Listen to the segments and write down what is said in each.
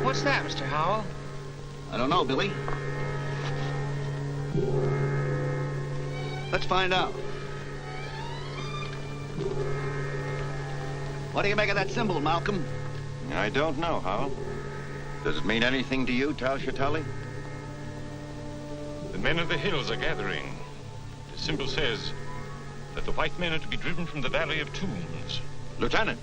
What's that, Mr. Howell? I don't know, Billy. Let's find out. What do you make of that symbol, Malcolm? I don't know, Howell. Does it mean anything to you, Tal-Shatali? The men of the hills are gathering. The symbol says that the white men are to be driven from the Valley of Tombs. Lieutenant!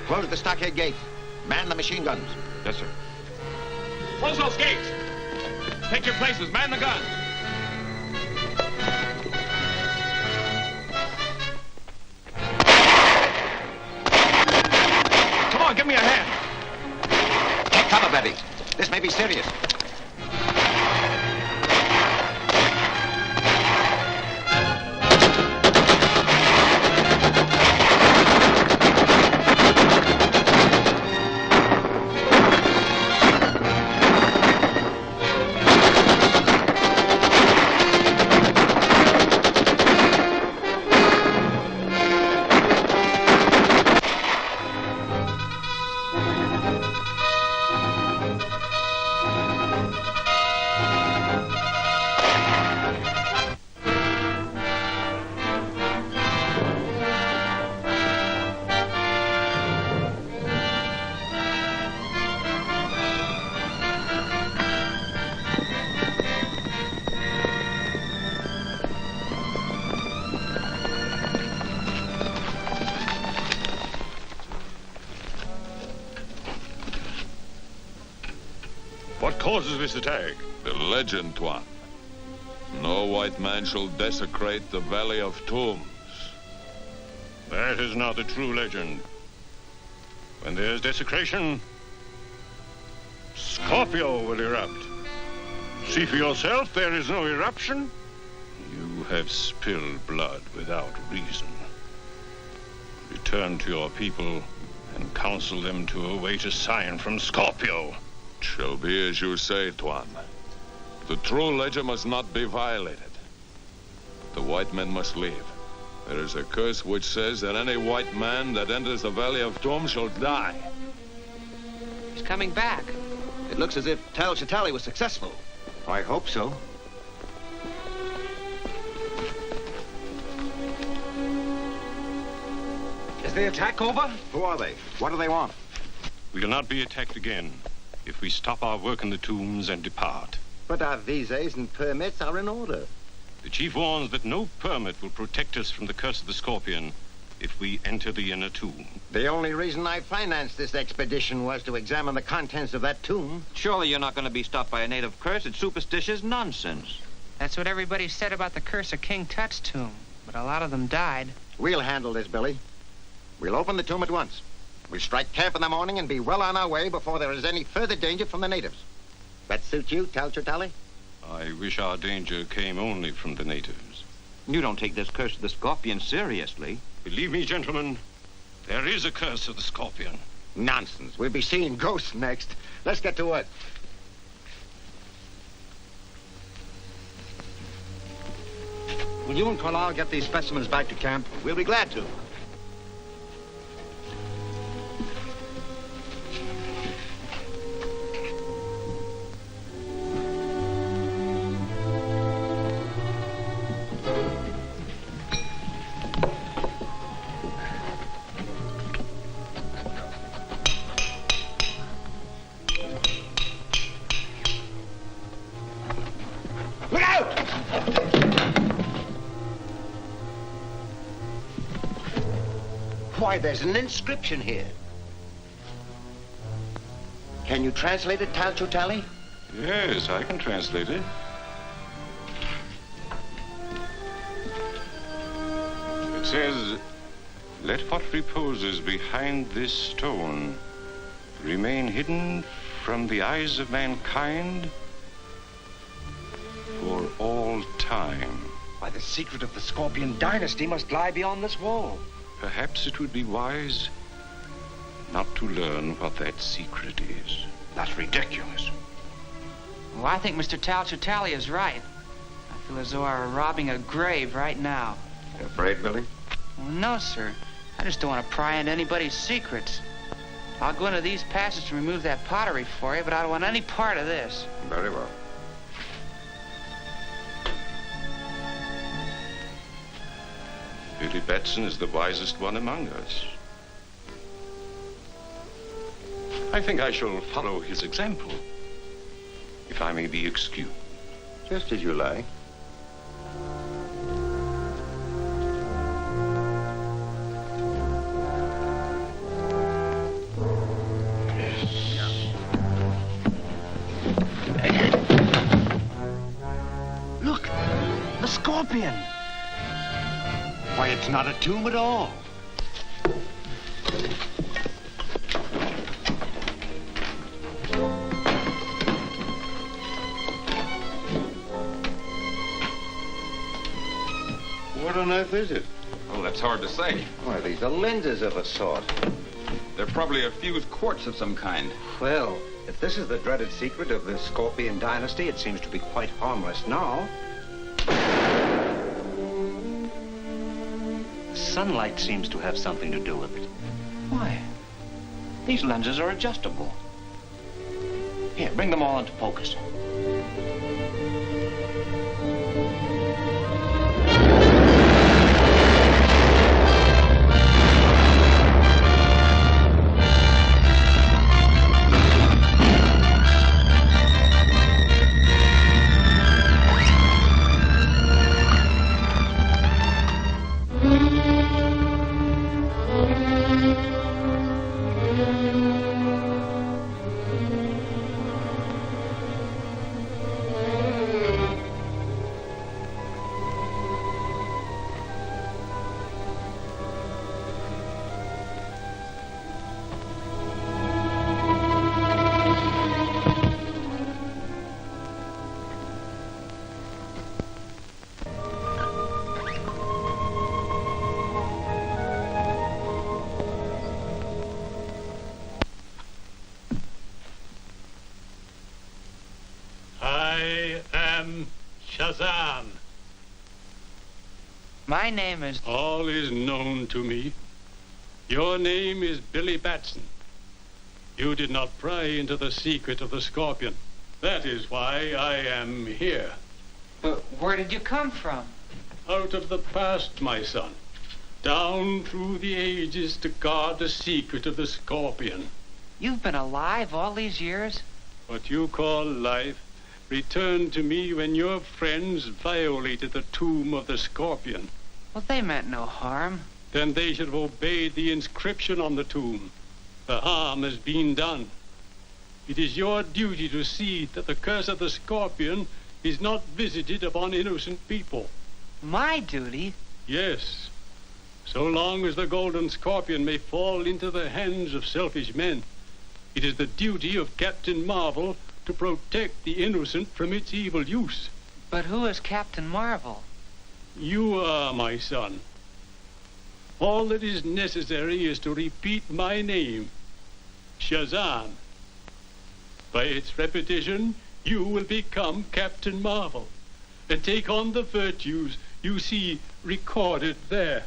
Close the stockade gate. Man the machine guns. Yes, sir. Close those gates. Take your places. Man the guns. Come on, give me a hand. Take cover, Betty. This may be serious. What causes this attack? The legend, Tuan. No white man shall desecrate the Valley of Tombs. That is not the true legend. When there's desecration, Scorpio will erupt. See for yourself, there is no eruption. You have spilled blood without reason. Return to your people and counsel them to await a sign from Scorpio. It shall be as you say, Tuan. The true legend must not be violated. The white men must leave. There is a curse which says that any white man that enters the Valley of Tombs shall die. He's coming back. It looks as if Tal-Shatali was successful. I hope so. Is the attack over? Who are they? What do they want? We'll not be attacked again if we stop our work in the tombs and depart. But our visas and permits are in order. The chief warns that no permit will protect us from the curse of the Scorpion if we enter the inner tomb. The only reason I financed this expedition was to examine the contents of that tomb. Surely you're not going to be stopped by a native curse. It's superstitious nonsense. That's what everybody said about the curse of King Tut's tomb, but a lot of them died. We'll handle this, Billy. We'll open the tomb at once. We'll strike camp in the morning and be well on our way before there is any further danger from the natives. That suit you, Tal-Shatali? I wish our danger came only from the natives. You don't take this curse of the Scorpion seriously. Believe me, gentlemen, there is a curse of the Scorpion. Nonsense. We'll be seeing ghosts next. Let's get to work. Will you and Carlisle get these specimens back to camp? We'll be glad to. Look out! Why, there's an inscription here. Can you translate it, Tal-Shatali? Yes, I can translate it. It says, "Let what reposes behind this stone remain hidden from the eyes of mankind for all time." Why, the secret of the Scorpion dynasty must lie beyond this wall. Perhaps it would be wise not to learn what that secret is. That's ridiculous. Well, I think Mr. Talchatali is right. I feel as though I were robbing a grave right now. You afraid, Billy? Well, no, sir. I just don't want to pry into anybody's secrets. I'll go into these passages and remove that pottery for you, but I don't want any part of this. Very well. Billy Batson is the wisest one among us. I think I shall follow his example, if I may be excused. Just as you like. Look, the Scorpion. Why, it's not a tomb at all. What on earth is it? Oh, that's hard to say. Why, these are lenses of a sort. They're probably a fused quartz of some kind. Well, if this is the dreaded secret of the Scorpion dynasty, it seems to be quite harmless now. Sunlight seems to have something to do with it. Why? These lenses are adjustable. Here, bring them all into focus. Shazam! My name is... All is known to me. Your name is Billy Batson. You did not pry into the secret of the Scorpion. That is why I am here. But where did you come from? Out of the past, my son. Down through the ages to guard the secret of the Scorpion. You've been alive all these years? What you call life returned to me when your friends violated the tomb of the Scorpion. Well, they meant no harm. Then they should have obeyed the inscription on the tomb. The harm has been done. It is your duty to see that the curse of the Scorpion is not visited upon innocent people. My duty? Yes. So long as the golden Scorpion may fall into the hands of selfish men, it is the duty of Captain Marvel to protect the innocent from its evil use. But who is Captain Marvel? You are, my son. All that is necessary is to repeat my name, Shazam. By its repetition, you will become Captain Marvel and take on the virtues you see recorded there.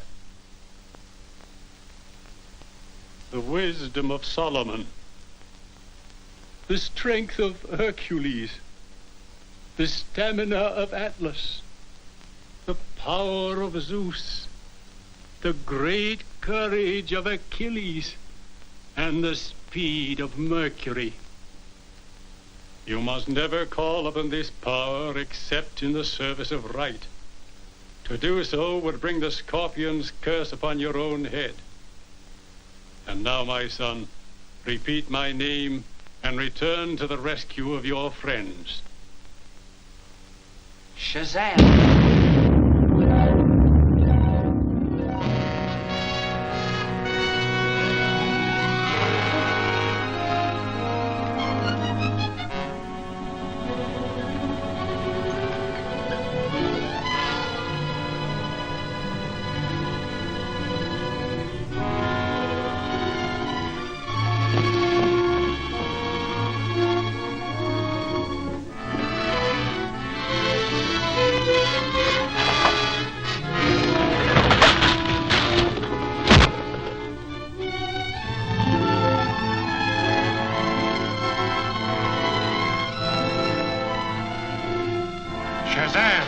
The wisdom of Solomon, the strength of Hercules, the stamina of Atlas, the power of Zeus, the great courage of Achilles, and the speed of Mercury. You must never call upon this power except in the service of right. To do so would bring the Scorpion's curse upon your own head. And now, my son, repeat my name and return to the rescue of your friends. Shazam! Shazam!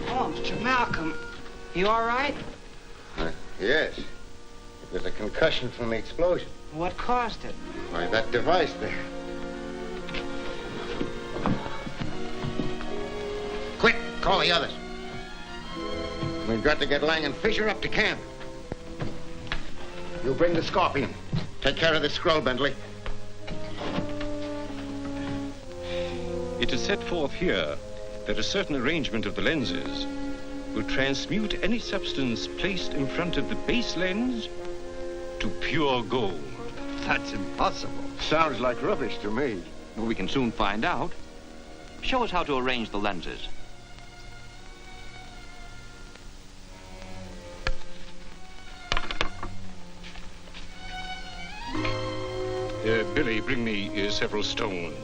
Oh, Mr. Malcolm, you all right? Yes. It was a concussion from the explosion. What caused it? Why, that device there. Quick, call the others. We've got to get Lang and Fisher up to camp. You bring the Scorpion. Take care of the scroll, Bentley. It is set forth here that a certain arrangement of the lenses will transmute any substance placed in front of the base lens to pure gold. That's impossible. Sounds like rubbish to me. Well, we can soon find out. Show us how to arrange the lenses. Billy, bring me several stones.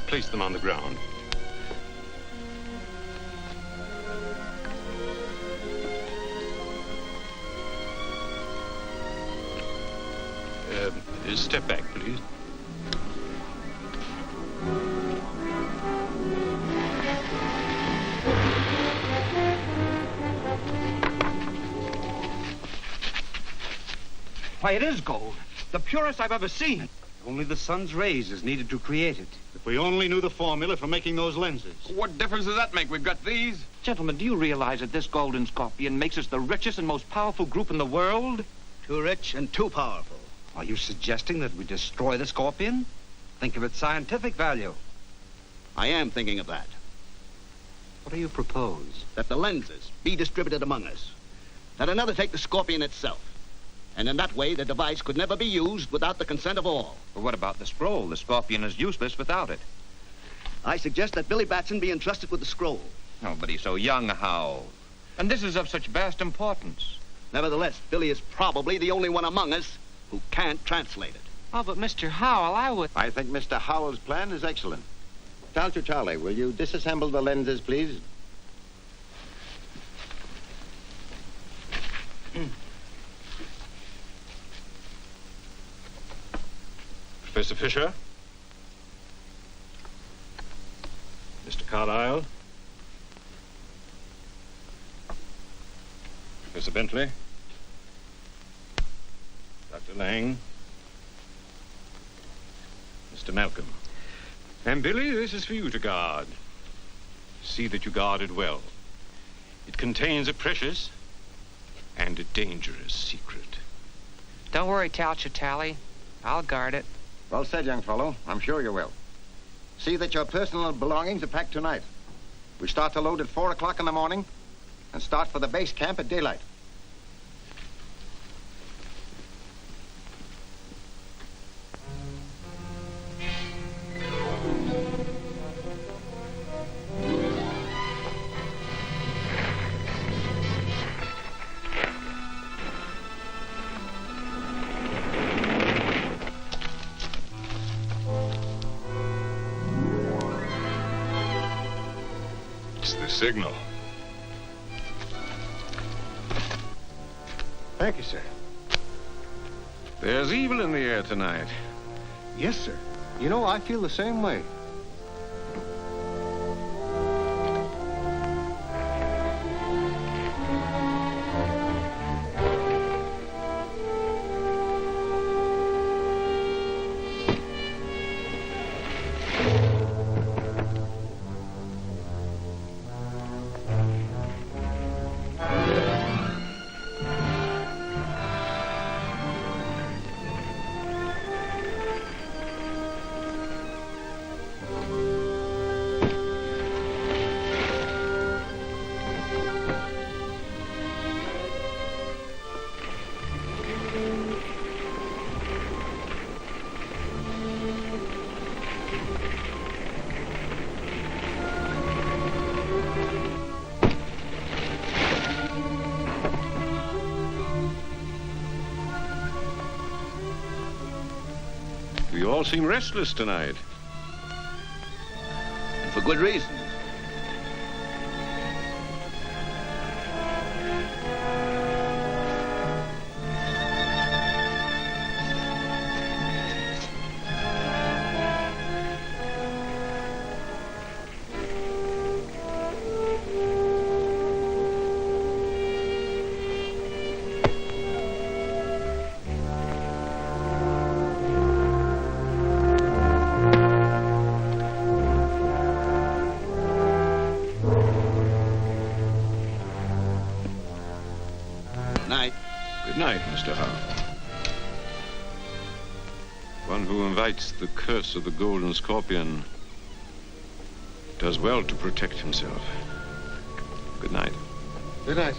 Place them on the ground. Step back, please. Why, it is gold. The purest I've ever seen. Only the sun's rays is needed to create it. If we only knew the formula for making those lenses. What difference does that make? We've got these. Gentlemen, do you realize that this golden scorpion makes us the richest and most powerful group in the world? Too rich and too powerful. Are you suggesting that we destroy the scorpion? Think of its scientific value. I am thinking of that. What do you propose? That the lenses be distributed among us. That another take the scorpion itself. And in that way, the device could never be used without the consent of all. But what about the scroll? The scorpion is useless without it. I suggest that Billy Batson be entrusted with the scroll. Oh, but he's so young, how? And this is of such vast importance. Nevertheless, Billy is probably the only one among us who can't translate it. Oh, but Mr. Howell, I would... I think Mr. Howell's plan is excellent. Charlie, will you disassemble the lenses, please? Professor Fisher? Mr. Carlyle? Professor Bentley? Dr. Lang? Mr. Malcolm? And Billy, this is for you to guard. See that you guard it well. It contains a precious and a dangerous secret. Don't worry, Tally. I'll guard it. Well said, young fellow. I'm sure you will. See that your personal belongings are packed tonight. We start to load at 4 o'clock in the morning and start for the base camp at daylight. Signal. Thank you, sir. There's evil in the air tonight. Yes, sir. You know, I feel the same way. all seem restless tonight. And for good reason. Good night, Mr. Howe. One who invites the curse of the Golden Scorpion does well to protect himself. Good night. Good night.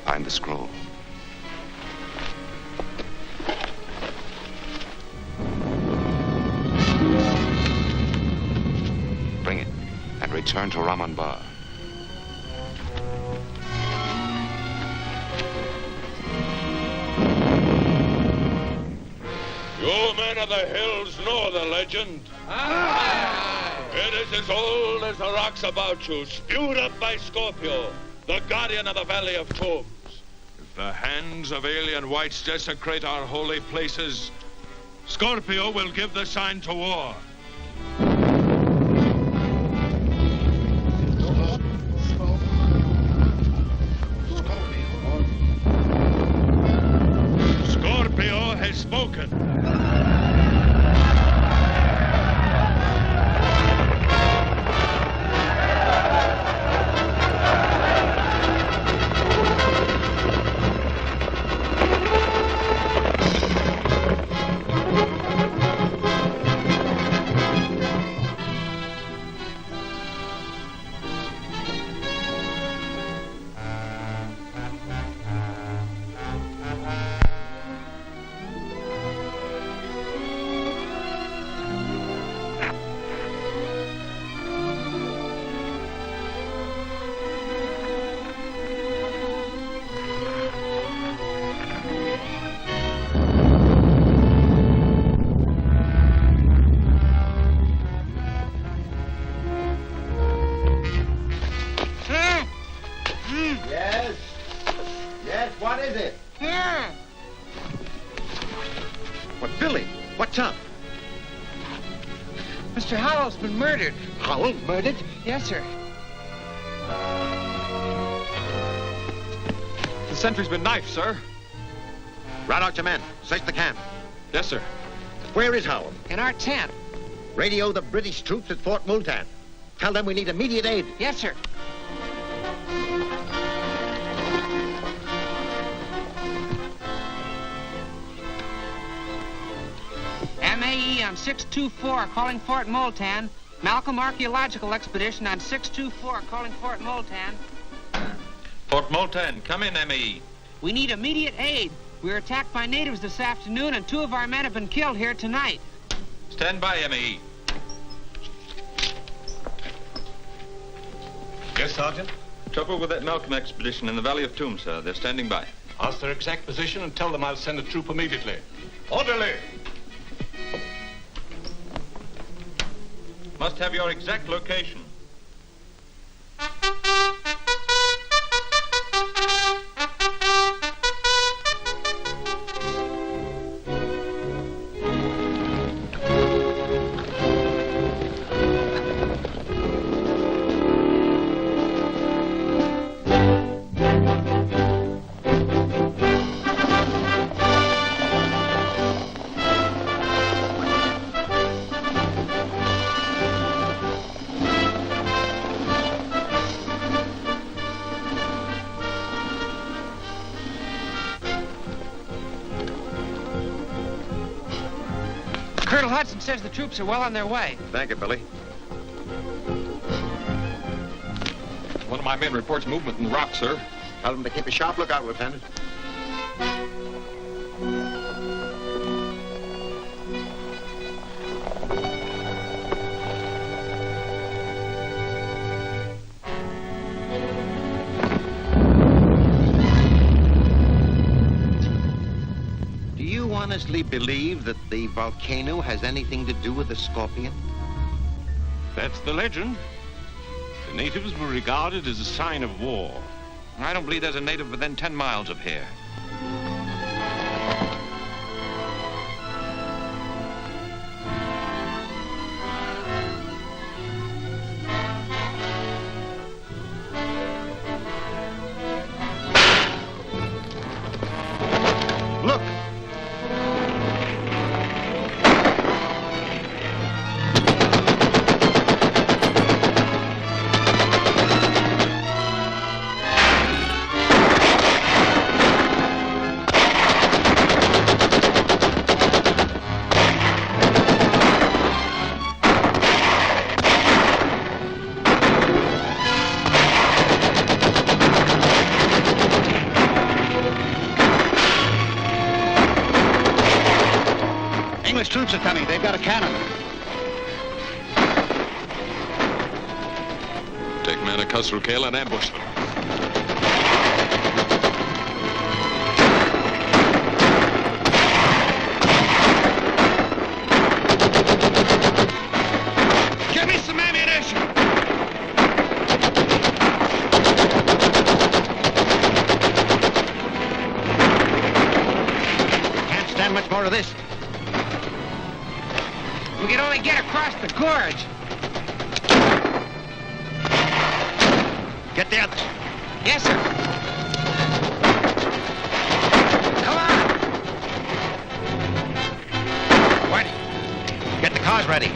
Find the scroll. Bring it and return to Raman Bar. You men of the hills know the legend. It is as old as the rocks about you, spewed up by Scorpio, the guardian of the Valley of Tombs. If the hands of alien whites desecrate our holy places, Scorpio will give the sign to war. Scorpio has spoken. What is it? Here. What, Billy? What's up? Mr. Howell's been murdered. Howell murdered? Yes, sir. The sentry's been knifed, sir. Rout out your men. Search the camp. Yes, sir. Where is Howell? In our tent. Radio the British troops at Fort Multan. Tell them we need immediate aid. Yes, sir. MAE on 624 calling Fort Multan. Malcolm Archaeological Expedition on 624 calling Fort Multan. Fort Multan, come in, ME. We need immediate aid. We were attacked by natives this afternoon and 2 of our men have been killed here tonight. Stand by, ME. Yes, Sergeant? Trouble with that Malcolm expedition in the Valley of Tombs, sir. They're standing by. Ask their exact position and tell them I'll send a troop immediately. Orderly! Must have your exact location. Hudson says the troops are well on their way. Thank you, Billy. One of my men reports movement in the rock, sir. Tell them to keep a sharp lookout, Lieutenant. Do you honestly believe that the volcano has anything to do with the scorpion? That's the legend. The natives were regarded as a sign of war. I don't believe there's a native within 10 miles of here. Look! English troops are coming. They've got a cannon. Take men across through Coghlan and ambush them. Give me some ammunition! Can't stand much more of this. We can only get across the gorge. Get the others. Yes, sir. Come on. What? Get the cars ready.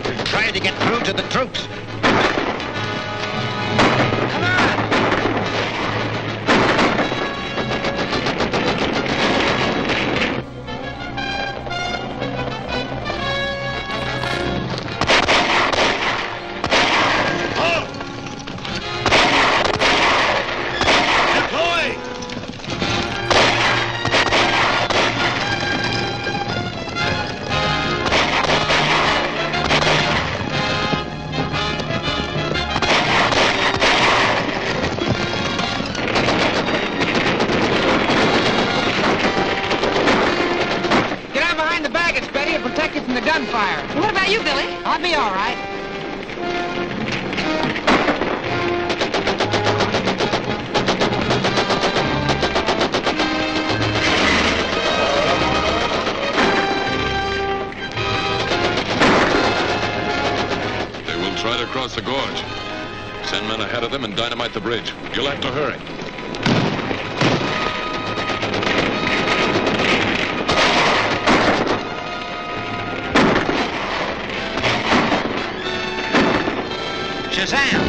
We're trying to get through to the troops. Come on. Protect you from the gunfire. What about you, Billy? I'll be all right. They will try to cross the gorge. Send men ahead of them and dynamite the bridge. You'll have to hurry. Shazam!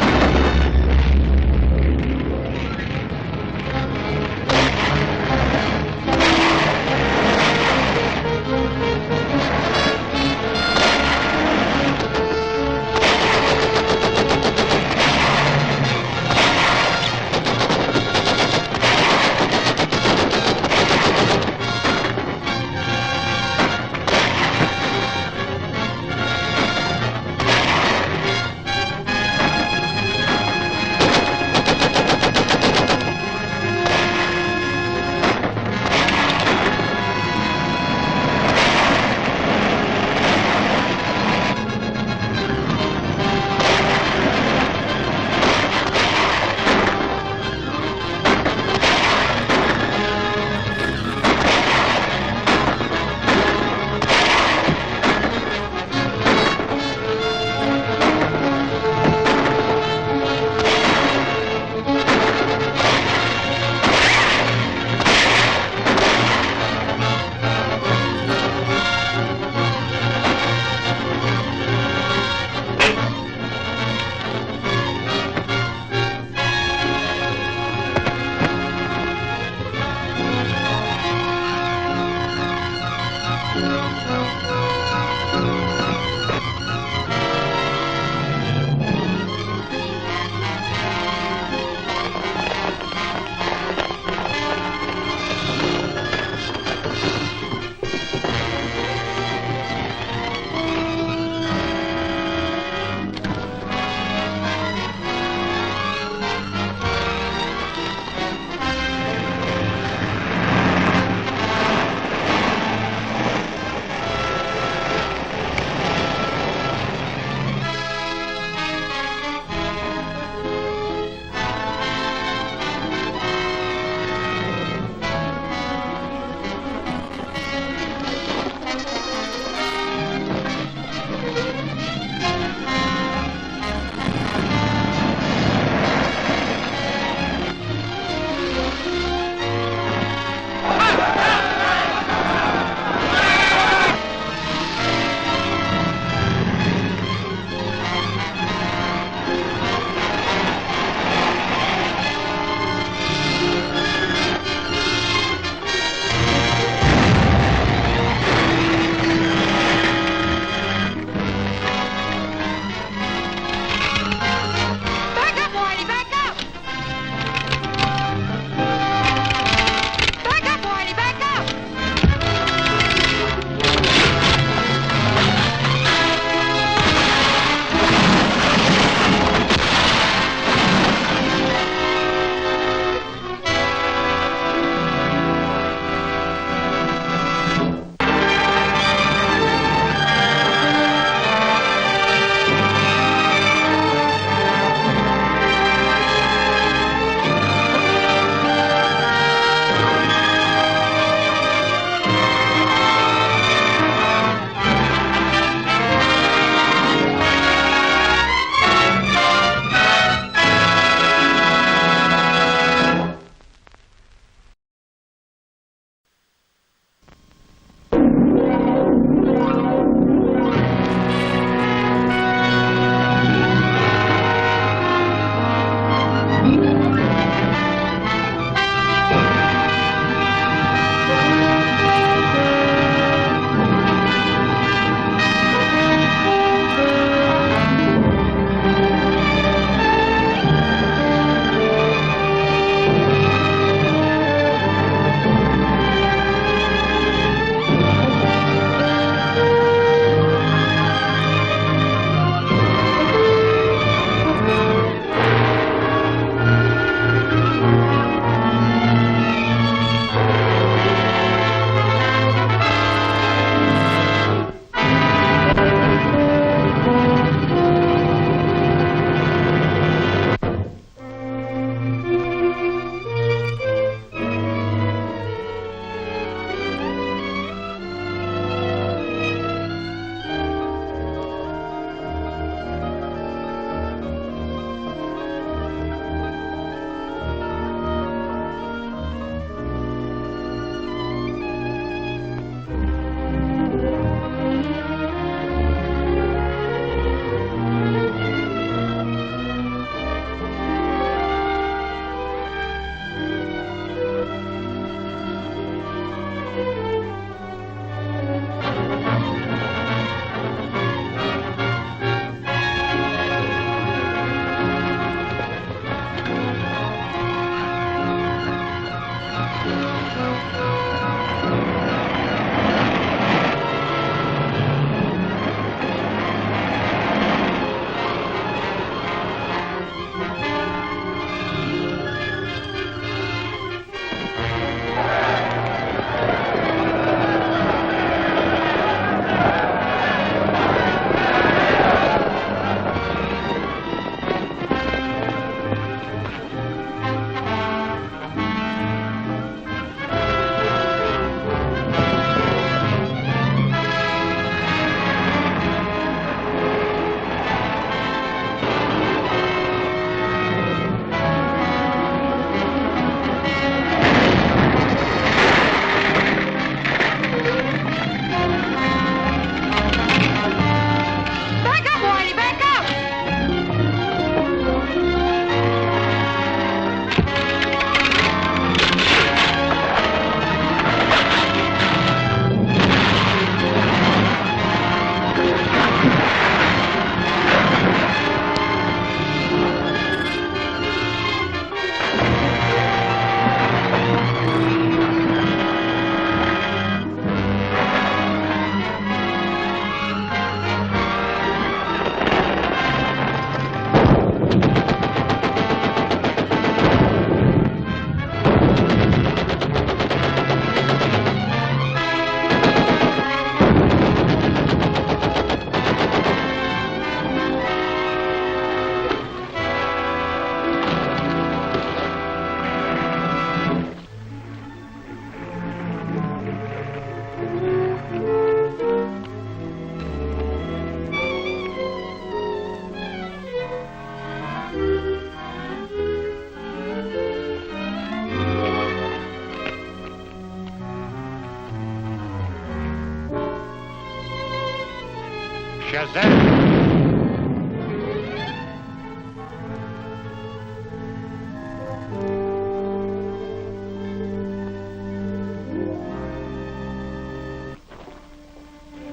Shazam!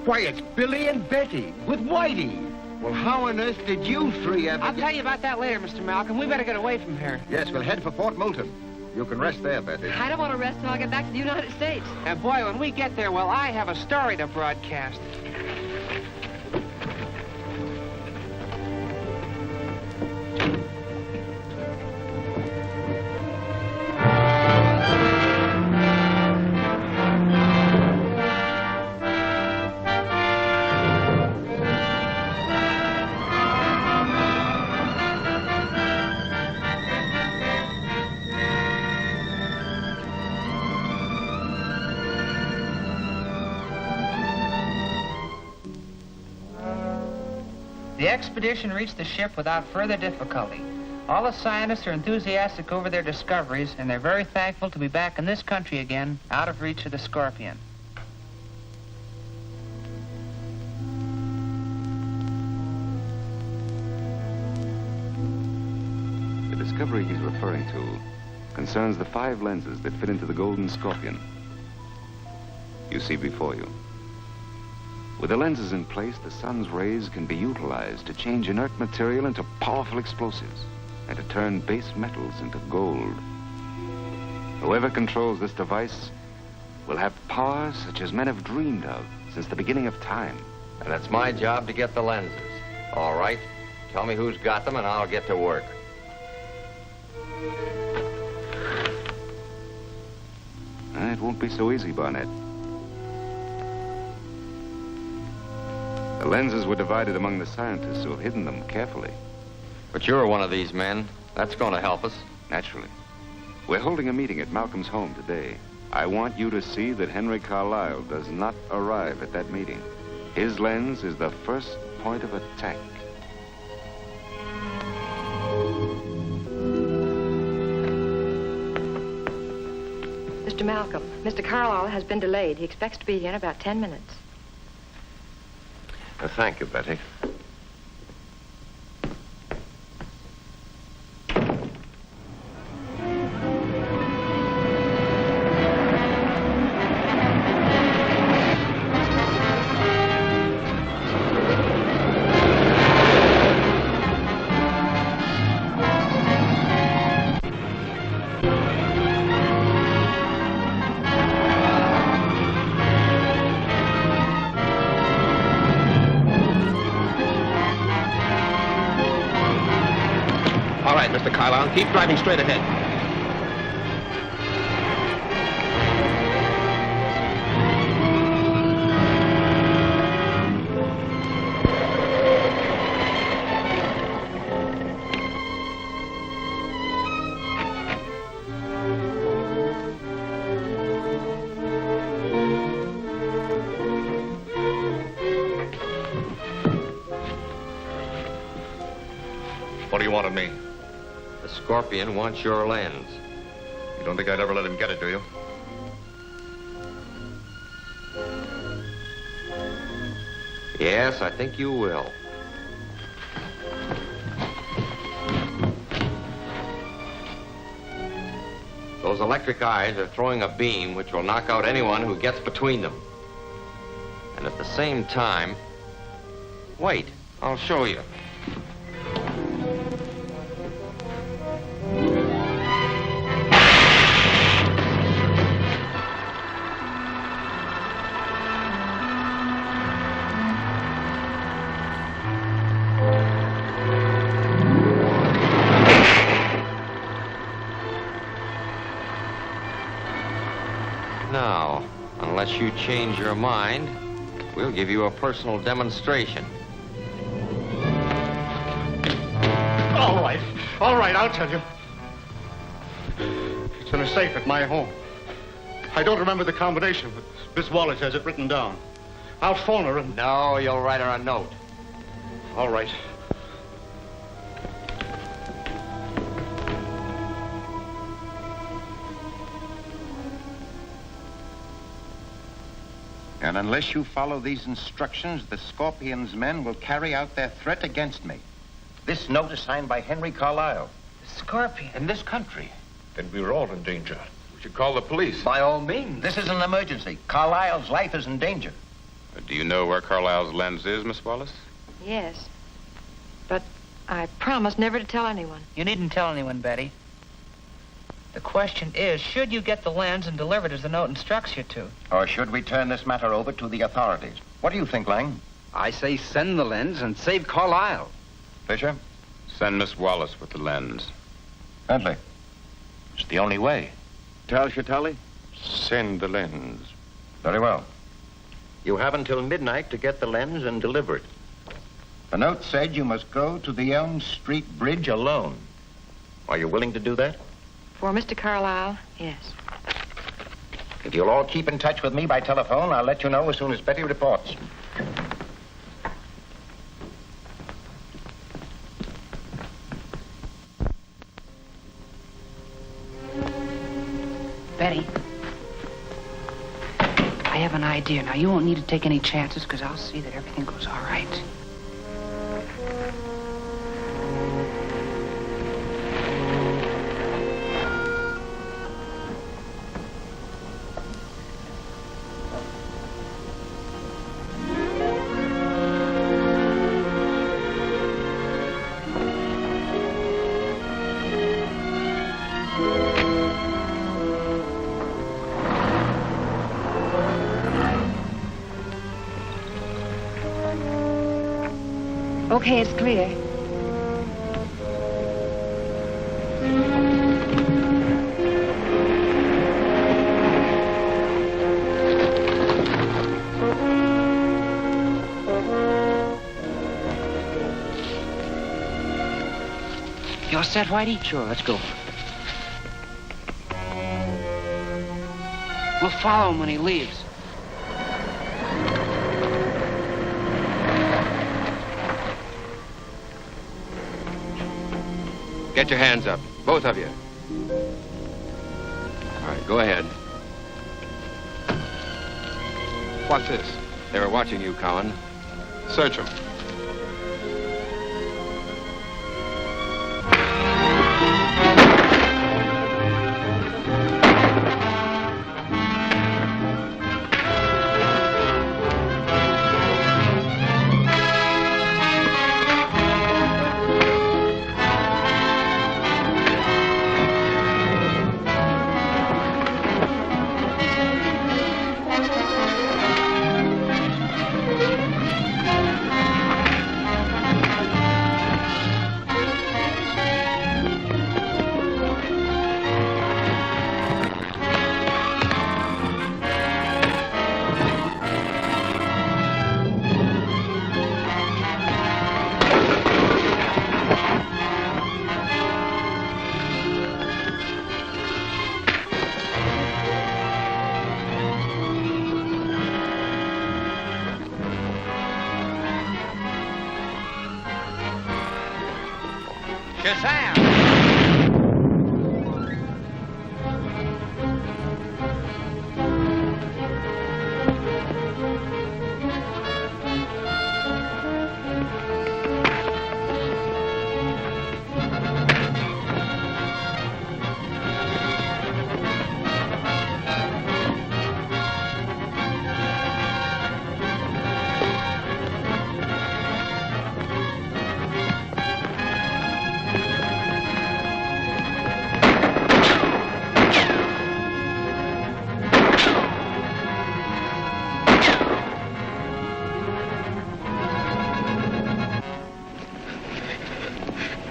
Why, it's Billy and Betty with Whitey. Well, how on earth did you three ever I'll tell you about that later, Mr. Malcolm. We better get away from here. Yes, we'll head for Fort Moulton. You can rest there, Betty. I don't want to rest until I get back to the United States. And boy, when we get there, well, I have a story to broadcast. The expedition reached the ship without further difficulty. All the scientists are enthusiastic over their discoveries, and they're very thankful to be back in this country again, out of reach of the scorpion. The discovery he's referring to concerns the 5 lenses that fit into the golden scorpion you see before you. With the lenses in place, the sun's rays can be utilized to change inert material into powerful explosives and to turn base metals into gold. Whoever controls this device will have powers such as men have dreamed of since the beginning of time. And it's my job to get the lenses. All right. Tell me who's got them and I'll get to work. It won't be so easy, Barnett. The lenses were divided among the scientists who have hidden them carefully. But you're one of these men. That's going to help us. Naturally. We're holding a meeting at Malcolm's home today. I want you to see that Henry Carlisle does not arrive at that meeting. His lens is the first point of attack. Mr. Malcolm, Mr. Carlisle has been delayed. He expects to be here in about 10 minutes. Thank you, Betty. Mr. Carlisle. Keep driving straight ahead. What do you want of me? The Scorpion wants your lens. You don't think I'd ever let him get it, do you? Yes, I think you will. Those electric eyes are throwing a beam which will knock out anyone who gets between them. And at the same time... Wait, I'll show you. Now, unless you change your mind, we'll give you a personal demonstration. All right, I'll tell you. It's in a safe at my home. I don't remember the combination, but Miss Wallace has it written down. I'll phone her and... No, you'll write her a note. All right. And And unless you follow these instructions, the Scorpion's men will carry out their threat against me. This note is signed by Henry Carlisle. Scorpion. In this country. Then we're all in danger. We should call the police. By all means. This is an emergency. Carlisle's life is in danger. Do you know where Carlisle's lens is, Miss Wallace? Yes. But I promised never to tell anyone. You needn't tell anyone, Betty. The question is, should you get the lens and deliver it as the note instructs you to? Or should we turn this matter over to the authorities? What do you think, Lang? I say send the lens and save Carlisle. Fisher? Send Miss Wallace with the lens. Bentley? It's the only way. Tal Chatali? Send the lens. Very well. You have until midnight to get the lens and deliver it. The note said you must go to the Elm Street Bridge alone. Are you willing to do that? For Mr. Carlisle, yes. If you'll all keep in touch with me by telephone, I'll let you know as soon as Betty reports. Betty. I have an idea. Now, you won't need to take any chances, because I'll see that everything goes all right. Okay, it's clear. You all set, Whitey? Sure, let's go. We'll follow him when he leaves. Get your hands up, both of you. All right, go ahead. What's this? They were watching you, Cowan. Search him.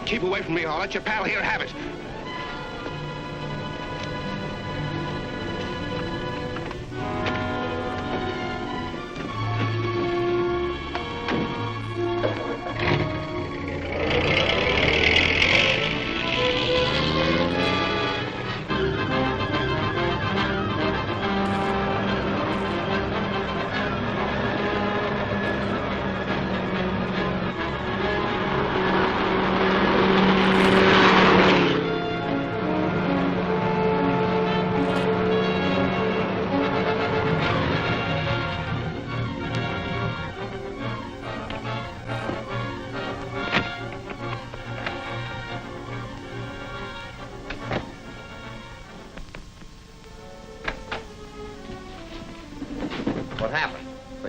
Keep away from me, or I'll let your pal here have it.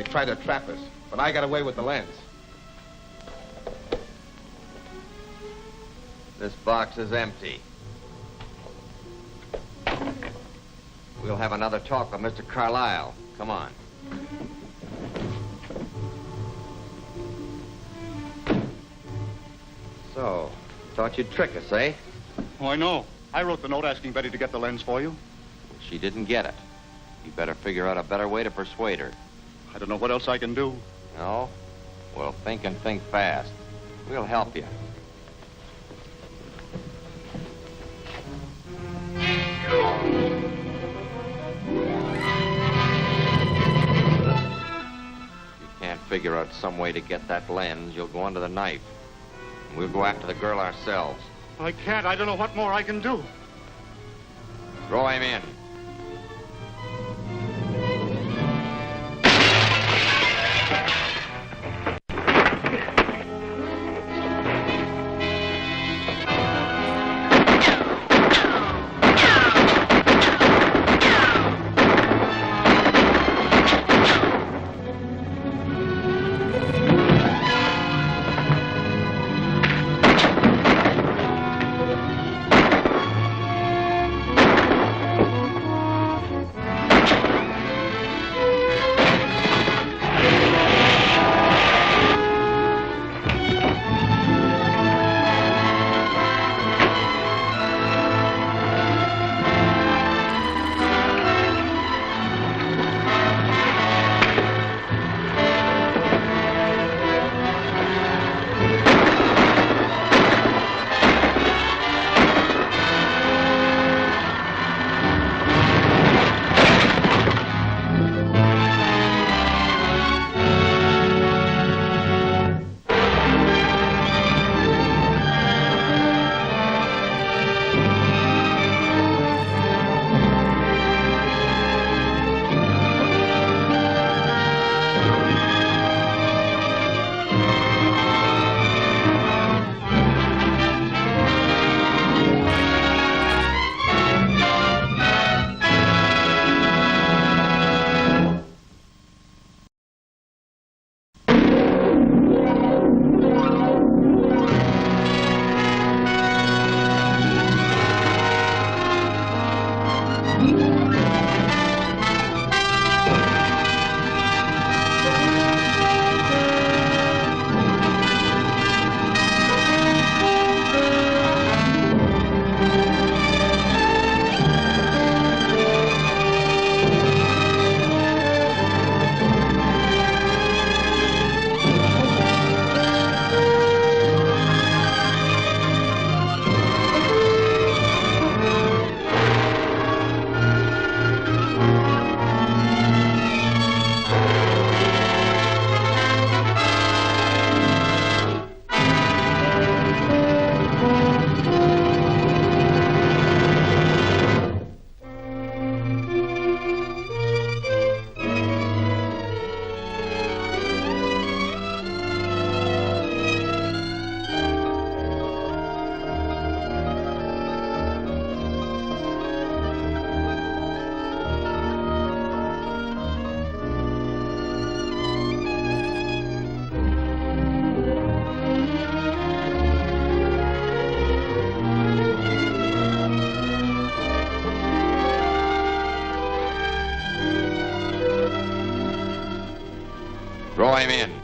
tried to trap us, but I got away with the lens. This box is empty. We'll have another talk with Mr. Carlyle. Come on. So, thought you'd trick us, eh? Oh, I know. I wrote the note asking Betty to get the lens for you. She didn't get it. You better figure out a better way to persuade her. I don't know what else I can do. No? Well, think and think fast. We'll help you. Figure out some way to get that lens, you'll go under the knife. And we'll go after the girl ourselves. I can't. I don't know what more I can do. Throw him in. Throw him in.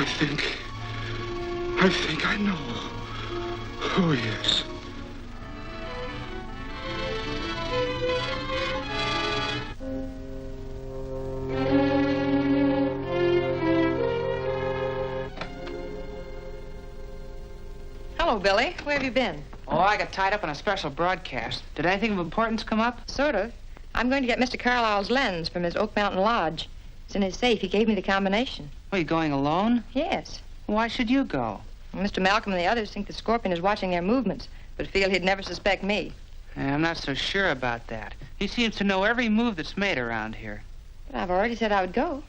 I think I know who he is. Hello, Billy. Where have you been? Oh, I got tied up on a special broadcast. Did anything of importance come up? Sort of. I'm going to get Mr. Carlisle's lens from his Oak Mountain Lodge. It's in his safe. He gave me the combination. Are you going alone? Yes. Why should you go? Well, Mr. Malcolm and the others think the Scorpion is watching their movements, but feel he'd never suspect me. I'm not so sure about that. He seems to know every move that's made around here. But I've already said I would go.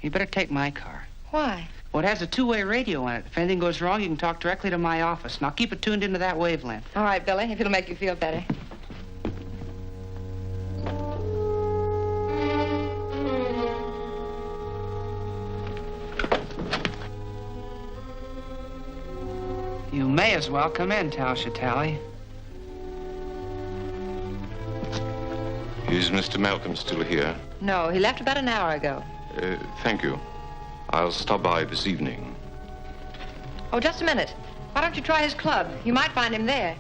You better take my car. Why? Well, it has a two-way radio on it. If anything goes wrong, you can talk directly to my office. And I'll keep it tuned into that wavelength. All right, Billy, if it'll make you feel better. You may as well come in, Tausha Tally. Is Mr. Malcolm still here? No, he left about an hour ago. Thank you. I'll stop by this evening. Oh, just a minute. Why don't you try his club? You might find him there.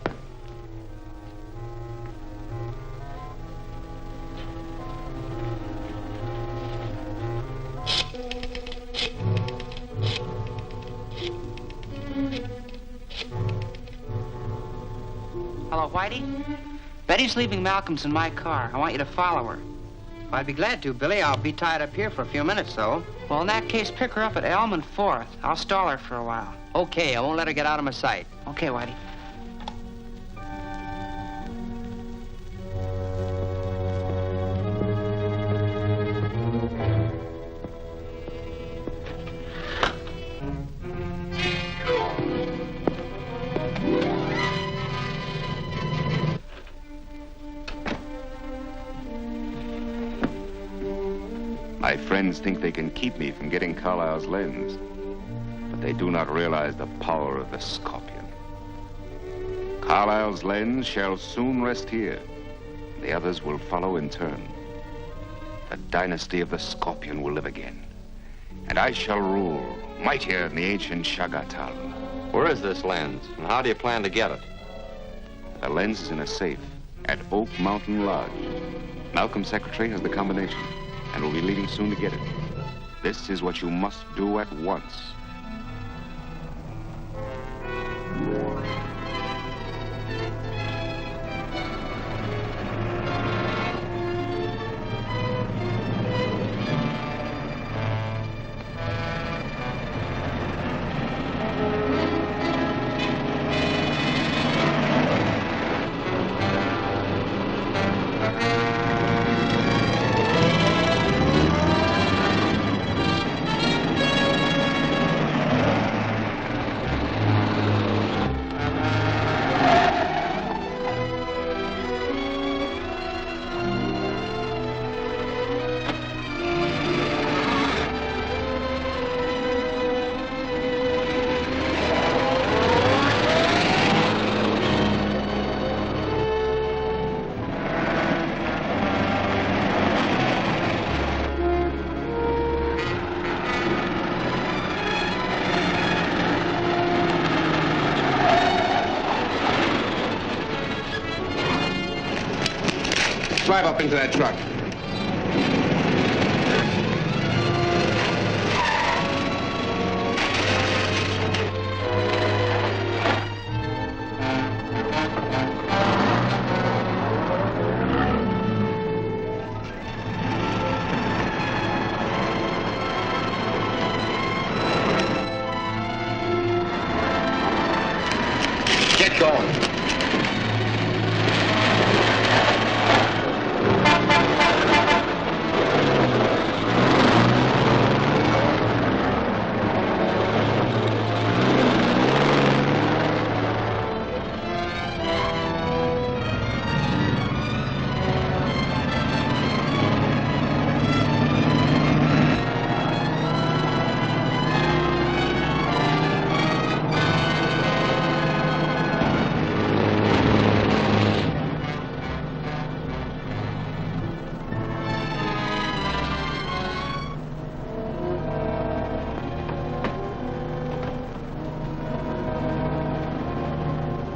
Hello, Whitey? Betty's leaving Malcolm's in my car. I want you to follow her. I'd be glad to, Billy. I'll be tied up here for a few minutes, though. Well, in that case, pick her up at Elm and 4th. I'll stall her for a while. Okay, I won't let her get out of my sight. Okay, Whitey. My friends think they can keep me from getting Carlisle's lens, but they do not realize the power of the Scorpion. Carlisle's lens shall soon rest here. The others will follow in turn. The dynasty of the Scorpion will live again, and I shall rule, mightier than the ancient Shagatal. Where is this lens, and how do you plan to get it? The lens is in a safe at Oak Mountain Lodge. Malcolm's secretary has the combination and will be leaving soon to get it. This is what you must do at once. Drive up into that truck. Get going.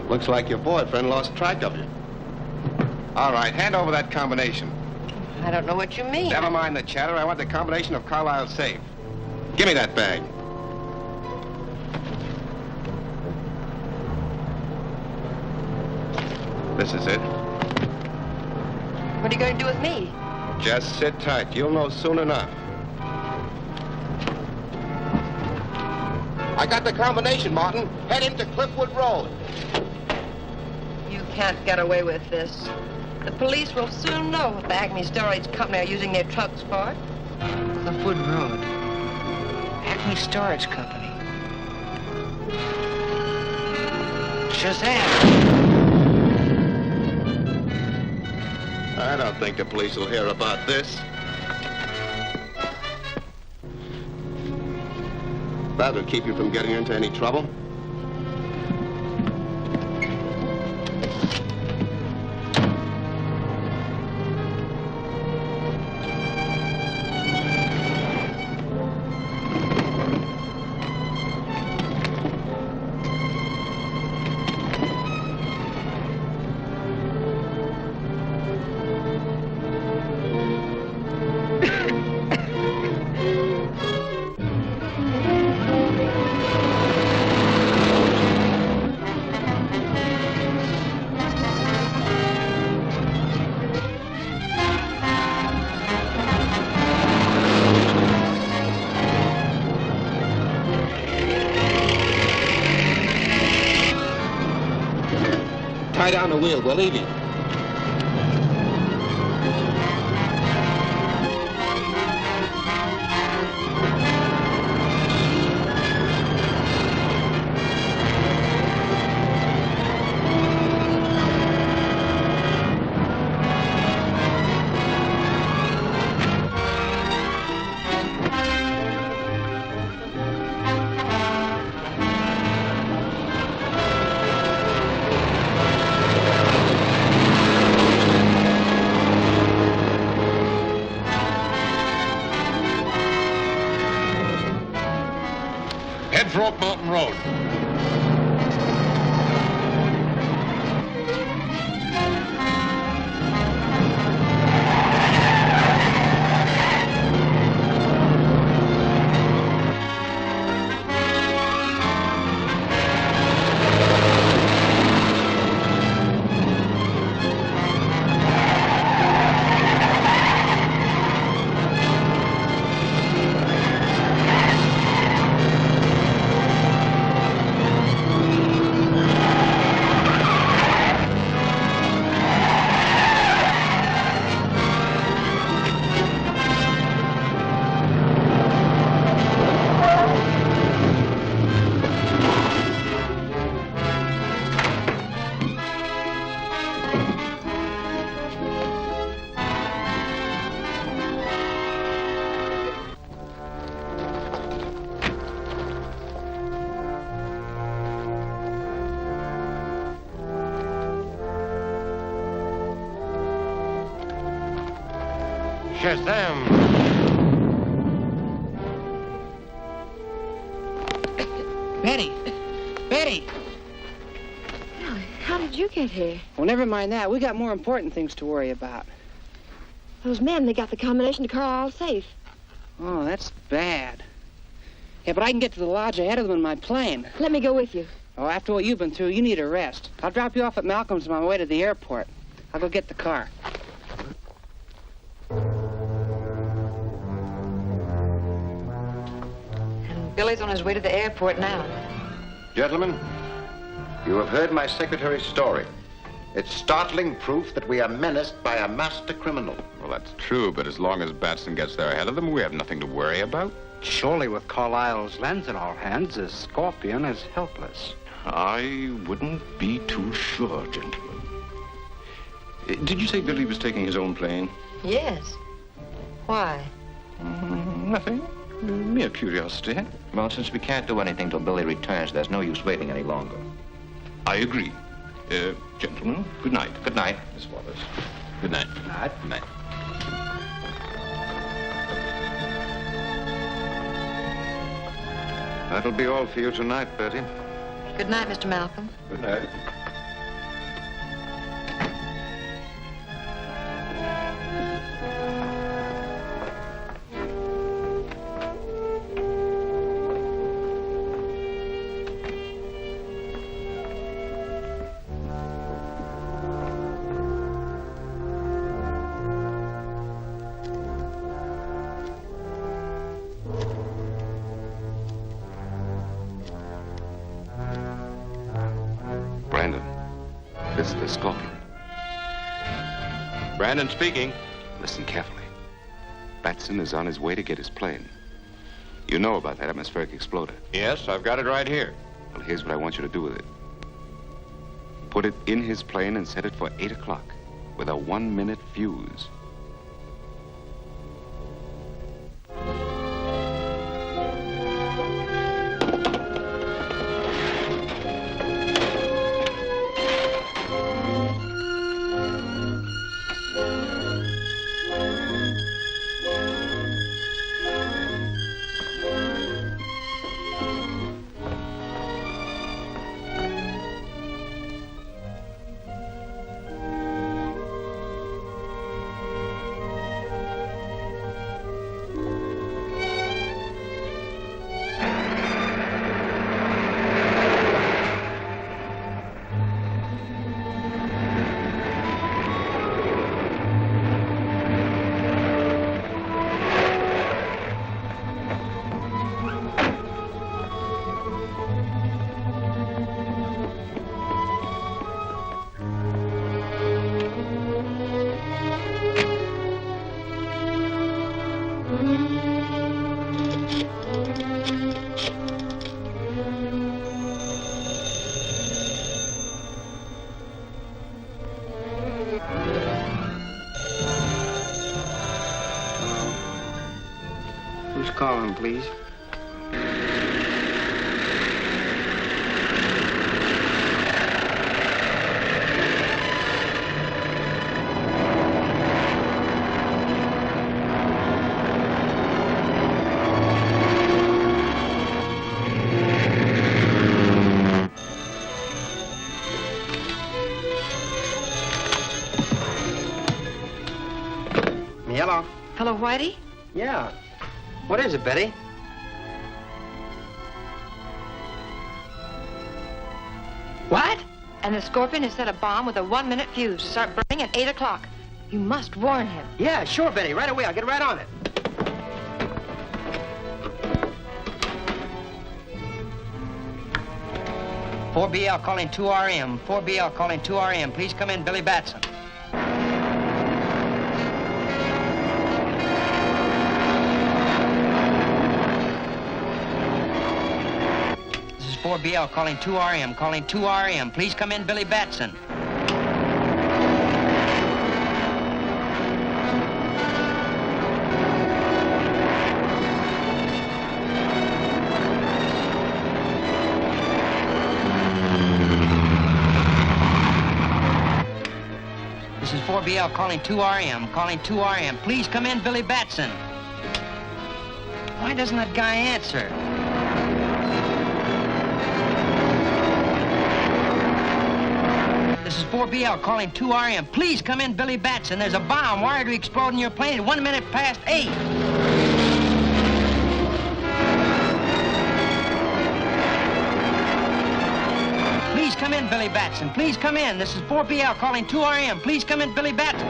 Looks like your boyfriend lost track of you. All right, hand over that combination. I don't know what you mean. Never mind the chatter. I want the combination of Carlisle's safe. Give me that bag. This is it. What are you going to do with me? Just sit tight. You'll know soon enough. I got the combination, Martin. Head into Cliffwood Road. You can't get away with this. The police will soon know what the Acme Storage Company are using their trucks for. Cliffwood Road. Acme Storage Company. Shazam! I don't think the police will hear about this. That'll keep you from getting into any trouble. Tie down the wheel. We're leaving. Head for Oak Mountain Road. Shazam! Betty! Betty! How did you get here? Well, never mind that. We got more important things to worry about. Those men, they got the combination to Carlisle's safe. Oh, that's bad. Yeah, but I can get to the lodge ahead of them in my plane. Let me go with you. Oh, after what you've been through, you need a rest. I'll drop you off at Malcolm's on my way to the airport. I'll go get the car. And Billy's on his way to the airport now. Gentlemen, you have heard my secretary's story. It's startling proof that we are menaced by a master criminal. Well, that's true, but as long as Batson gets there ahead of them, we have nothing to worry about. Surely with Carlisle's lens in our hands, the Scorpion is helpless. I wouldn't be too sure, gentlemen. Did you say Billy was taking his own plane? Yes. Why? Nothing. Mere curiosity. Well, since we can't do anything till Billy returns, there's no use waiting any longer. I agree. Gentlemen, good night. Good night. Miss Wallace. Good night. Good night. Good night. That'll be all for you tonight, Bertie. Good night, Mr. Malcolm. Good night. was the Scorpion. Brandon speaking. Listen carefully. Batson is on his way to get his plane. You know about that atmospheric exploder. Yes, I've got it right here. Well, here's what I want you to do with it. Put it in his plane and set it for 8 o'clock with a 1-minute fuse. Who's calling, please? Hello. Hello, Whitey? Yeah. What is it, Betty? What? And the Scorpion has set a bomb with a 1-minute fuse to start burning at 8 o'clock. You must warn him. Yeah, sure, Betty. Right away. I'll get right on it. "4BL calling 2RM. 4BL calling 2RM. Please come in, Billy Batson." This is 4BL calling 2RM. Calling 2RM. Please come in, Billy Batson. This is 4BL calling 2RM. Calling 2RM. Please come in, Billy Batson. Why doesn't that guy answer? This is 4BL calling 2RM. Please come in, Billy Batson. There's a bomb wired to explode in your plane at 1 minute past 8. Please come in, Billy Batson. Please come in. This is 4BL calling 2RM. Please come in, Billy Batson.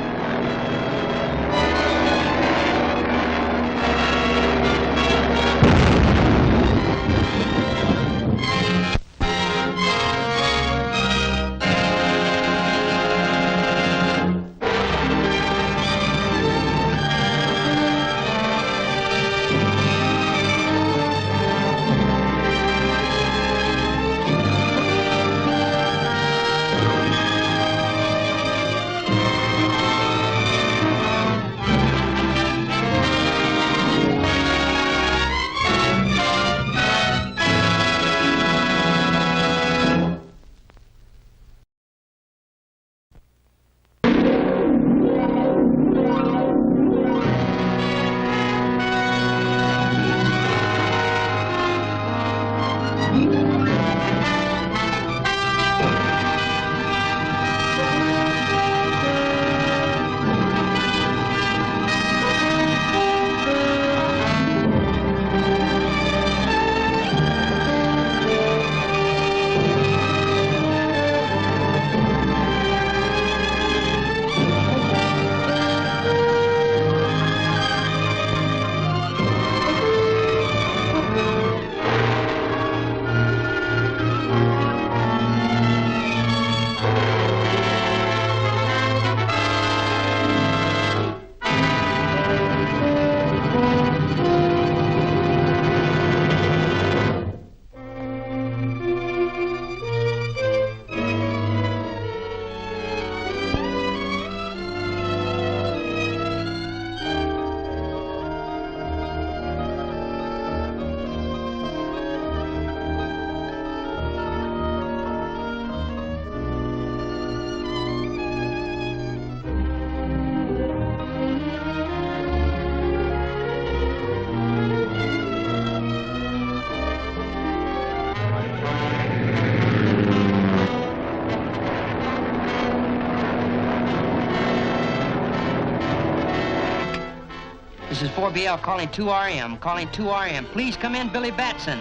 This is 4BL calling 2RM, calling 2RM. Please come in, Billy Batson.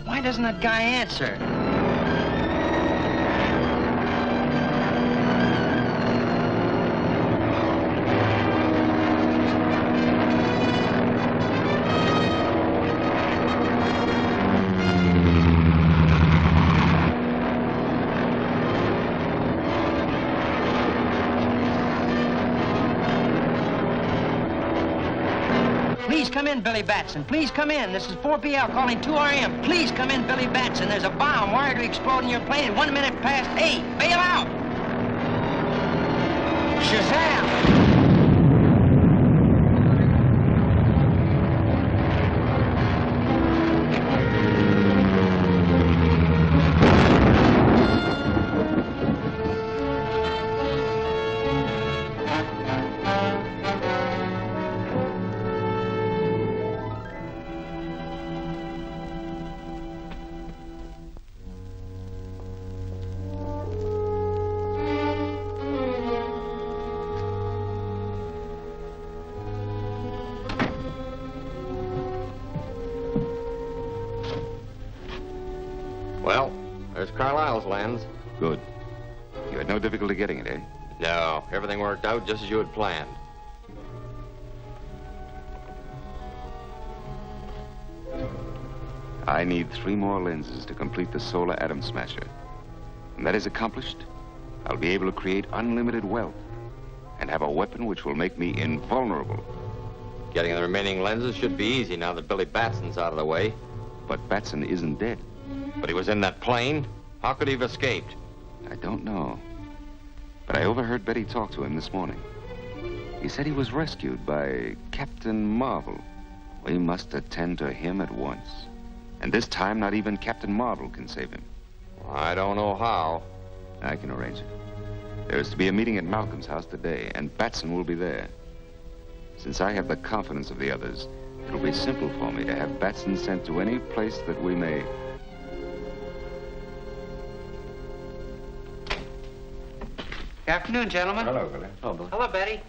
Why doesn't that guy answer? Please come in, Billy Batson. Please come in. This is 4BL calling 2RM. Please come in, Billy Batson. There's a bomb wired to explode in your plane at 1 minute past 8. Bail out! Shazam! Well, there's Carlisle's lens. Good. You had no difficulty getting it, eh? No, everything worked out just as you had planned. I need 3 more lenses to complete the solar atom smasher. When that is accomplished, I'll be able to create unlimited wealth and have a weapon which will make me invulnerable. Getting the remaining lenses should be easy now that Billy Batson's out of the way. But Batson isn't dead. But he was in that plane. How could he have escaped? I don't know. But I overheard Betty talk to him this morning. He said he was rescued by Captain Marvel. We must attend to him at once. And this time, not even Captain Marvel can save him. I don't know how. I can arrange it. There is to be a meeting at Malcolm's house today, and Batson will be there. Since I have the confidence of the others, it'll be simple for me to have Batson sent to any place that we may. Good afternoon, gentlemen. Hello, Billy. Hello, Betty.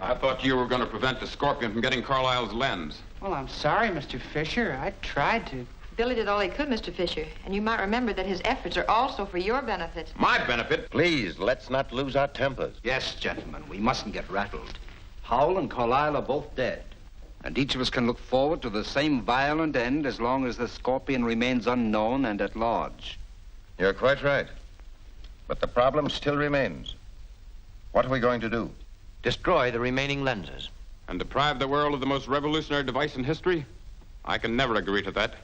I thought you were going to prevent the Scorpion from getting Carlisle's lens. Well, I'm sorry, Mr. Fisher. I tried to. Billy did all he could, Mr. Fisher. And you might remember that his efforts are also for your benefit. My benefit? Please, let's not lose our tempers. Yes, gentlemen, we mustn't get rattled. Howell and Carlisle are both dead. And each of us can look forward to the same violent end as long as the Scorpion remains unknown and at large. You're quite right. But the problem still remains. What are we going to do? Destroy the remaining lenses. And deprive the world of the most revolutionary device in history? I can never agree to that.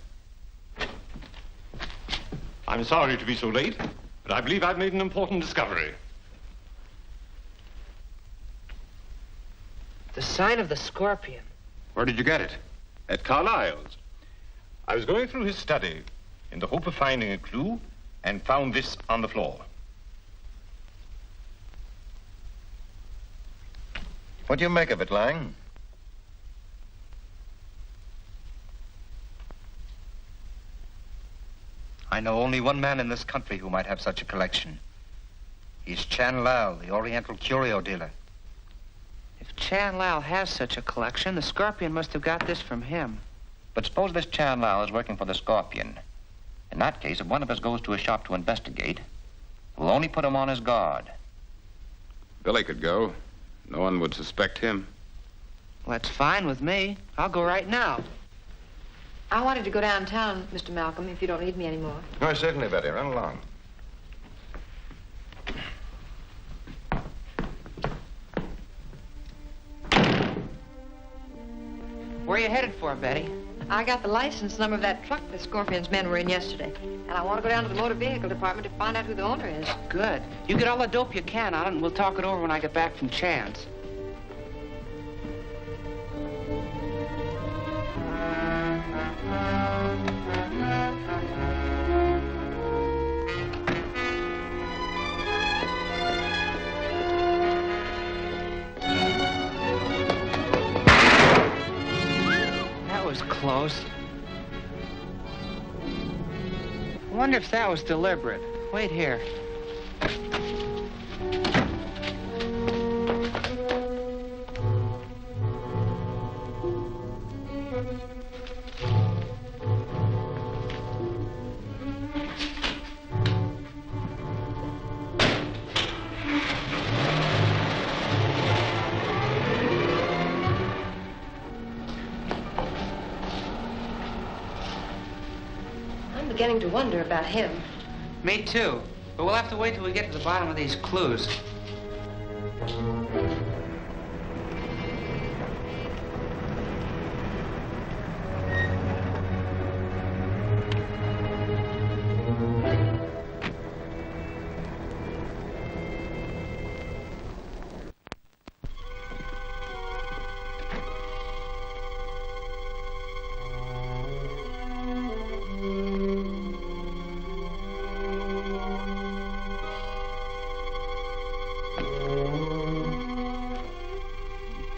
I'm sorry to be so late, but I believe I've made an important discovery. The sign of the Scorpion. Where did you get it? At Carlisle's. I was going through his study in the hope of finding a clue and found this on the floor. What do you make of it, Lang? I know only one man in this country who might have such a collection. He's Chan Lal, the Oriental curio dealer. If Chan Lal has such a collection, the Scorpion must have got this from him. But suppose this Chan Lal is working for the Scorpion. In that case, if one of us goes to a shop to investigate, we'll only put him on his guard. Billy could go. No one would suspect him. Well, that's fine with me. I'll go right now. I wanted to go downtown, Mr. Malcolm, if you don't need me anymore. Oh, certainly, Betty. Run along. Where are you headed for, Betty? I got the license number of that truck the Scorpion's men were in yesterday. And I want to go down to the motor vehicle department to find out who the owner is. Good. You get all the dope you can on it, and we'll talk it over when I get back from Chan's. That was close. I wonder if that was deliberate. Wait here. beginning to wonder about him. Me too. But we'll have to wait till we get to the bottom of these clues.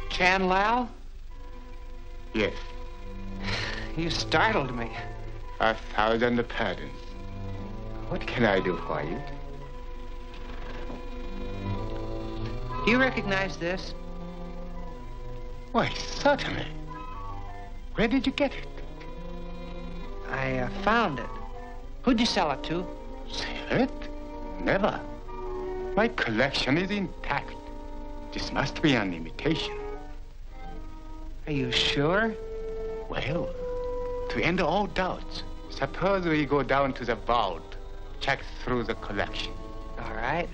Chan Lau? Yes. You startled me. 1,000 pardons. What can I do for you? Do you recognize this? Why, certainly. Where did you get it? I found it. Who'd you sell it to? Sell it? Never. My collection is intact. This must be an imitation. Are you sure? Well, to end all doubts, suppose we go down to the vault, check through the collection. All right.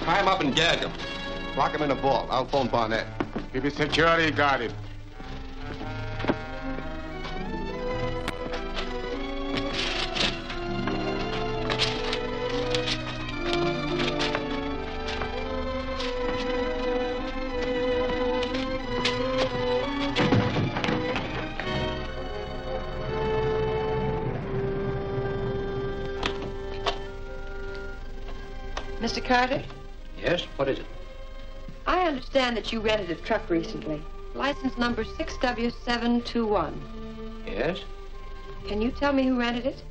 Tie him up and gag him. Lock him in a vault. I'll phone Barnett. Keep it securely guarded. Mr. Carter, Yes? What is it? I understand that you rented a truck recently. License number 6W721. Yes? Can you tell me who rented it?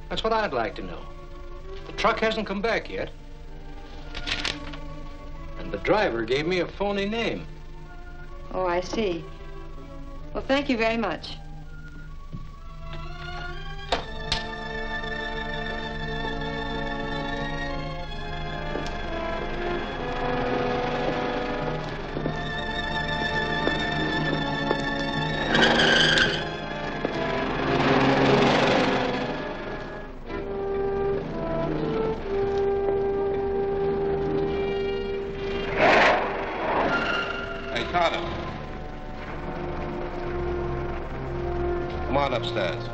That's what I'd like to know. The truck hasn't come back yet. And the driver gave me a phony name. Oh, I see. Well, thank you very much. Come on upstairs.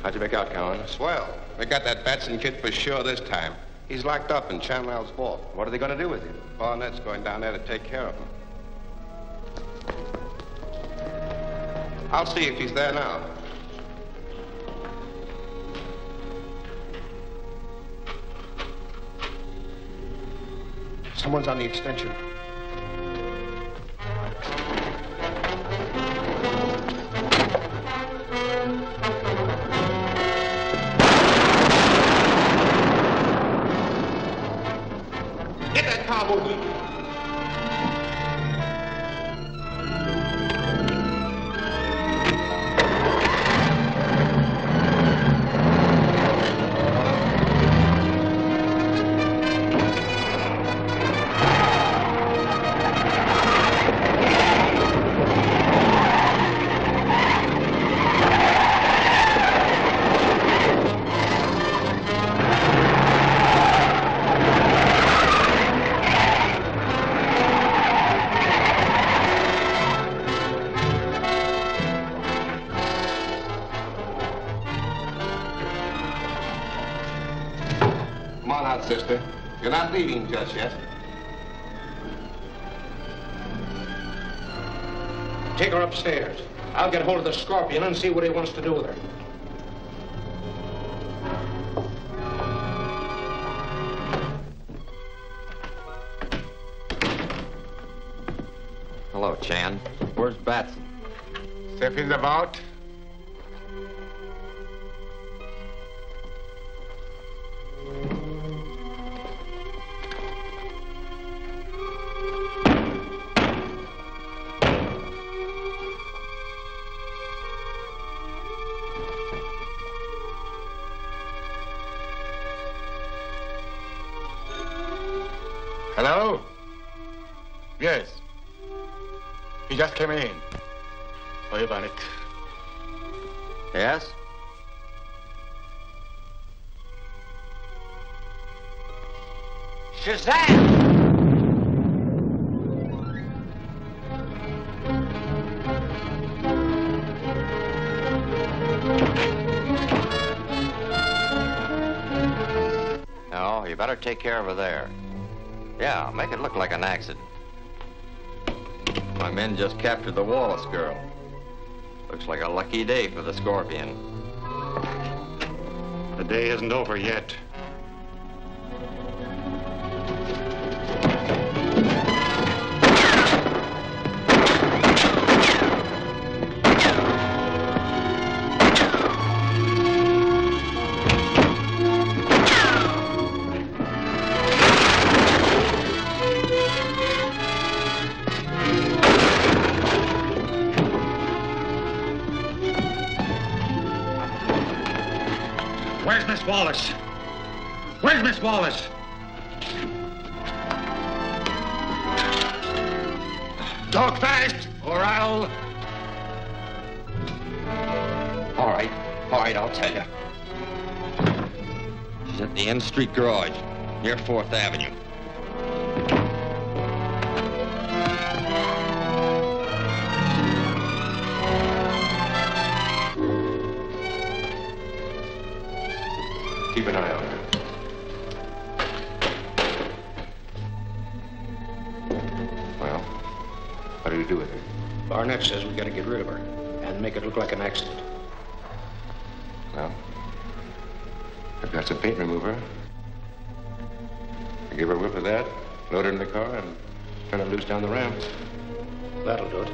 How'd you make out, Coghlan? Swell. We got that Batson kid for sure this time. He's locked up in Chan Lau's vault. What are they going to do with him? Barnett's going down there to take care of him. I'll see if he's there now. Someone's on the extension. Get that car moving. not, sister. You're not leaving just yet. Take her upstairs. I'll get hold of the scorpion and see what he wants to do with her. Hello, Chan. Where's Batson? See if he's about. Hello? Yes. He just came in. Oh, you Benedict. Yes? Shazam! No, you better take care of her there. Yeah, make it look like an accident. My men just captured the Wallace girl. Looks like a lucky day for the Scorpion. The day isn't over yet. Where's Miss Wallace? Where's Miss Wallace? Talk fast, or I'll... All right, I'll tell you. She's at the N Street garage, near 4th Avenue. Keep an eye on her. Well, what do we do with her? Barnett says we gotta get rid of her and make it look like an accident. Well, I've got some paint remover. I give her a whip of that, load her in the car, and turn her loose down the ramp. That'll do it.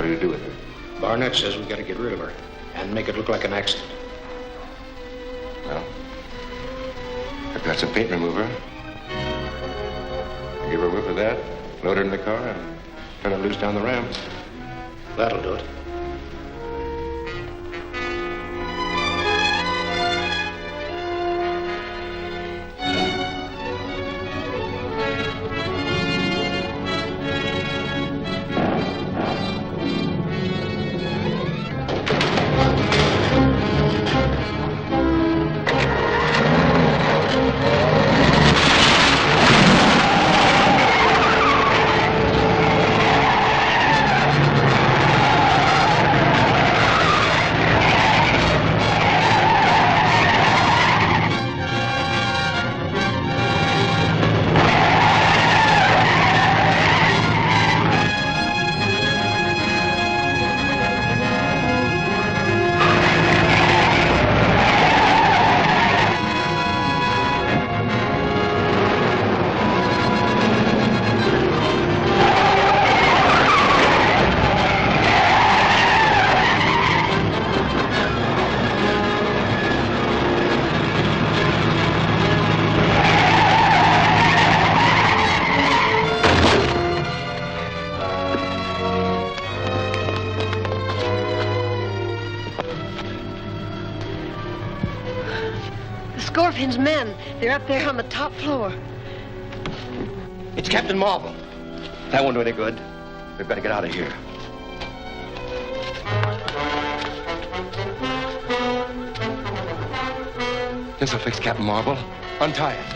What are you do with her? Barnett says we got to get rid of her and make it look like an accident. Well, I've got some paint remover. Give her a whiff of that, load her in the car, and turn her loose down the ramp. That'll do it. Scorpion's men. They're up there on the top floor. It's Captain Marvel. That won't do any good. We've got to get out of here. This'll fix Captain Marvel. Untie it.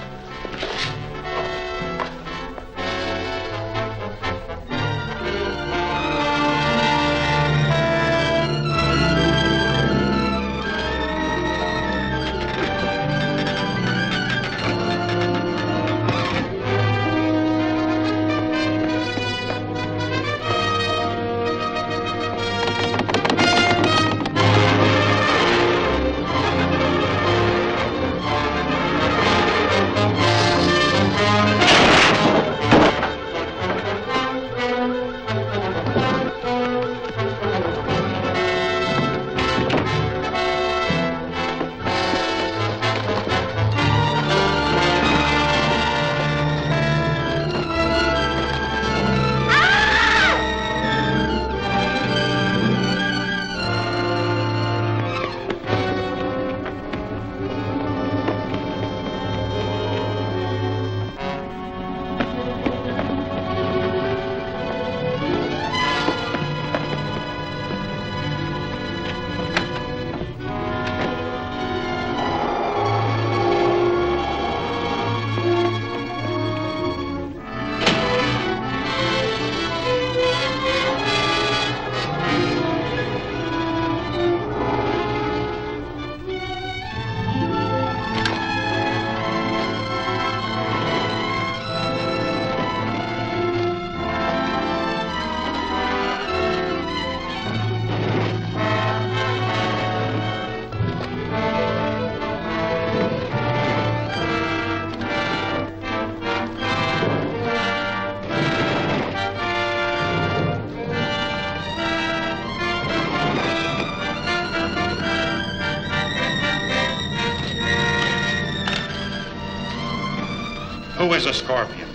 Who is a Scorpion?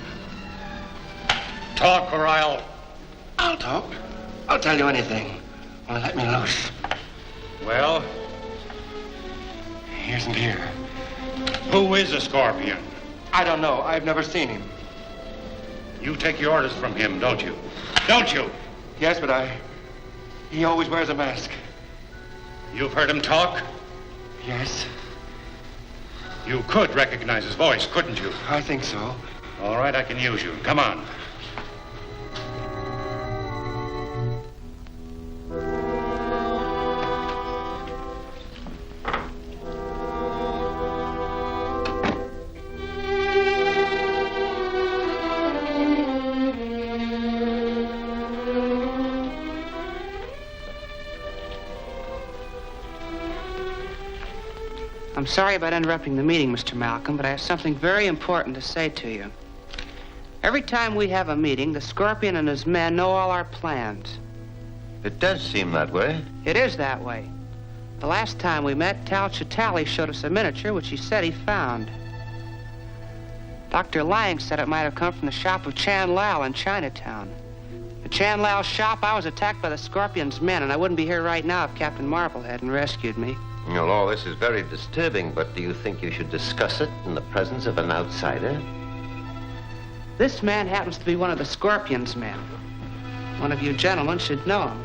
Talk or I'll talk. I'll tell you anything. Only let me loose. Well, He isn't here. who is a Scorpion? I don't know. I've never seen him. You take your orders from him, don't you? Don't you? Yes, but he always wears a mask. You've heard him talk? Yes. You could recognize his voice, couldn't you? I think so. All right, I can use you. Come on. I'm sorry about interrupting the meeting, Mr. Malcolm, but I have something very important to say to you. Every time we have a meeting, the Scorpion and his men know all our plans. It does seem that way. It is that way. The last time we met, Tal Chitali showed us a miniature which he said he found. Dr. Lang said it might have come from the shop of Chan Lao in Chinatown. At Chan Lao's shop, I was attacked by the Scorpion's men, and I wouldn't be here right now if Captain Marvel hadn't rescued me. Well, all this is very disturbing, but do you think you should discuss it in the presence of an outsider? This man happens to be one of the Scorpion's men. One of you gentlemen should know him.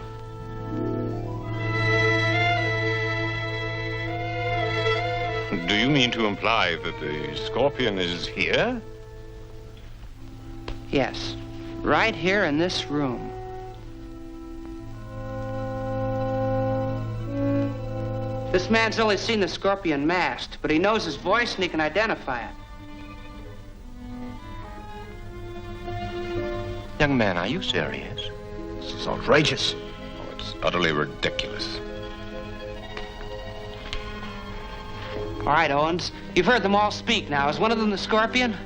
Do you mean to imply that the Scorpion is here? Yes, right here in this room. This man's only seen the Scorpion masked, but he knows his voice and he can identify it. Young man, are you serious? This is outrageous. Oh, it's utterly ridiculous. All right, Owens, you've heard them all speak now. Is one of them the Scorpion?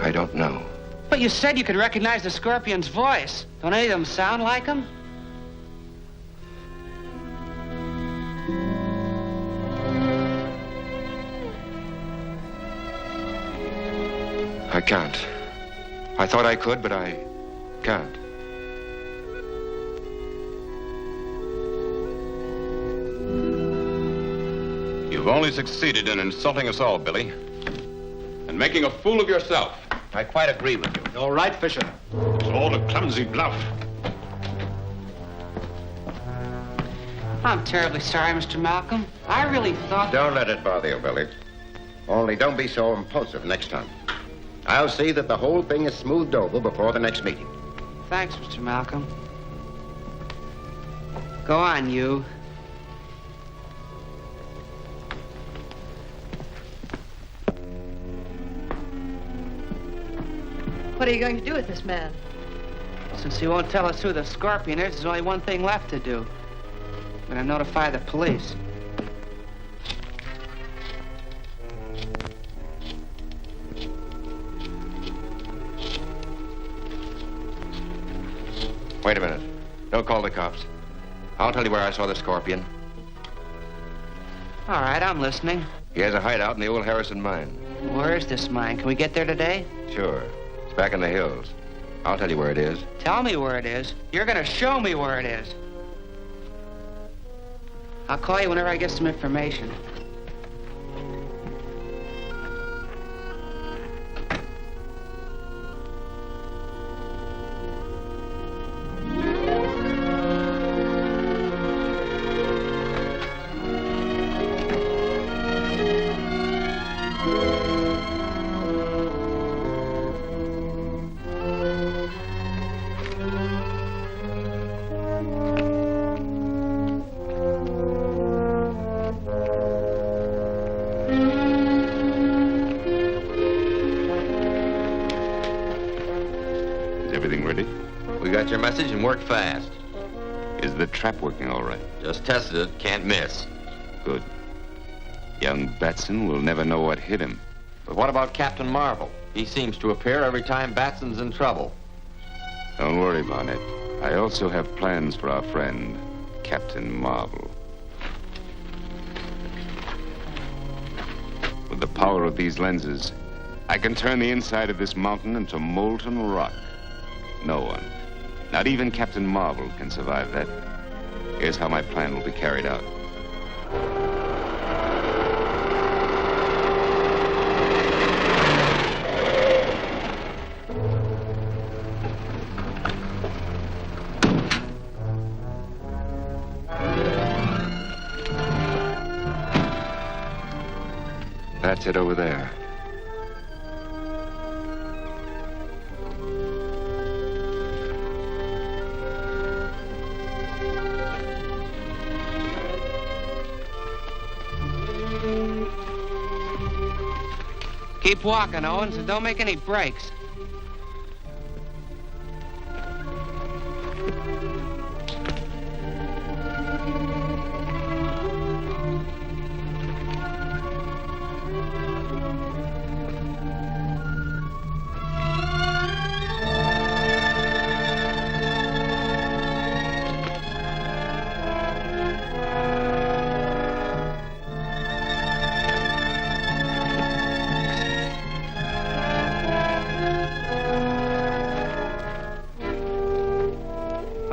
I don't know. But you said you could recognize the Scorpion's voice. Don't any of them sound like him? I can't. I thought I could, but I can't. You've only succeeded in insulting us all, Billy. And making a fool of yourself. I quite agree with you. You're right, Fisher. It's all a clumsy bluff. I'm terribly sorry, Mr. Malcolm. I really thought... Don't let it bother you, Billy. Only don't be so impulsive next time. I'll see that the whole thing is smoothed over before the next meeting. Thanks, Mr. Malcolm. Go on, you. What are you going to do with this man? Since he won't tell us who the Scorpion is, there's only one thing left to do. I'm going to notify the police. Wait a minute. Don't call the cops. I'll tell you where I saw the Scorpion. All right, I'm listening. He has a hideout in the old Harrison mine. Where is this mine? Can we get there today? Sure. It's back in the hills. I'll tell you where it is. Tell me where it is. You're going to show me where it is. I'll call you whenever I get some information. Your message and work fast. Is the trap working all right? Just tested it. Can't miss. Good. Young Batson will never know what hit him. But what about Captain Marvel? He seems to appear every time Batson's in trouble. Don't worry, Barnett. I also have plans for our friend, Captain Marvel. With the power of these lenses, I can turn the inside of this mountain into molten rock. No one, not even Captain Marvel, can survive that. Here's how my plan will be carried out. That's it over there. Keep walking, Owens, and don't make any breaks.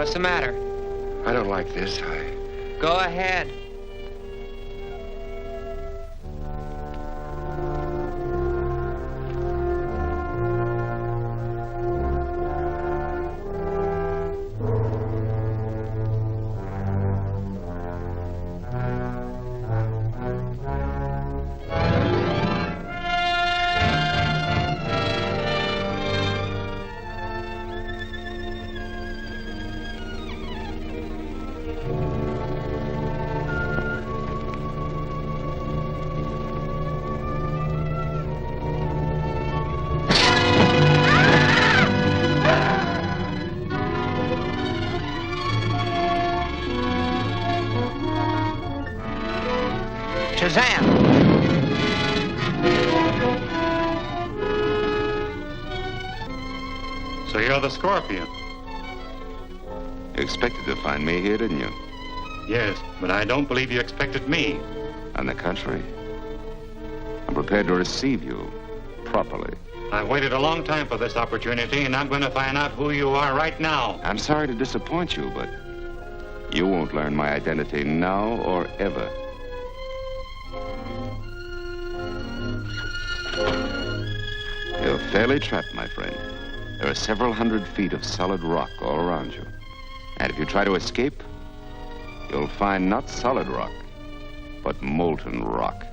What's the matter? I don't like this. Go ahead. So you're the Scorpion? You expected to find me here, didn't you? Yes, but I don't believe you expected me. On the contrary, I'm prepared to receive you properly. I've waited a long time for this opportunity, and I'm going to find out who you are right now. I'm sorry to disappoint you, but you won't learn my identity now or ever. You're fairly trapped, my friend. There are several hundred feet of solid rock all around you. And if you try to escape, you'll find not solid rock, but molten rock.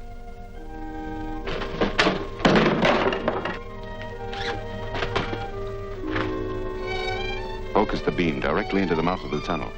Focus the beam directly into the mouth of the tunnel.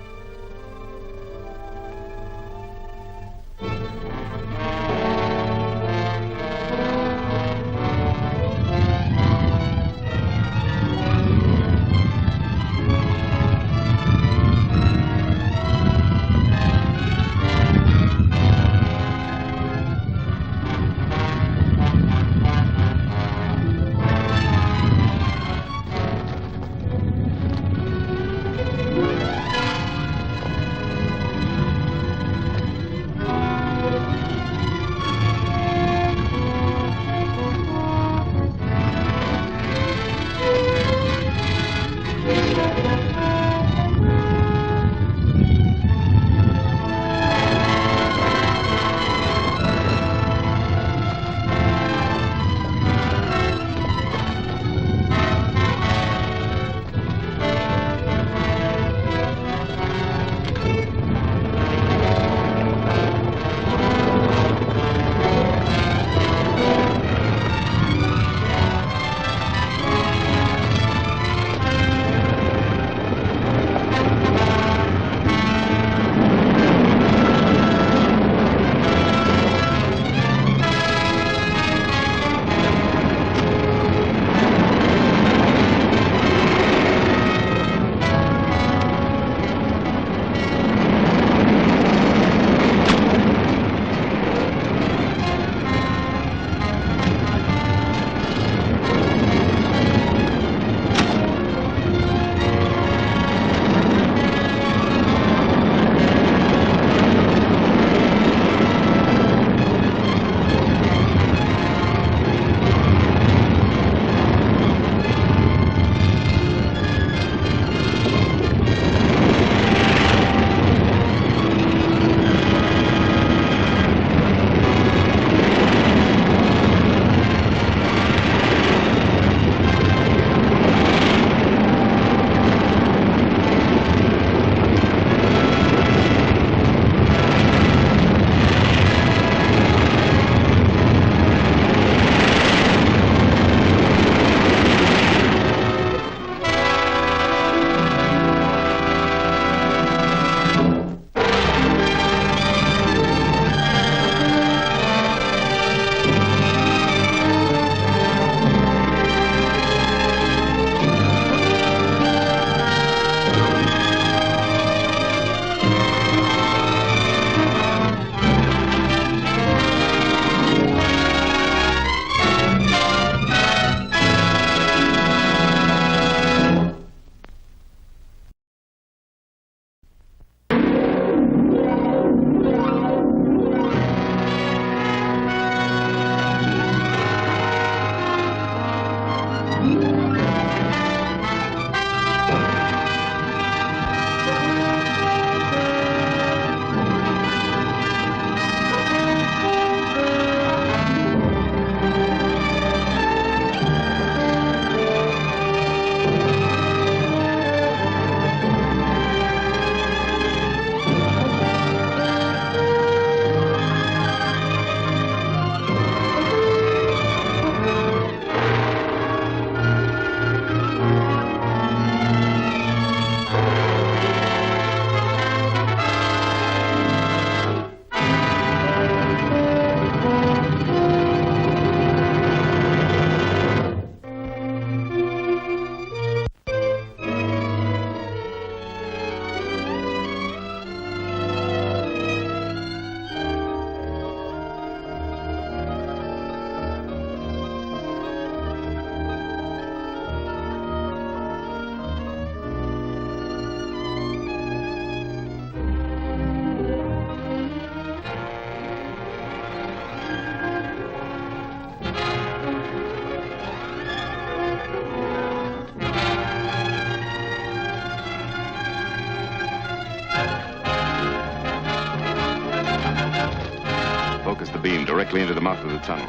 directly into the mouth of the tunnel.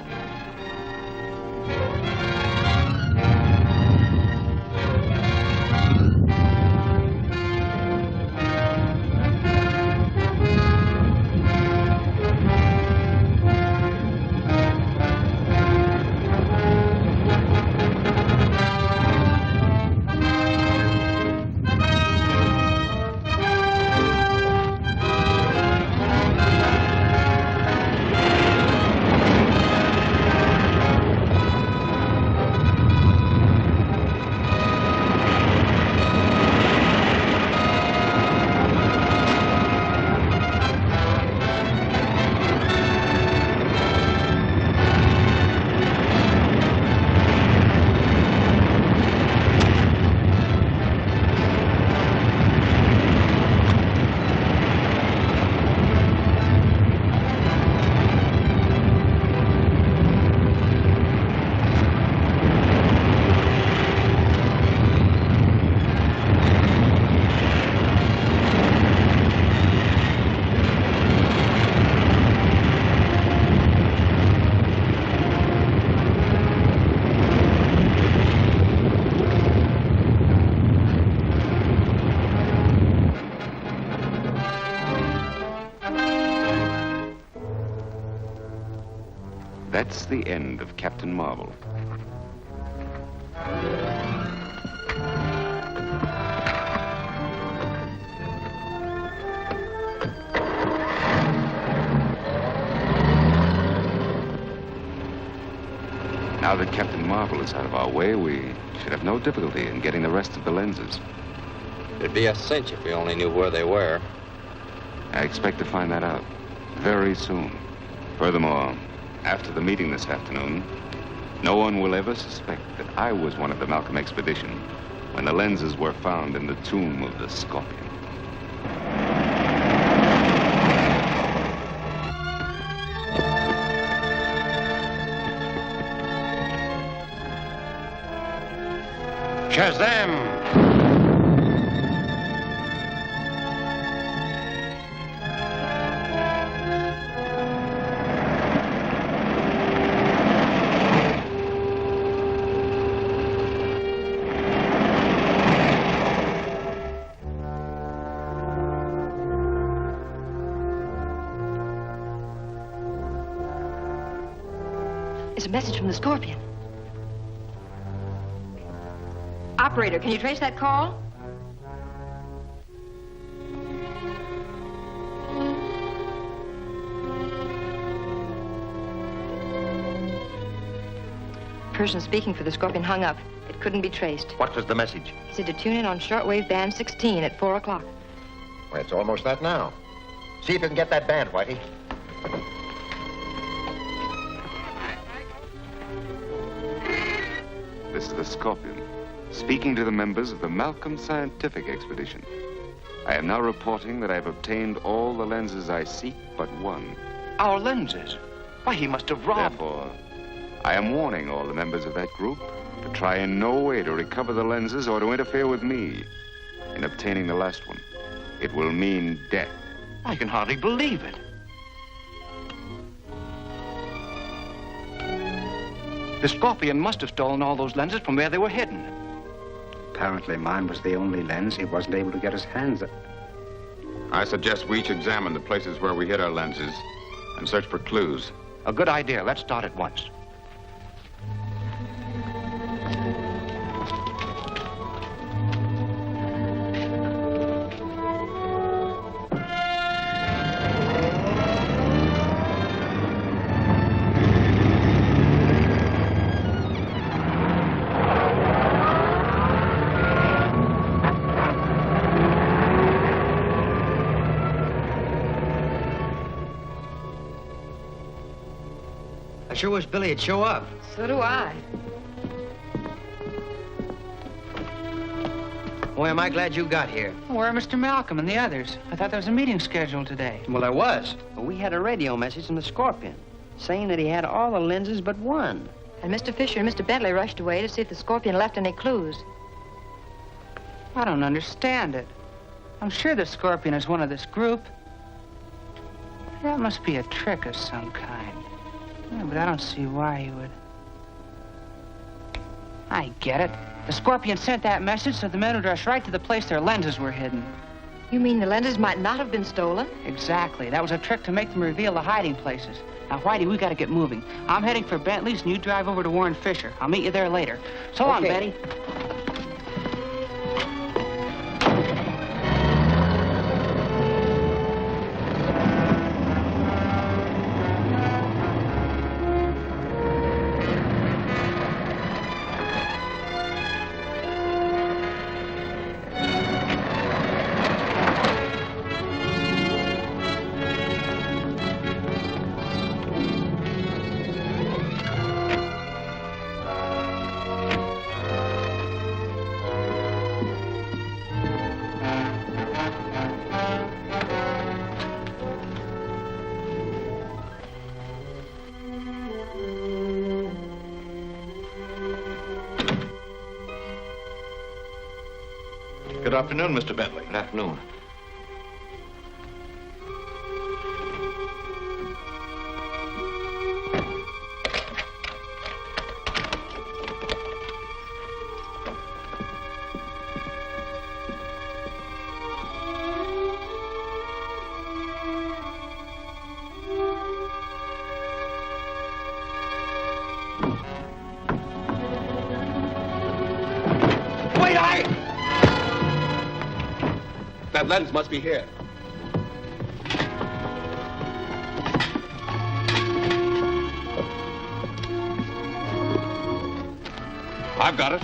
That's the end of Captain Marvel. Now that Captain Marvel is out of our way, we should have no difficulty in getting the rest of the lenses. It'd be a cinch if we only knew where they were. I expect to find that out very soon. Furthermore, after the meeting this afternoon, no one will ever suspect that I was one of the Malcolm expedition when the lenses were found in the tomb of the Scorpion. Shazam! It's a message from the Scorpion. Operator, can you trace that call? Person speaking for the Scorpion hung up. It couldn't be traced. What was the message? He said to tune in on shortwave band 16 at 4 o'clock. Well, it's almost that now. See if you can get that band, Whitey. This is the Scorpion, speaking to the members of the Malcolm Scientific Expedition. I am now reporting that I have obtained all the lenses I seek but one. Our lenses? Why, he must have robbed... Therefore, I am warning all the members of that group to try in no way to recover the lenses or to interfere with me in obtaining the last one. It will mean death. I can hardly believe it. The Scorpion must have stolen all those lenses from where they were hidden. Apparently mine was the only lens he wasn't able to get his hands on. I suggest we each examine the places where we hid our lenses and search for clues. A good idea. Let's start at once. I sure wish Billy would show up. So do I. Boy, am I glad you got here. Where are Mr. Malcolm and the others? I thought there was a meeting scheduled today. Well, there was. But we had a radio message from the Scorpion saying that he had all the lenses but one. And Mr. Fisher and Mr. Bentley rushed away to see if the Scorpion left any clues. I don't understand it. I'm sure the Scorpion is one of this group. That must be a trick of some kind. Yeah, but I don't see why he would. I get it. The Scorpion sent that message so the men would rush right to the place their lenses were hidden. You mean the lenses might not have been stolen? Exactly. That was a trick to make them reveal the hiding places. Now, Whitey, we gotta get moving. I'm heading for Bentley's, and you drive over to Warren Fisher. I'll meet you there later. So long, Betty. Good afternoon, Mr. Bentley. Good afternoon. That lens must be here. I've got it.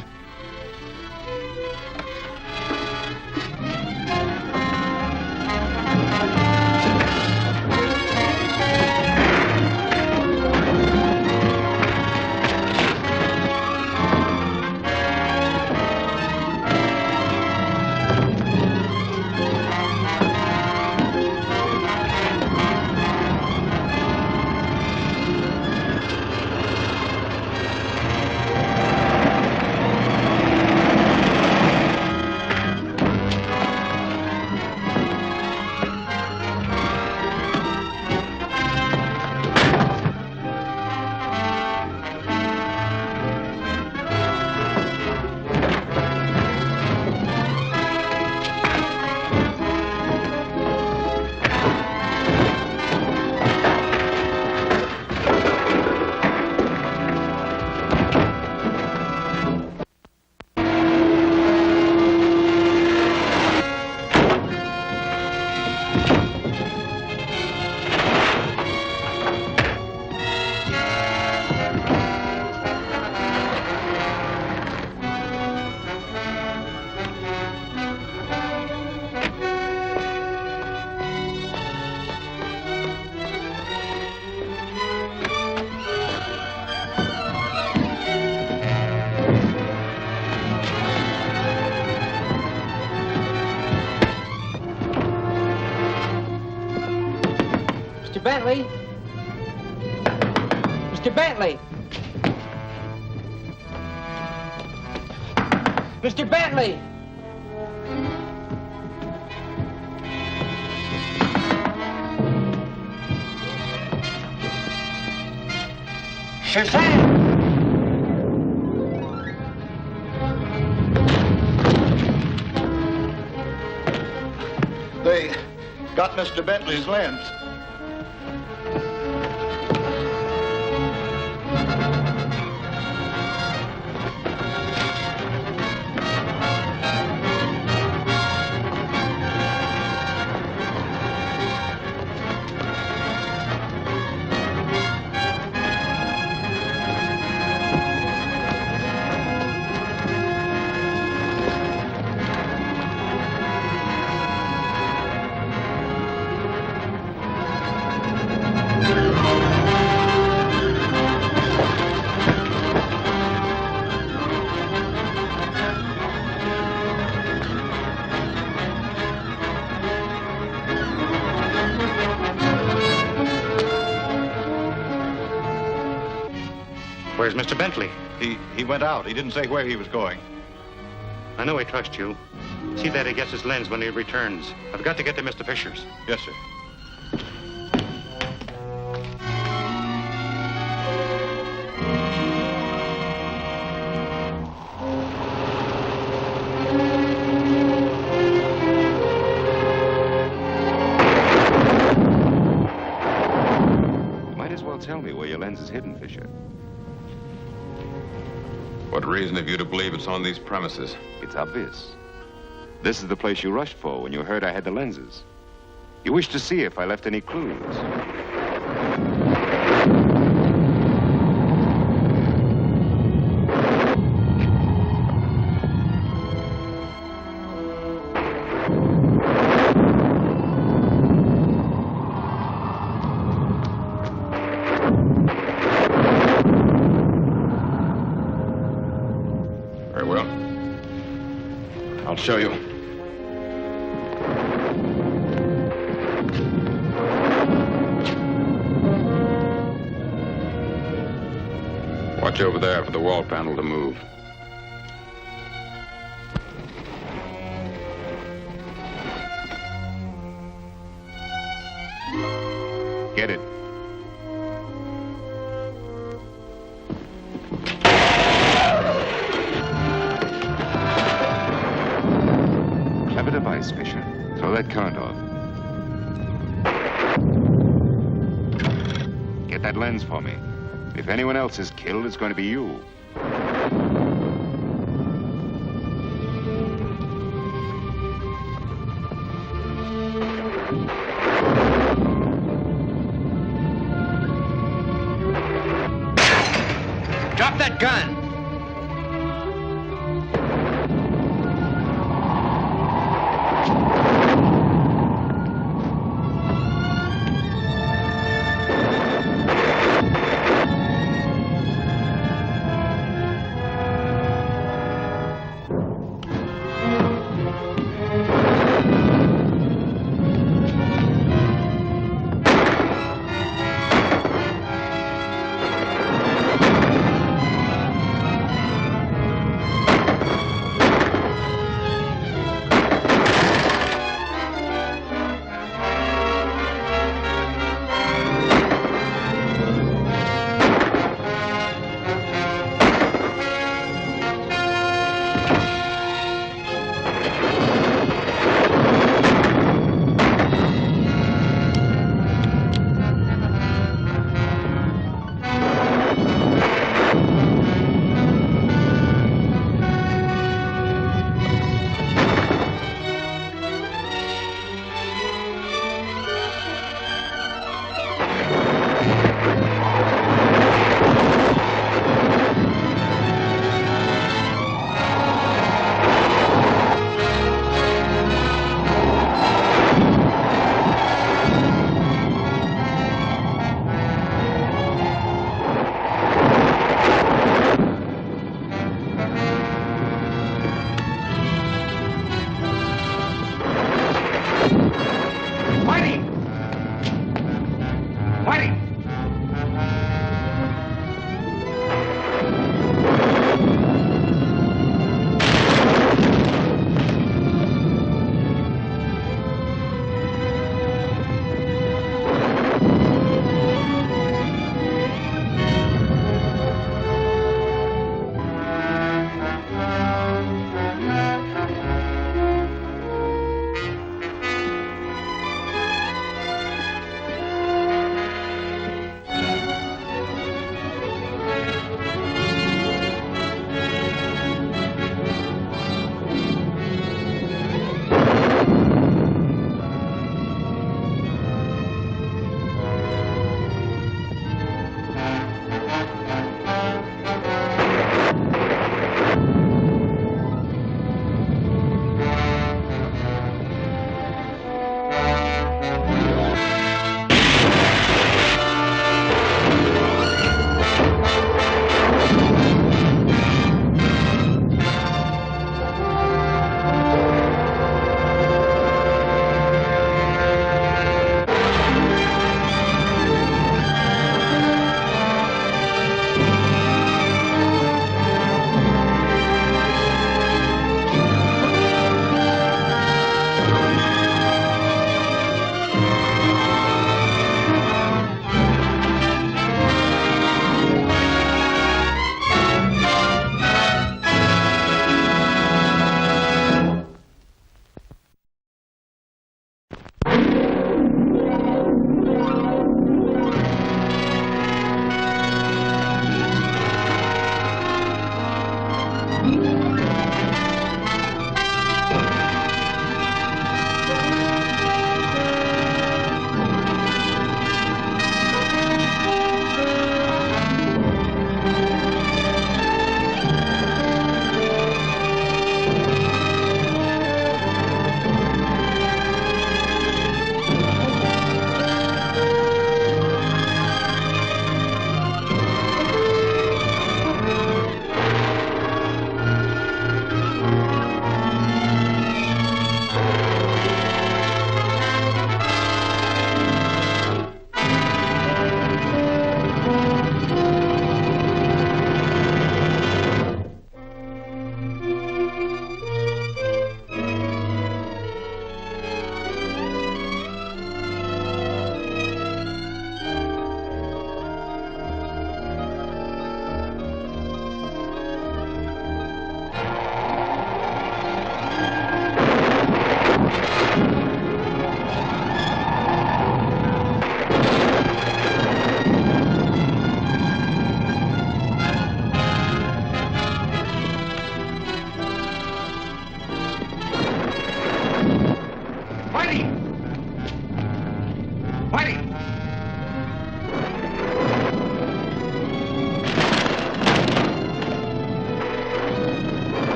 Mr. Bentley? Mr. Bentley! Mr. Bentley! Shazam! They got Mr. Bentley's lens. Where's Mr. Bentley? He went out. He didn't say where he was going. I know I trust you. See that he gets his lens when he returns. I've got to get to Mr. Fisher's. Yes, sir. is hidden, Fisher. What reason have you to believe it's on these premises? It's obvious. This is the place you rushed for when you heard I had the lenses. You wished to see if I left any clues. Very well. I'll show you. Watch over there for the wall panel to move. Get it. Clever device, Fisher. Throw that current off. Get that lens for me. If anyone else is killed, it's going to be you. Drop that gun!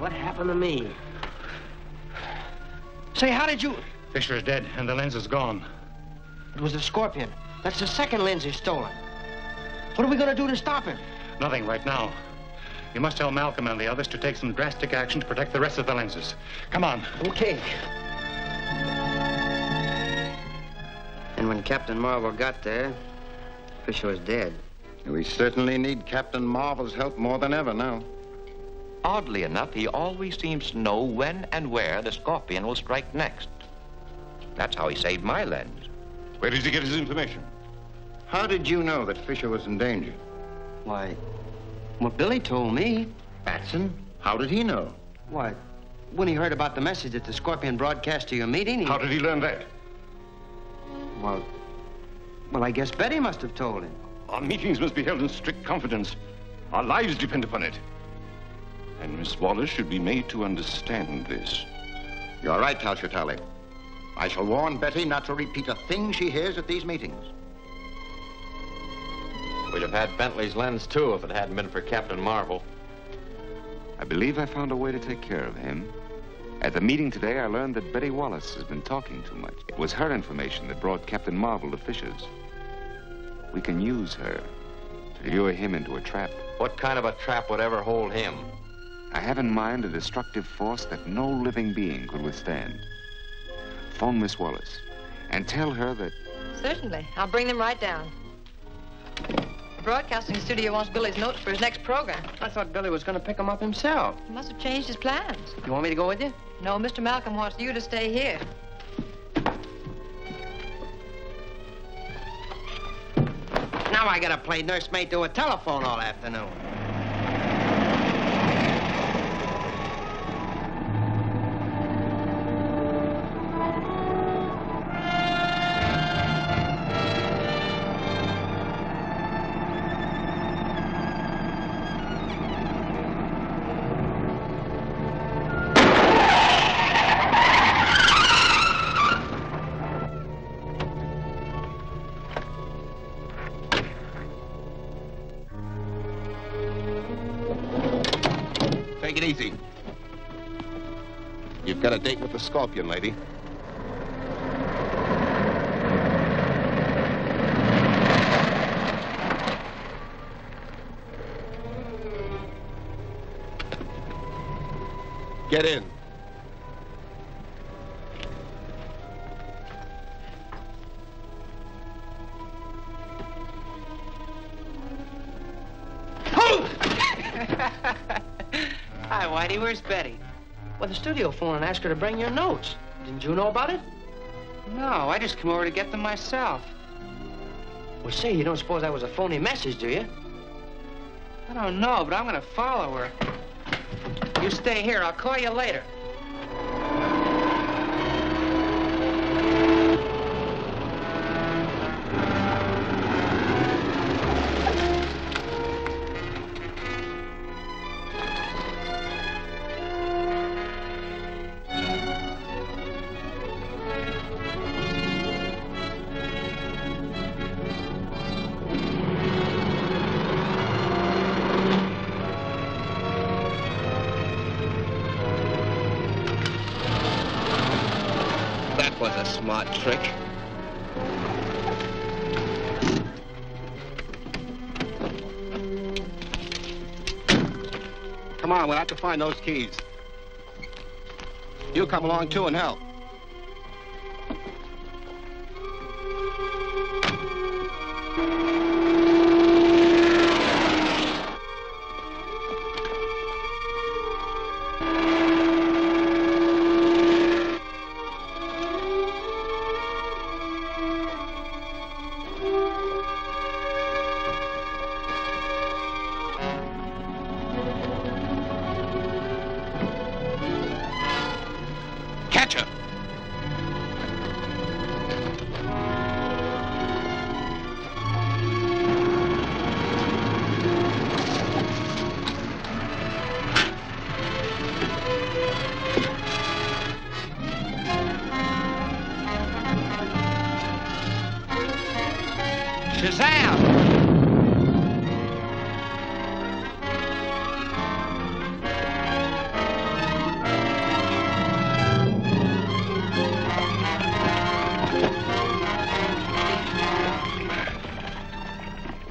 what happened to me? Say, how did you... Fisher is dead, and the lens is gone. It was the Scorpion. That's the second lens he's stolen. What are we going to do to stop him? Nothing right now. You must tell Malcolm and the others to take some drastic action to protect the rest of the lenses. Come on. Okay. And when Captain Marvel got there, Fisher was dead. We certainly need Captain Marvel's help more than ever now. Oddly enough, he always seems to know when and where the Scorpion will strike next. That's how he saved my lens. Where does he get his information? How did you know that Fisher was in danger? Why, what Billy told me. Batson? How did he know? Why, when he heard about the message that the Scorpion broadcast to your meeting, he... How did he learn that? Well, I guess Betty must have told him. Our meetings must be held in strict confidence. Our lives depend upon it. And Miss Wallace should be made to understand this. You're right, Talchatali. I shall warn Betty not to repeat a thing she hears at these meetings. We'd have had Bentley's lens, too, if it hadn't been for Captain Marvel. I believe I found a way to take care of him. At the meeting today, I learned that Betty Wallace has been talking too much. It was her information that brought Captain Marvel to Fisher's. We can use her to lure him into a trap. What kind of a trap would ever hold him? I have in mind a destructive force that no living being could withstand. Phone Miss Wallace and tell her that... Certainly. I'll bring them right down. The broadcasting studio wants Billy's notes for his next program. I thought Billy was going to pick them up himself. He must have changed his plans. You want me to go with you? No, Mr. Malcolm wants you to stay here. Now I gotta play nursemaid to a telephone all afternoon. Take it easy. You've got a date with the Scorpion, lady. Get in. Hi, Whitey. Where's Betty? Well, the studio phoned and asked her to bring your notes. Didn't you know about it? No, I just came over to get them myself. Well, say, you don't suppose that was a phony message, do you? I don't know, but I'm going to follow her. You stay here. I'll call you later. Smart trick. Come on, we'll have to find those keys. You come along, too, and help.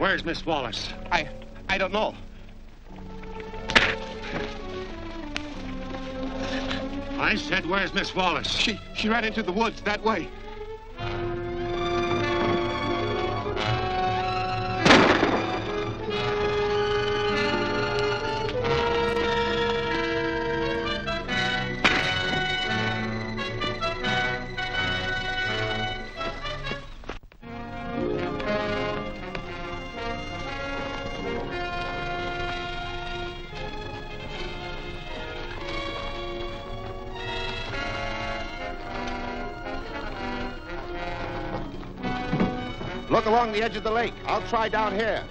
Where's Miss Wallace? I don't know. I said, where's Miss Wallace? She ran into the woods that way. Look along the edge of the lake. I'll try down here.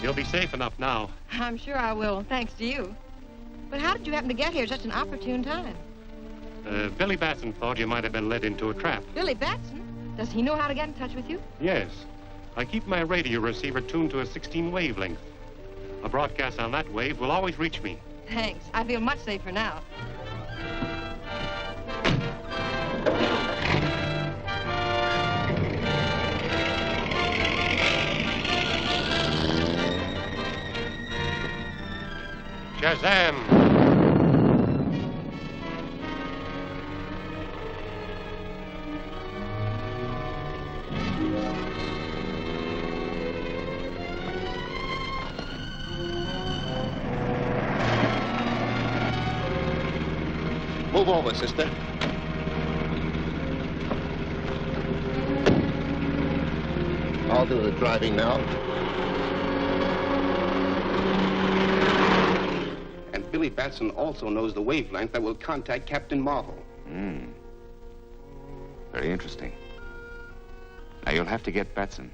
You'll be safe enough now. I'm sure I will, thanks to you. But how did you happen to get here at such an opportune time? Billy Batson thought you might have been led into a trap. Billy Batson? Does he know how to get in touch with you? Yes. I keep my radio receiver tuned to a 16 wavelength. A broadcast on that wave will always reach me. Thanks. I feel much safer now. Shazam! Move over, sister. I'll do the driving now. And Billy Batson also knows the wavelength that will contact Captain Marvel. Very interesting. Now you'll have to get Batson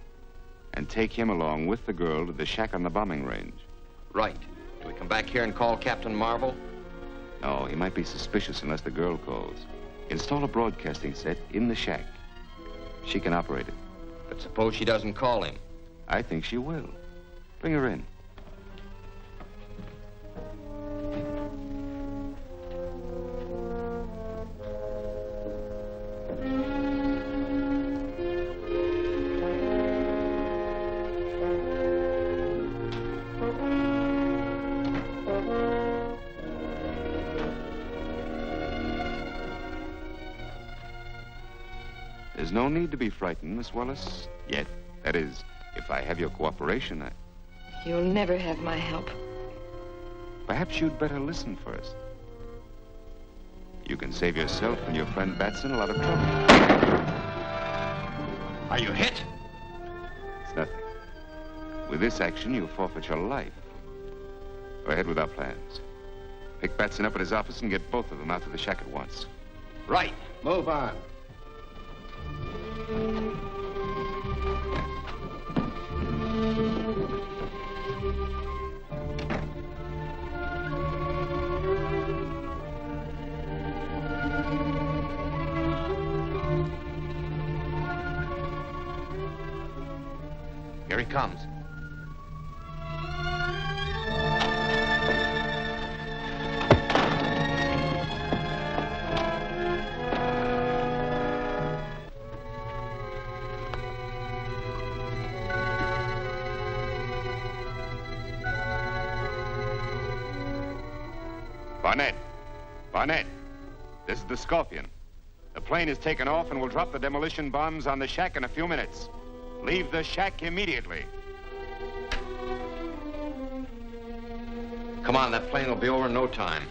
and take him along with the girl to the shack on the bombing range. Right. Do we come back here and call Captain Marvel? No, he might be suspicious unless the girl calls. Install a broadcasting set in the shack. She can operate it. But suppose she doesn't call him? I think she will. Bring her in. There's no need to be frightened, Miss Wallace, yet. That is, if I have your cooperation, You'll never have my help. Perhaps you'd better listen first. You can save yourself and your friend Batson a lot of trouble. Are you hit? It's nothing. With this action, you forfeit your life. Go ahead with our plans. Pick Batson up at his office and get both of them out to the shack at once. Right. Move on. Here he comes. Barnett, this is the Scorpion. The plane is taken off and will drop the demolition bombs on the shack in a few minutes. Leave the shack immediately. Come on, that plane will be over in no time.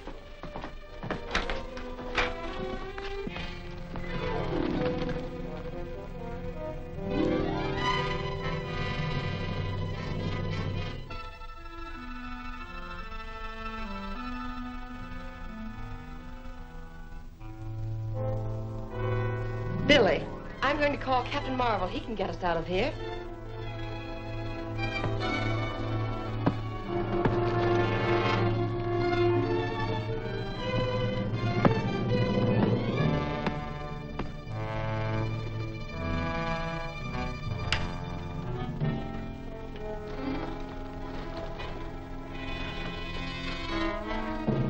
Billy, I'm going to call Captain Marvel. He can get us out of here.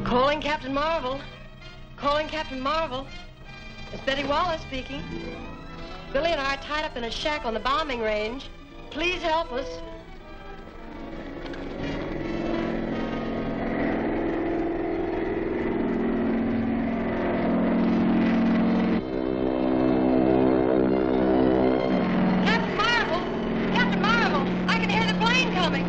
Calling Captain Marvel. Calling Captain Marvel. It's Betty Wallace speaking. Billy and I are tied up in a shack on the bombing range. Please help us. Captain Marvel! Captain Marvel! I can hear the plane coming.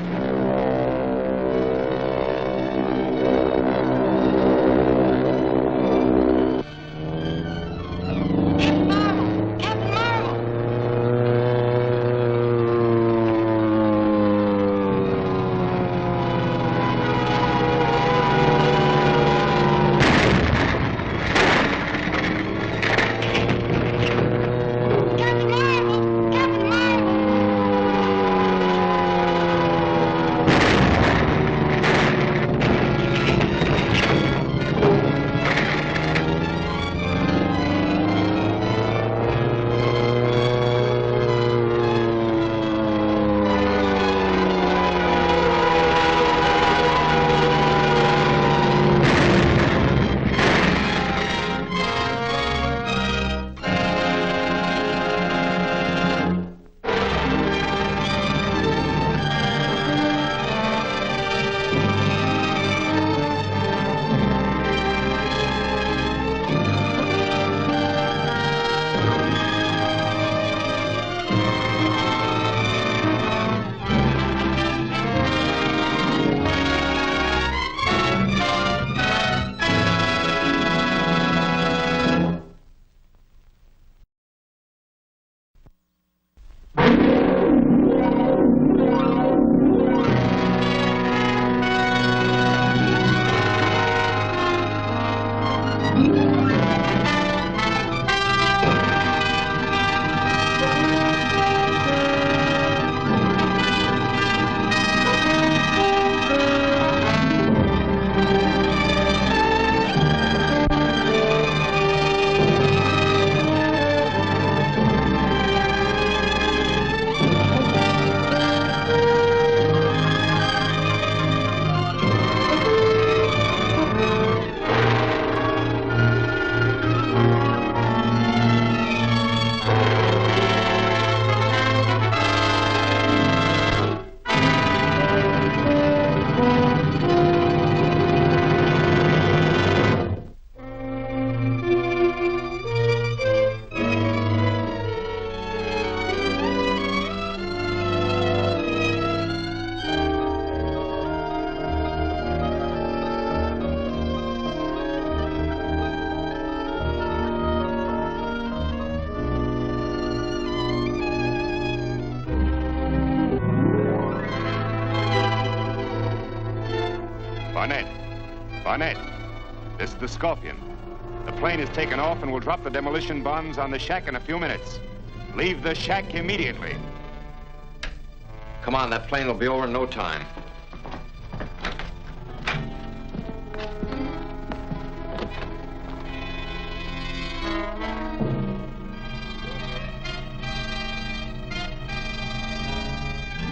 Barnett. Barnett, this is the Scorpion. The plane is taken off and will drop the demolition bombs on the shack in a few minutes. Leave the shack immediately. Come on, that plane will be over in no time.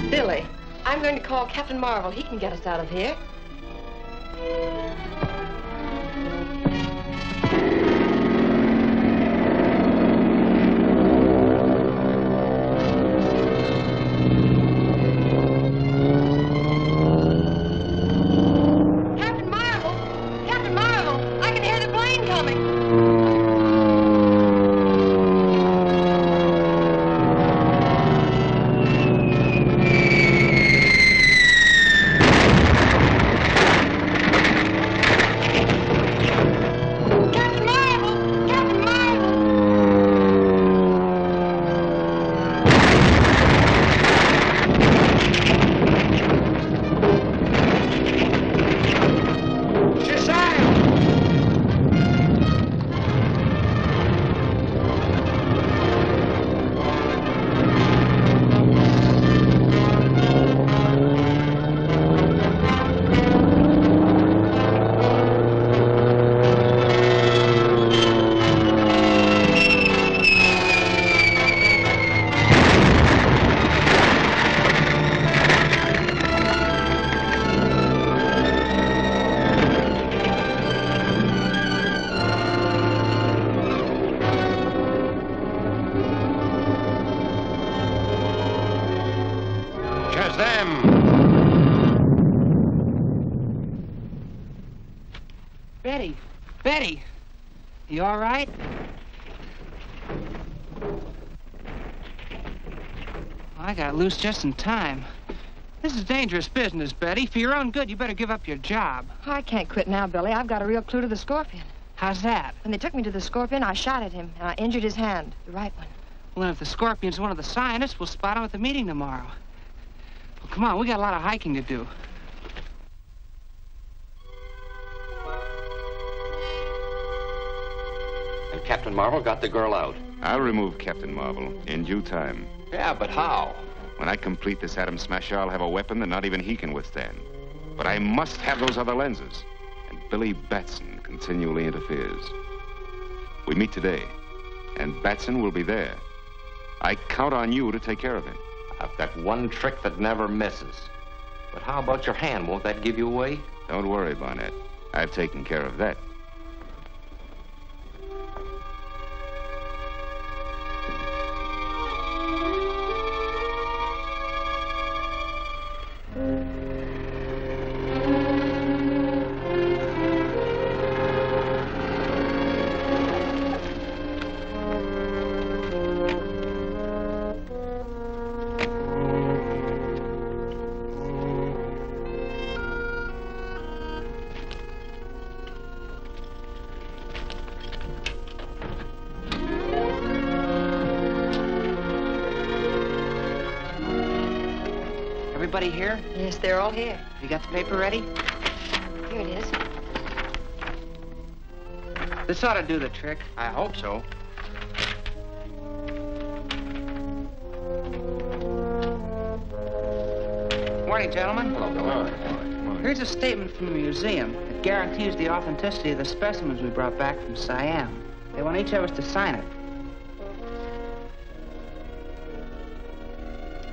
Billy, I'm going to call Captain Marvel. He can get us out of here. Captain Marvel! Captain Marvel! I can hear the plane coming! Betty! Betty! You all right? I got loose just in time. This is dangerous business, Betty. For your own good, you better give up your job. I can't quit now, Billy. I've got a real clue to the Scorpion. How's that? When they took me to the Scorpion, I shot at him, and I injured his hand, the right one. Well, if the Scorpion's one of the scientists, we'll spot him at the meeting tomorrow. Well, come on, we got a lot of hiking to do. And Captain Marvel got the girl out. I'll remove Captain Marvel in due time. Yeah, but how? When I complete this atom smasher, I'll have a weapon that not even he can withstand. But I must have those other lenses. And Billy Batson continually interferes. We meet today, and Batson will be there. I count on you to take care of him. I've got one trick that never misses. But how about your hand? Won't that give you away? Don't worry, Barnett. I've taken care of that. Everybody here? Yes, they're all here. You got the paper ready? Here it is. This ought to do the trick. I hope so. Morning, gentlemen. Hello, Bill. Here's a statement from the museum that guarantees the authenticity of the specimens we brought back from Siam. They want each of us to sign it.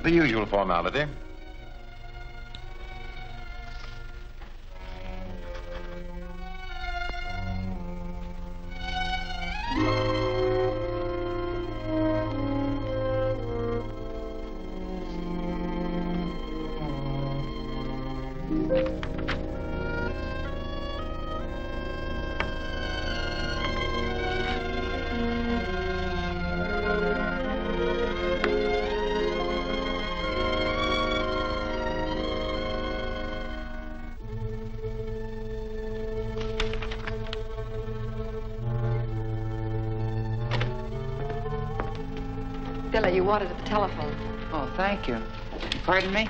The usual formality. Billy, you wanted at the telephone. Oh, thank you. Pardon me?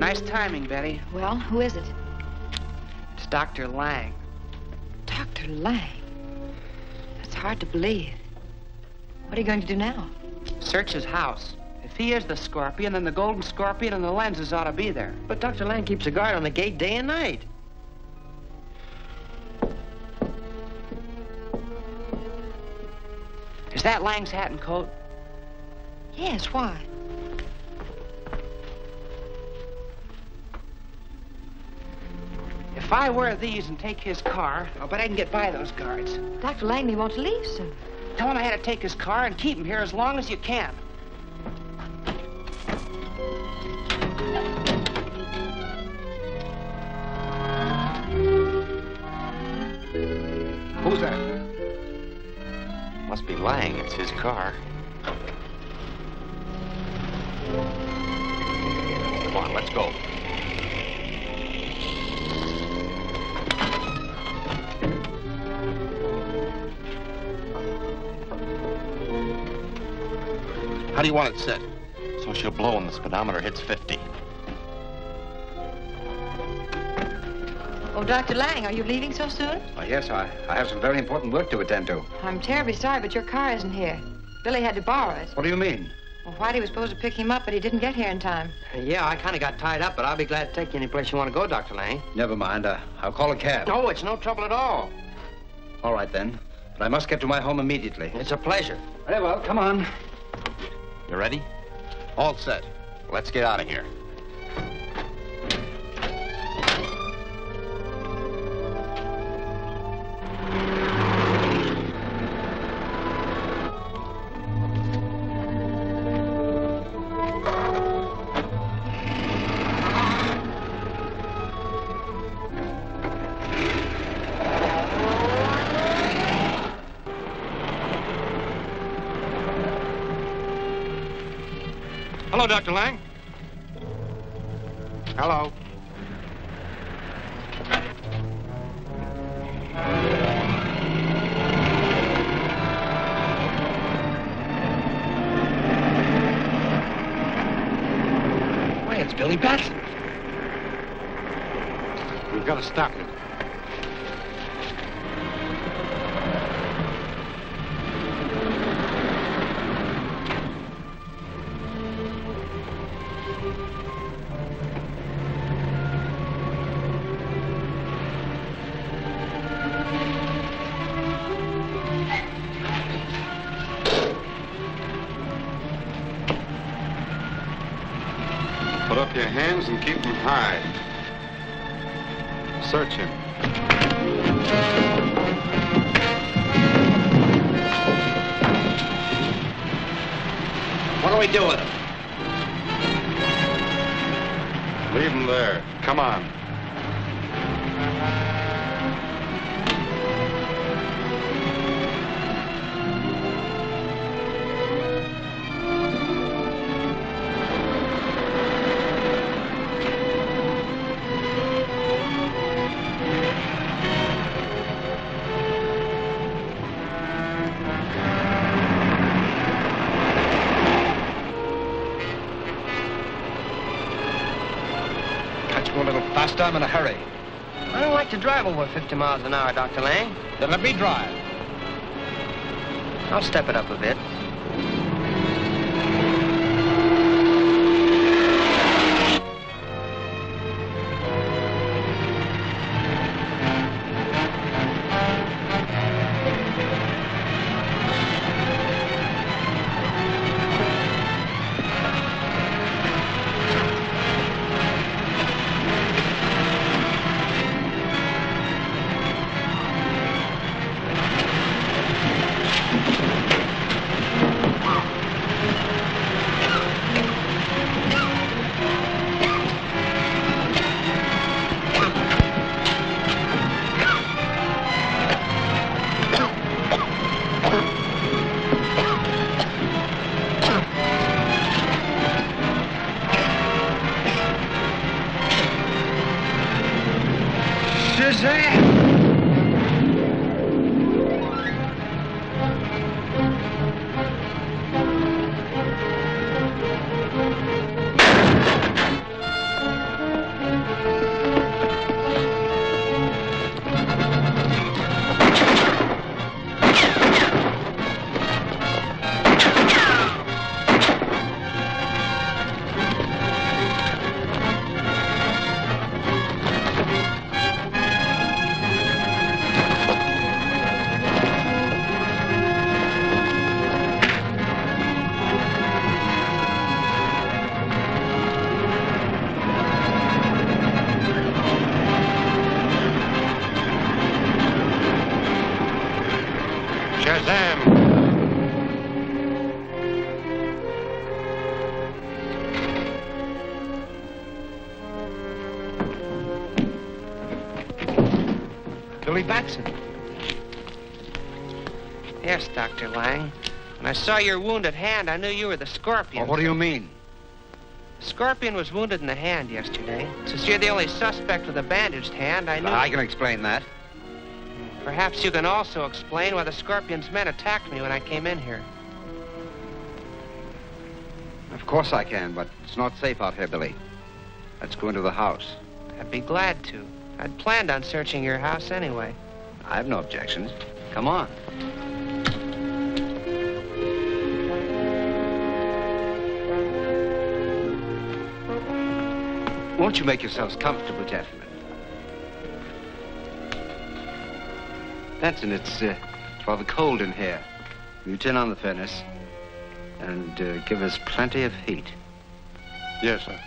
Nice timing, Betty. Well, who is it? It's Dr. Lang. Dr. Lang? That's hard to believe. What are you going to do now? Search his house. If he is the Scorpion, then the Golden Scorpion and the lenses ought to be there. But Dr. Lang keeps a guard on the gate day and night. Is that Lang's hat and coat? Yes, why? If I wear these and take his car, I'll bet I can get by those guards. Dr. Lang may want to leave soon. Tell him I had to take his car and keep him here as long as you can. Who's that? Must be Lang. It's his car. Come on, let's go. How do you want it set? So she'll blow when the speedometer hits 50. Oh, Dr. Lang, are you leaving so soon? Yes, I have some very important work to attend to. I'm terribly sorry, but your car isn't here. Billy had to borrow it. What do you mean? Well, Whitey was supposed to pick him up, but he didn't get here in time. Yeah, I kind of got tied up, but I'll be glad to take you any place you want to go, Dr. Lang. Never mind. I'll call a cab. No, it's no trouble at all. All right, then. But I must get to my home immediately. It's a pleasure. Very well, come on. You ready? All set. Let's get out of here. Hello, Dr. Lang. Hello. Why, it's Billy Batson. We've got to stop it. Put up your hands and keep them high. Search him. What do we do with him? Leave him there. Come on. Go a little faster. I'm in a hurry. I don't like to drive over 50 miles an hour, Dr. Lang. Then let me drive. I'll step it up a bit. Shazam! Billy Batson. Yes, Dr. Lang. When I saw your wounded hand, I knew you were the Scorpion. Well, what do you mean? The Scorpion was wounded in the hand yesterday. Since you're the only suspect with a bandaged hand, I knew... I can explain that. Perhaps you can also explain why the Scorpion's men attacked me when I came in here. Of course I can, but it's not safe out here, Billy. Let's go into the house. I'd be glad to. I'd planned on searching your house anyway. I have no objections. Come on. Won't you make yourselves comfortable, gentlemen? Benson, it's rather cold in here. You turn on the furnace and give us plenty of heat. Yes, sir.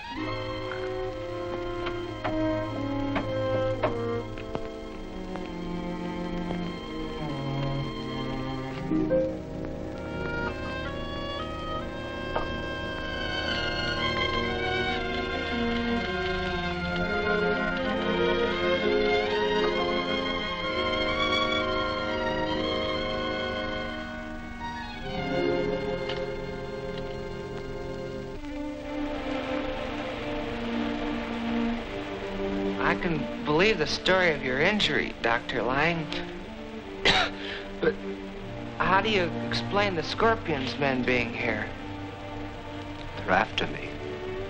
I can believe the story of your injury, Dr. Lang. But how do you explain the Scorpion's men being here? They're after me.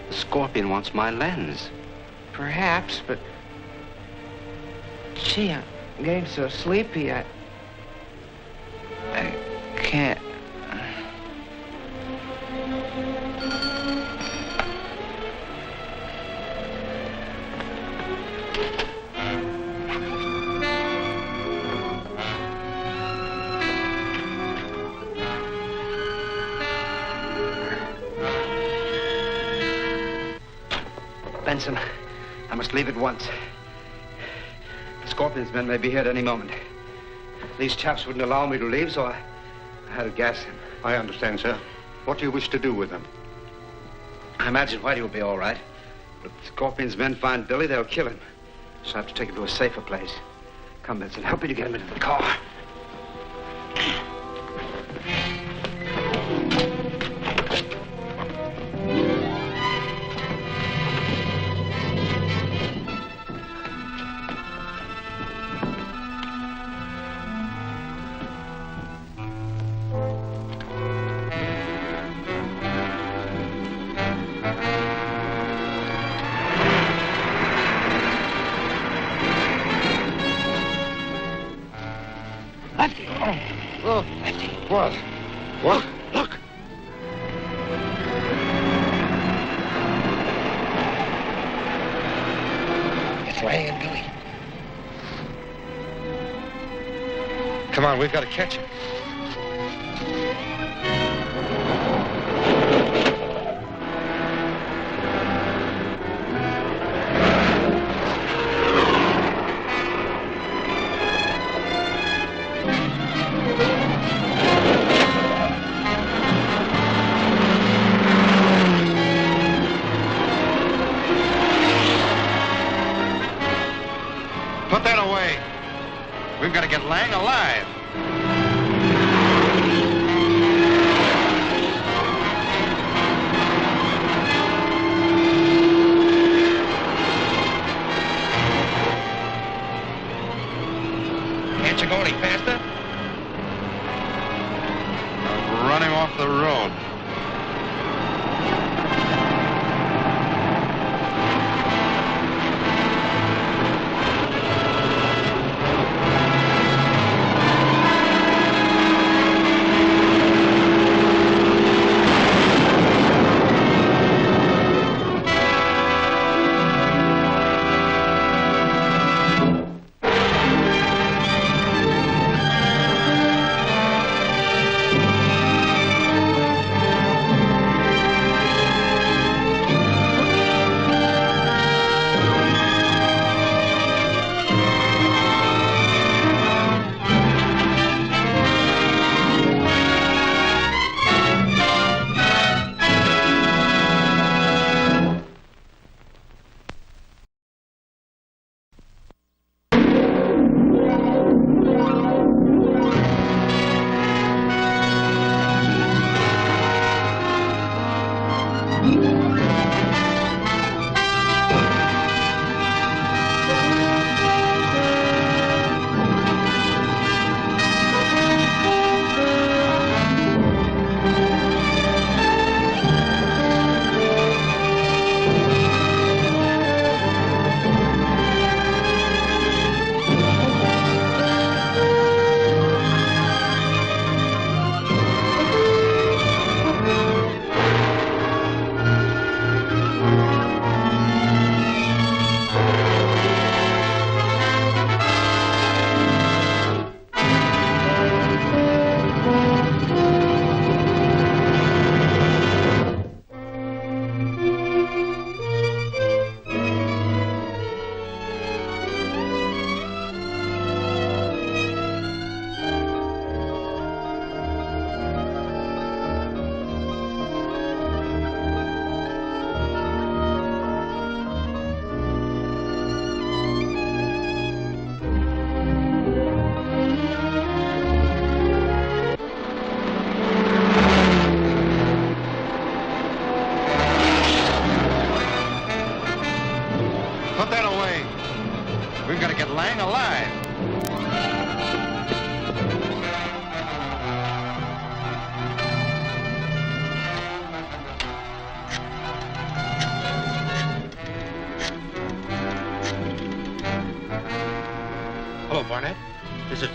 The Scorpion wants my lens. Perhaps, but... Gee, I'm getting so sleepy, I can't... Benson, I must leave at once. The Scorpion's men may be here at any moment. These chaps wouldn't allow me to leave, so I had to gas him. I understand, sir. What do you wish to do with them? I imagine Whitey will be all right. But if the Scorpion's men find Billy, they'll kill him. So I have to take him to a safer place. Come, Benson, help me to get him into the car. What? What? Look! It's Lang and Billy. Come on, we've got to catch him. Put that away. We've got to get Lang alive. Can't you go any faster? I'll run him off the road.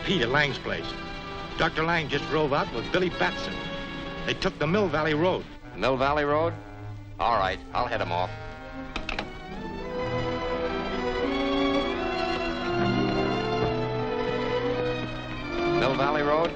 Pete at Lang's place. Dr. Lang just drove out with Billy Batson. They took the Mill Valley Road. Mill Valley Road? All right, I'll head him off. Mill Valley Road?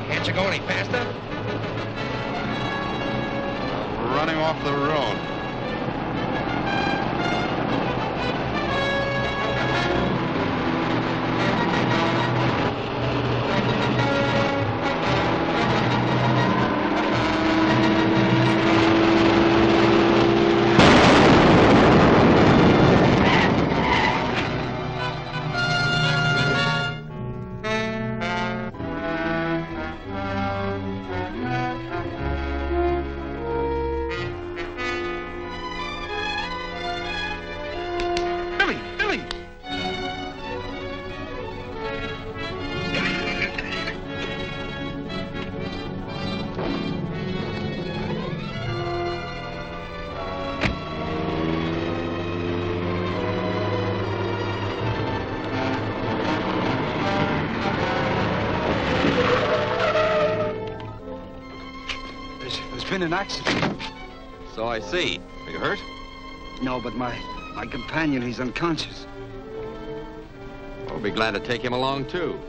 Can't you go any faster? Running off the road. There's been an accident. So I see. Are you hurt? No, but my companion, he's unconscious. We'll be glad to take him along, too.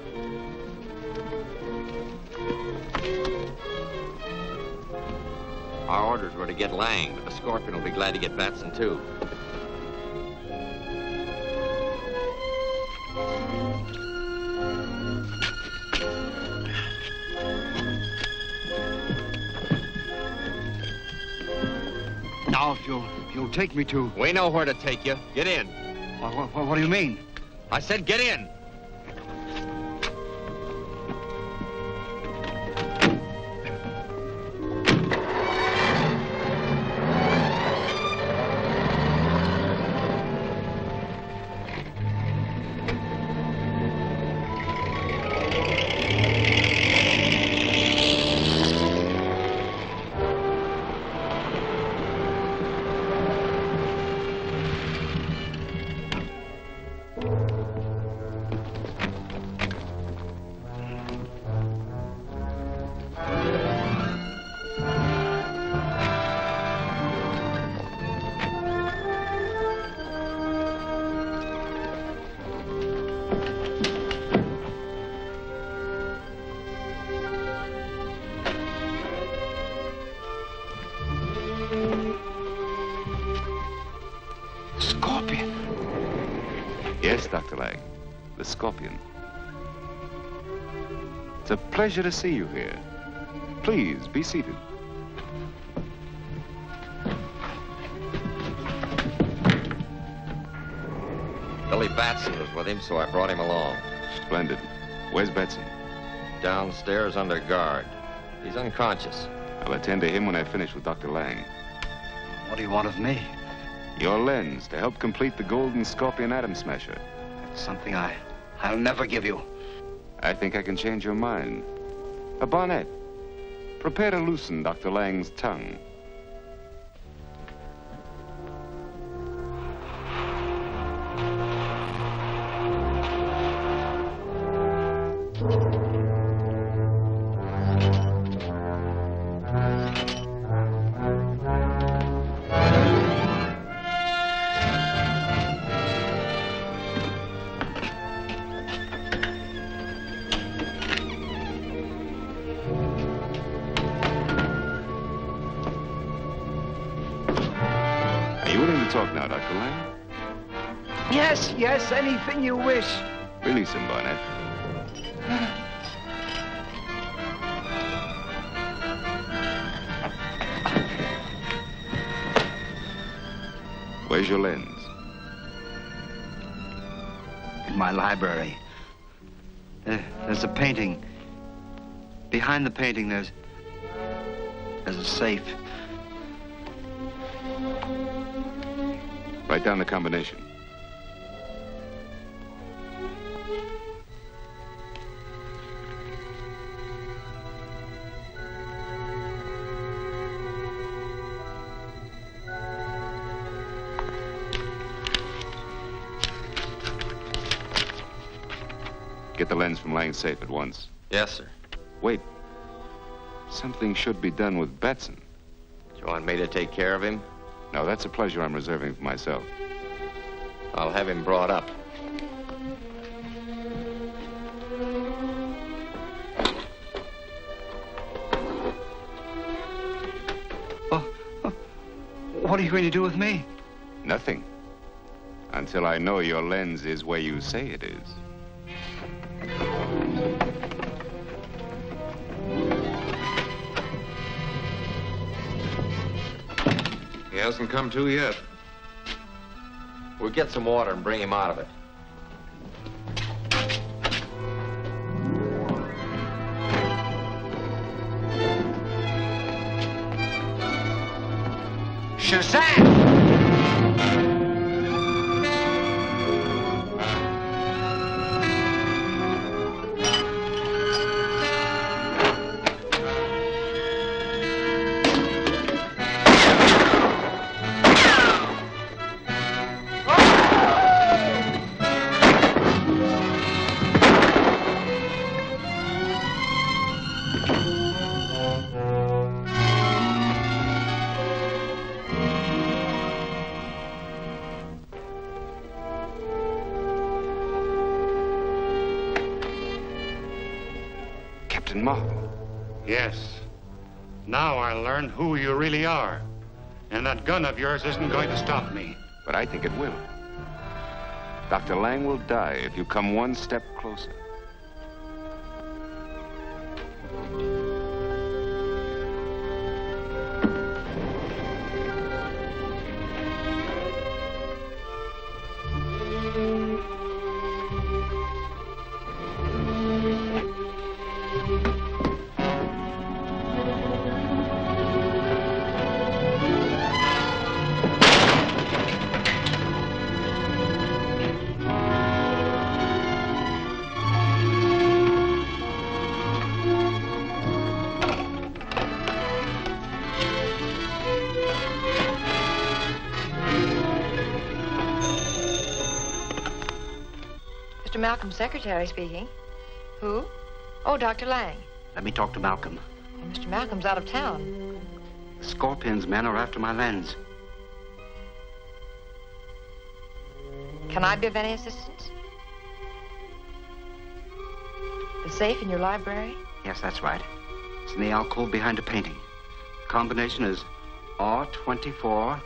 Our orders were to get Lang, but the Scorpion will be glad to get Batson, too. Now, if you'll take me to... We know where to take you. Get in. What do you mean? I said get in. Yes, Dr. Lang. The Scorpion. It's a pleasure to see you here. Please, be seated. Billy Batson was with him, so I brought him along. Splendid. Where's Batson? Downstairs under guard. He's unconscious. I'll attend to him when I finish with Dr. Lang. What do you want of me? Your lens to help complete the Golden Scorpion Atom Smasher. That's something I'll never give you. I think I can change your mind. A bonnet. Prepare to loosen Dr. Lang's tongue. Talk now, Dr. Lang. Yes, anything you wish. Release him, Barnett. Where's your lens? In my library. There's a painting. Behind the painting, there's a safe. Write down the combination. Get the lens from Lang's safe at once. Yes, sir. Wait. Something should be done with Batson. Do you want me to take care of him? No, that's a pleasure I'm reserving for myself. I'll have him brought up. What are you going to do with me? Nothing. Until I know your lens is where you say it is. He hasn't come to yet. We'll get some water and bring him out of it. Shazam! Captain Marvel. Yes. Now I'll learn who you really are. And that gun of yours isn't going to stop me. But I think it will. Dr. Lang will die if you come one step closer. Mr. Malcolm's secretary speaking. Who? Oh, Dr. Lang. Let me talk to Malcolm. Well, Mr. Malcolm's out of town. The Scorpion's men are after my lens. Can I be of any assistance? The safe in your library? Yes, that's right. It's in the alcove behind a painting. The combination is R24.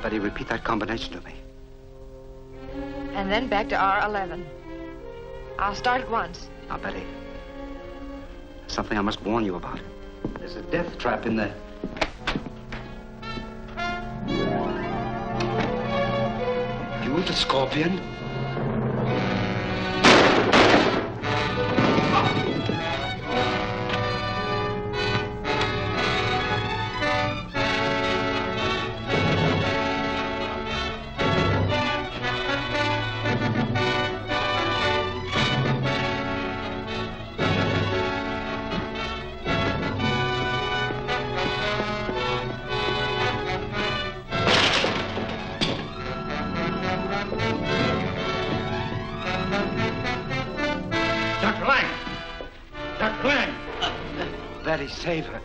Betty, repeat that combination to me. And then back to R11. I'll start at once. Now, Betty, there's something I must warn you about. There's a death trap in there. You, the Scorpion? Betty, save her.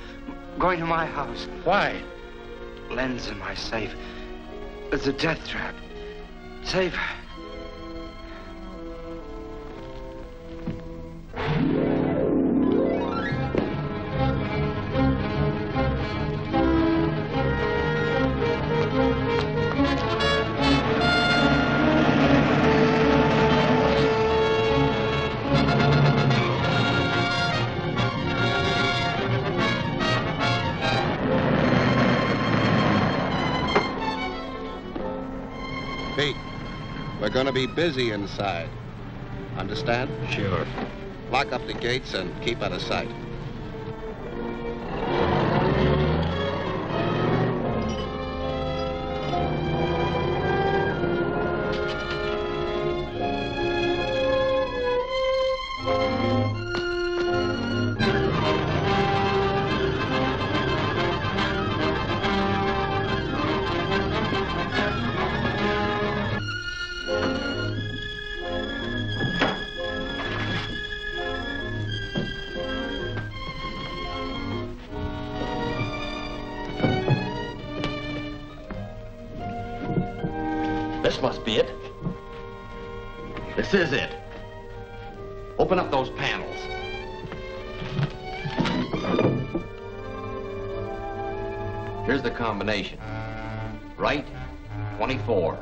I'm going to my house. Why? Lens in my safe. It's a death trap. Save her. Pete, we're gonna be busy inside. Understand? Sure. Lock up the gates and keep out of sight. This must be it. This is it. Open up those panels. Here's the combination. Right, 24.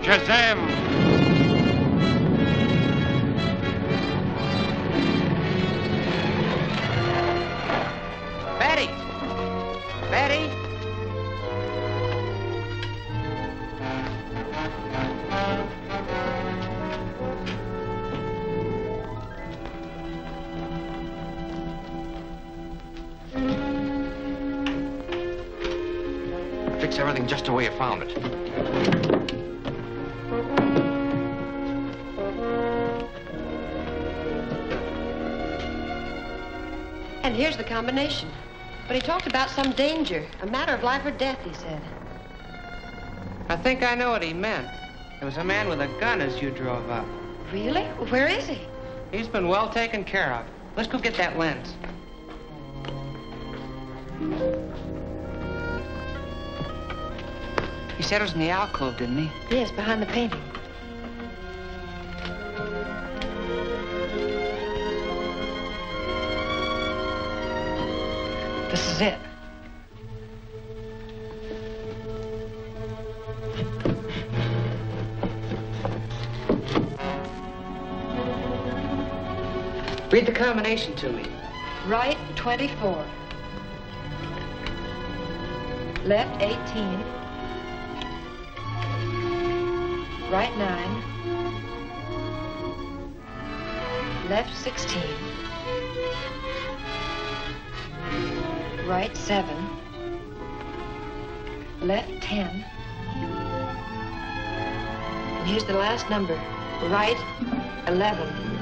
Shazam! Betty! Betty! Fix everything just the way you found it. And here's the combination. But he talked about some danger, a matter of life or death, he said. I think I know what he meant. There was a man with a gun as you drove up. Really? Where is he? He's been well taken care of. Let's go get that lens. He said it was in the alcove, didn't he? Yes, behind the painting. This is it. Read the combination to me. Right, 24. Left, 18. Right, 9. Left, 16. Right, 7. Left, 10. And here's the last number. Right, 11.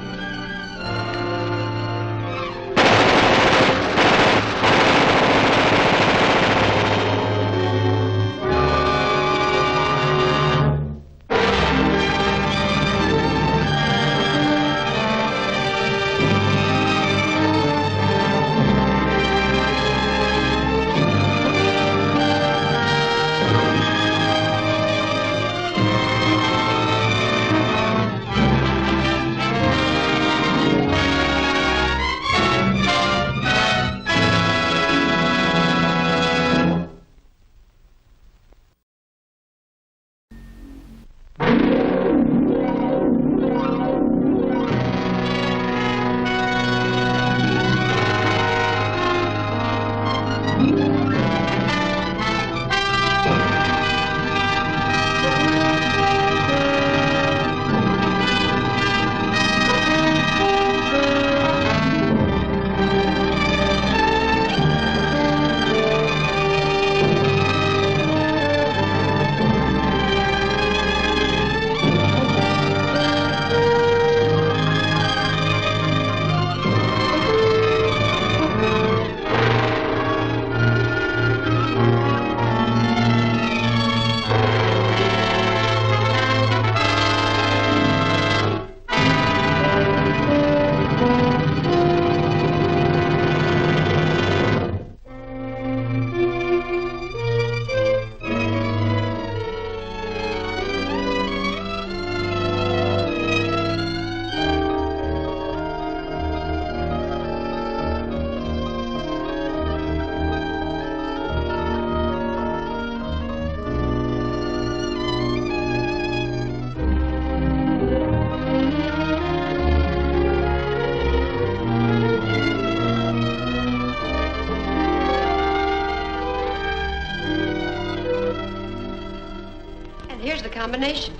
combination.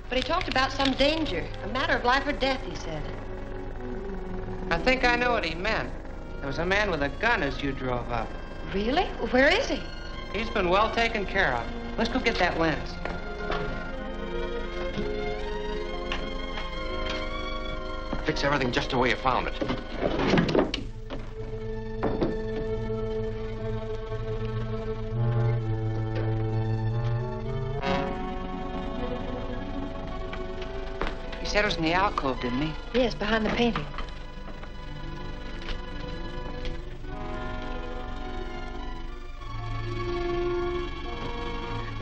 But he talked about some danger, a matter of life or death, he said. I think I know what he meant. There was a man with a gun as you drove up. Really? Where is he? He's been well taken care of. Let's go get that lens. Fix everything just the way you found it. He said it was in the alcove, didn't he? Yes, behind the painting.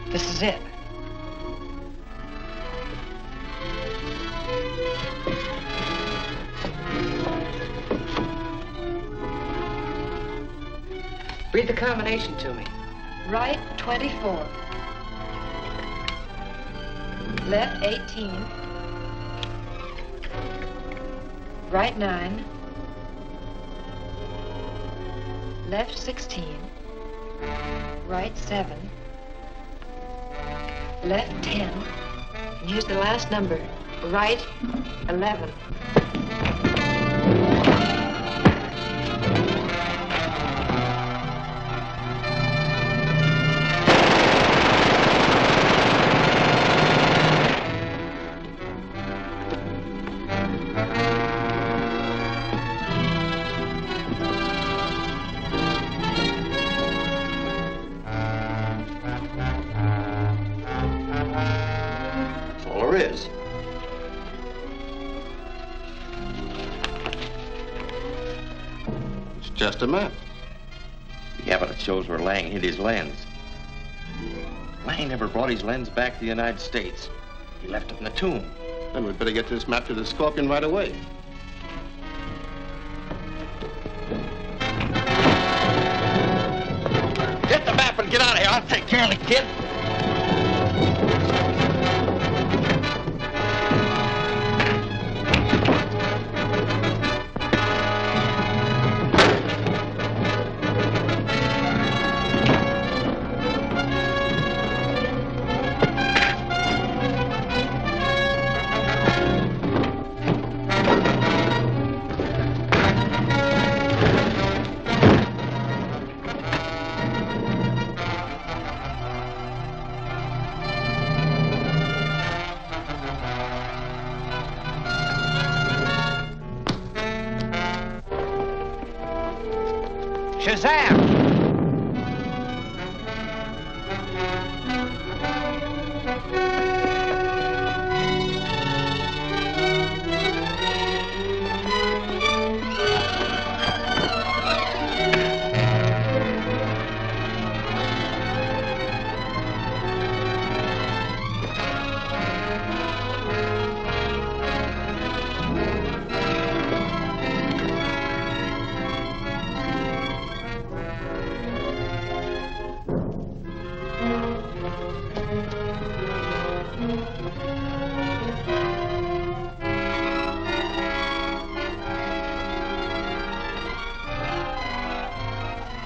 This is it. Read the combination to me. Right 24. Left 18. Right 9. Left 16. Right 7. Left 10. And here's the last number. Right 11. Just a map. Yeah, but it shows where Lang hid his lens. Lang never brought his lens back to the United States. He left it in the tomb. Then we'd better get this map to the Scorpion right away. Get the map and get out of here. I'll take care of the kid. Shazam!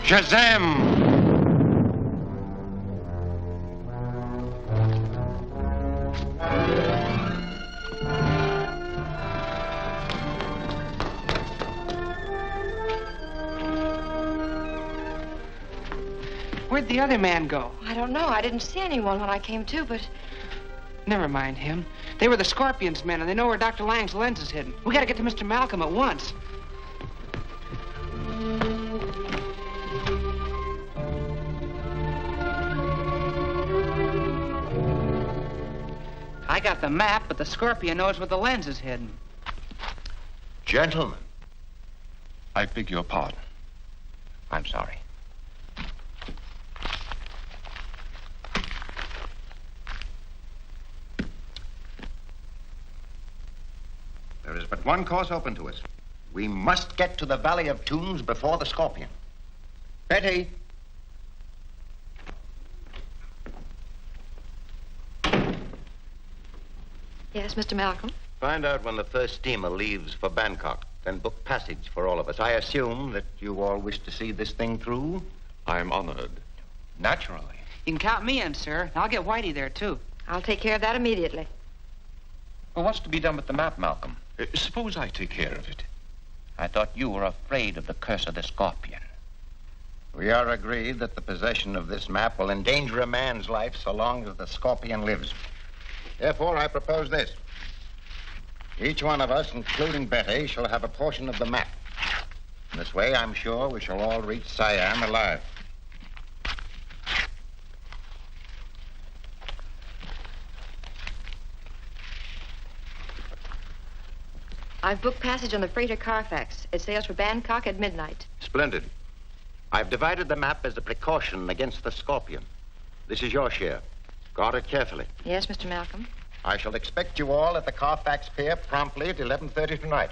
Shazam! Where'd the other man go? I don't know. I didn't see anyone when I came to, but... Never mind him. They were the Scorpion's men, and they know where Dr. Lang's lens is hidden. We gotta get to Mr. Malcolm at once. I got the map, but the Scorpion knows where the lens is hidden. Gentlemen. I beg your pardon. I'm sorry. There is but one course open to us. We must get to the Valley of Tombs before the Scorpion. Betty. Yes, Mr. Malcolm? Find out when the first steamer leaves for Bangkok, then book passage for all of us. I assume that you all wish to see this thing through? I'm honored. Naturally. You can count me in, sir. I'll get Whitey there, too. I'll take care of that immediately. Well, what's to be done with the map, Malcolm? Suppose I take care of it. I thought you were afraid of the curse of the scorpion. We are agreed that the possession of this map will endanger a man's life so long as the scorpion lives. Therefore, I propose this. Each one of us, including Betty, shall have a portion of the map. In this way, I'm sure we shall all reach Siam alive. I've booked passage on the freighter Carfax. It sails for Bangkok at midnight. Splendid. I've divided the map as a precaution against the scorpion. This is your share. Guard it carefully. Yes, Mr. Malcolm. I shall expect you all at the Carfax Pier promptly at 11:30 tonight.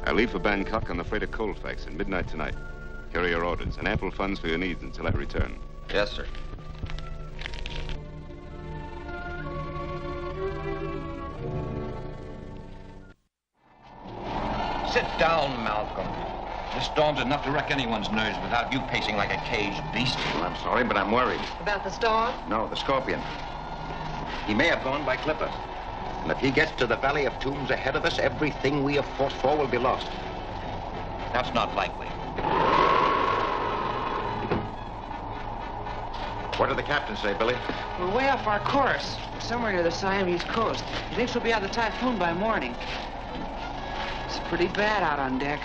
I leave for Bangkok on the freighter Colfax at midnight tonight. Carry your orders and ample funds for your needs until I return. Yes, sir. Sit down, Malcolm. This storm's enough to wreck anyone's nerves without you pacing like a caged beast. Well, I'm sorry, but I'm worried. About the storm? No, the scorpion. He may have gone by clipper. And if he gets to the Valley of Tombs ahead of us, everything we have fought for will be lost. That's not likely. What did the captain say, Billy? We're way off our course. Somewhere near the Siamese coast. He thinks we'll be out of the typhoon by morning. It's pretty bad out on deck.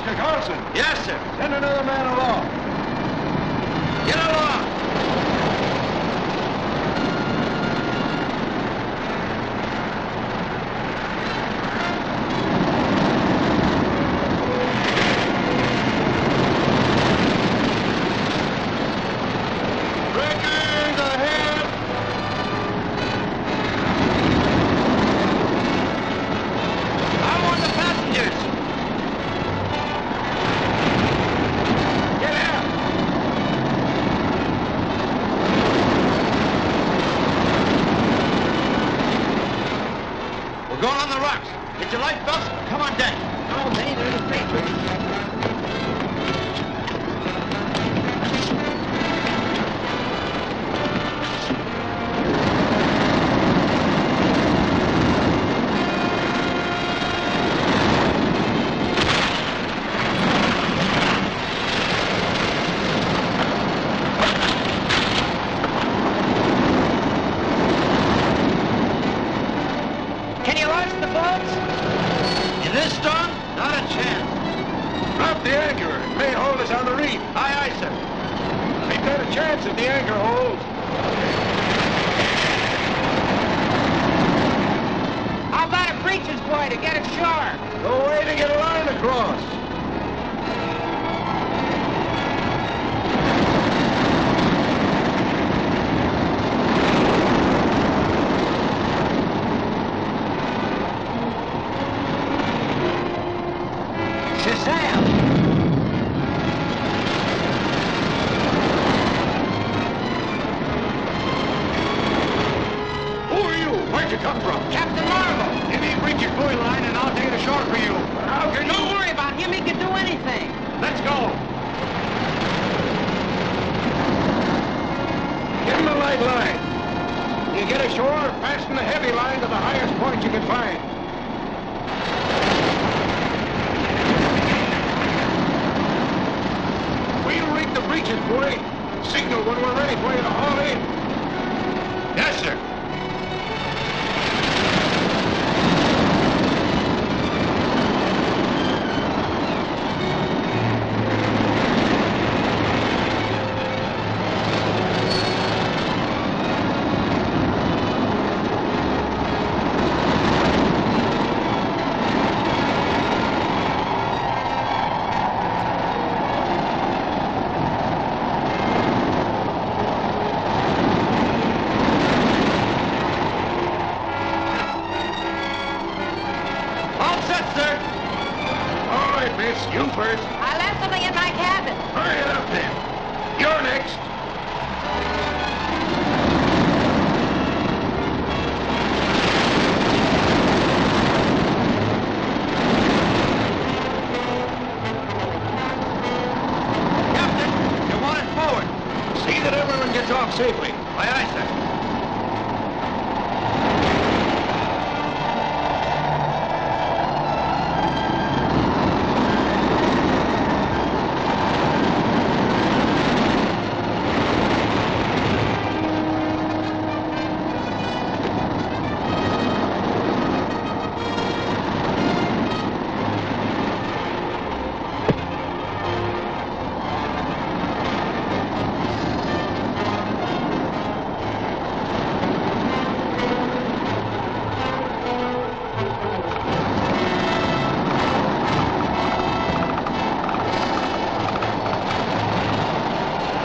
Mr. Carlson. Yes, sir. Send another man along. Get along. Breakers ahead. I want the passengers. Going on the rocks. Get your life belts. Come on deck. Oh, they ain't any papers. You first. I left something in my cabin. Hurry it up, then. You're next. Captain, you want it forward. See that everyone gets off safely. Aye, aye, sir.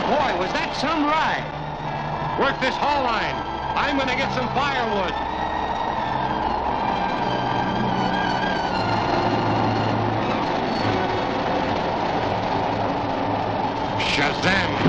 Boy, was that some ride. Work this haul line. I'm gonna get some firewood. Shazam!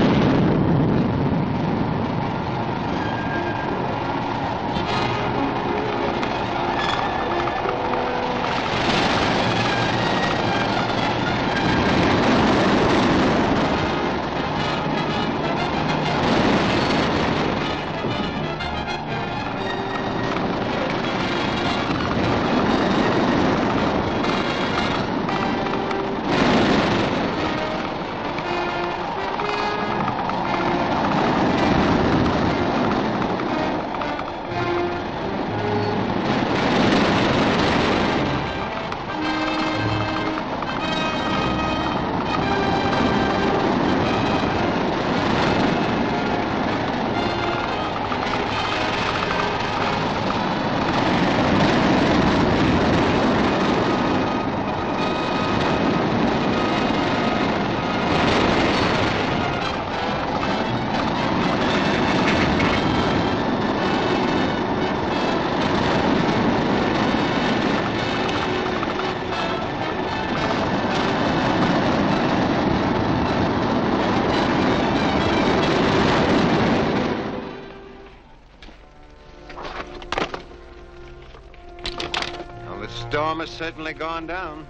The storm has certainly gone down.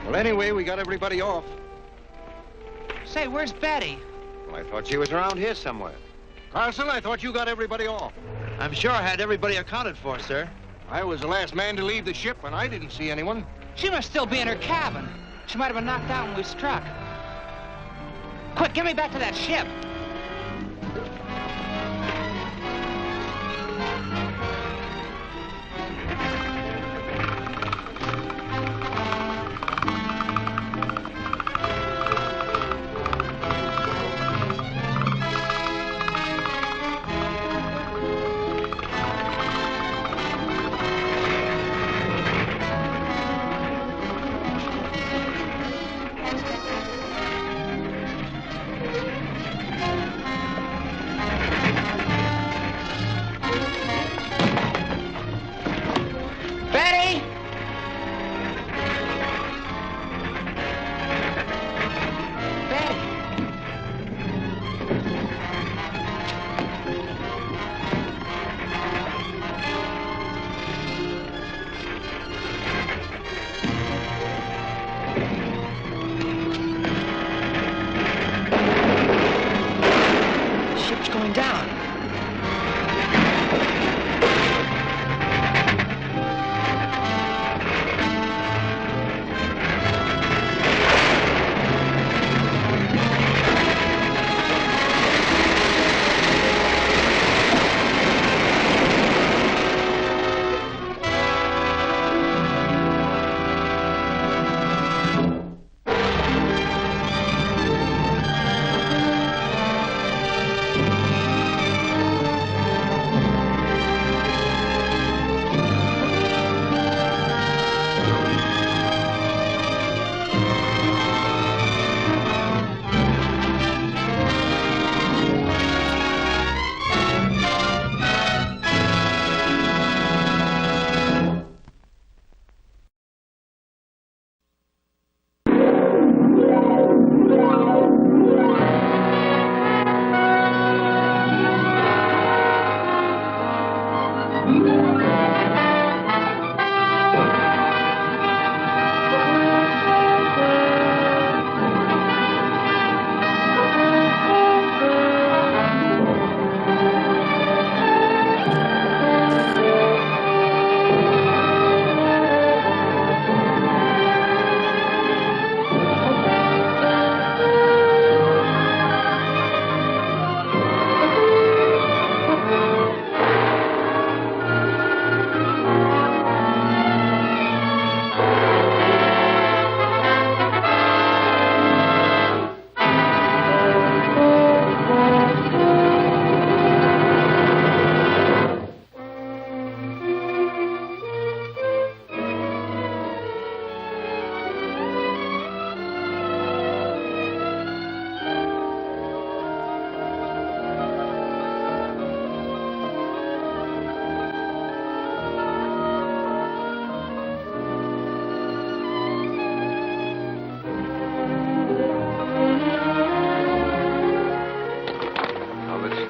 Well, anyway, we got everybody off. Say, where's Betty? Well, I thought she was around here somewhere. Carson, I thought you got everybody off. I'm sure I had everybody accounted for, sir. I was the last man to leave the ship, and I didn't see anyone. She must still be in her cabin. She might have been knocked out when we struck. Quick, get me back to that ship.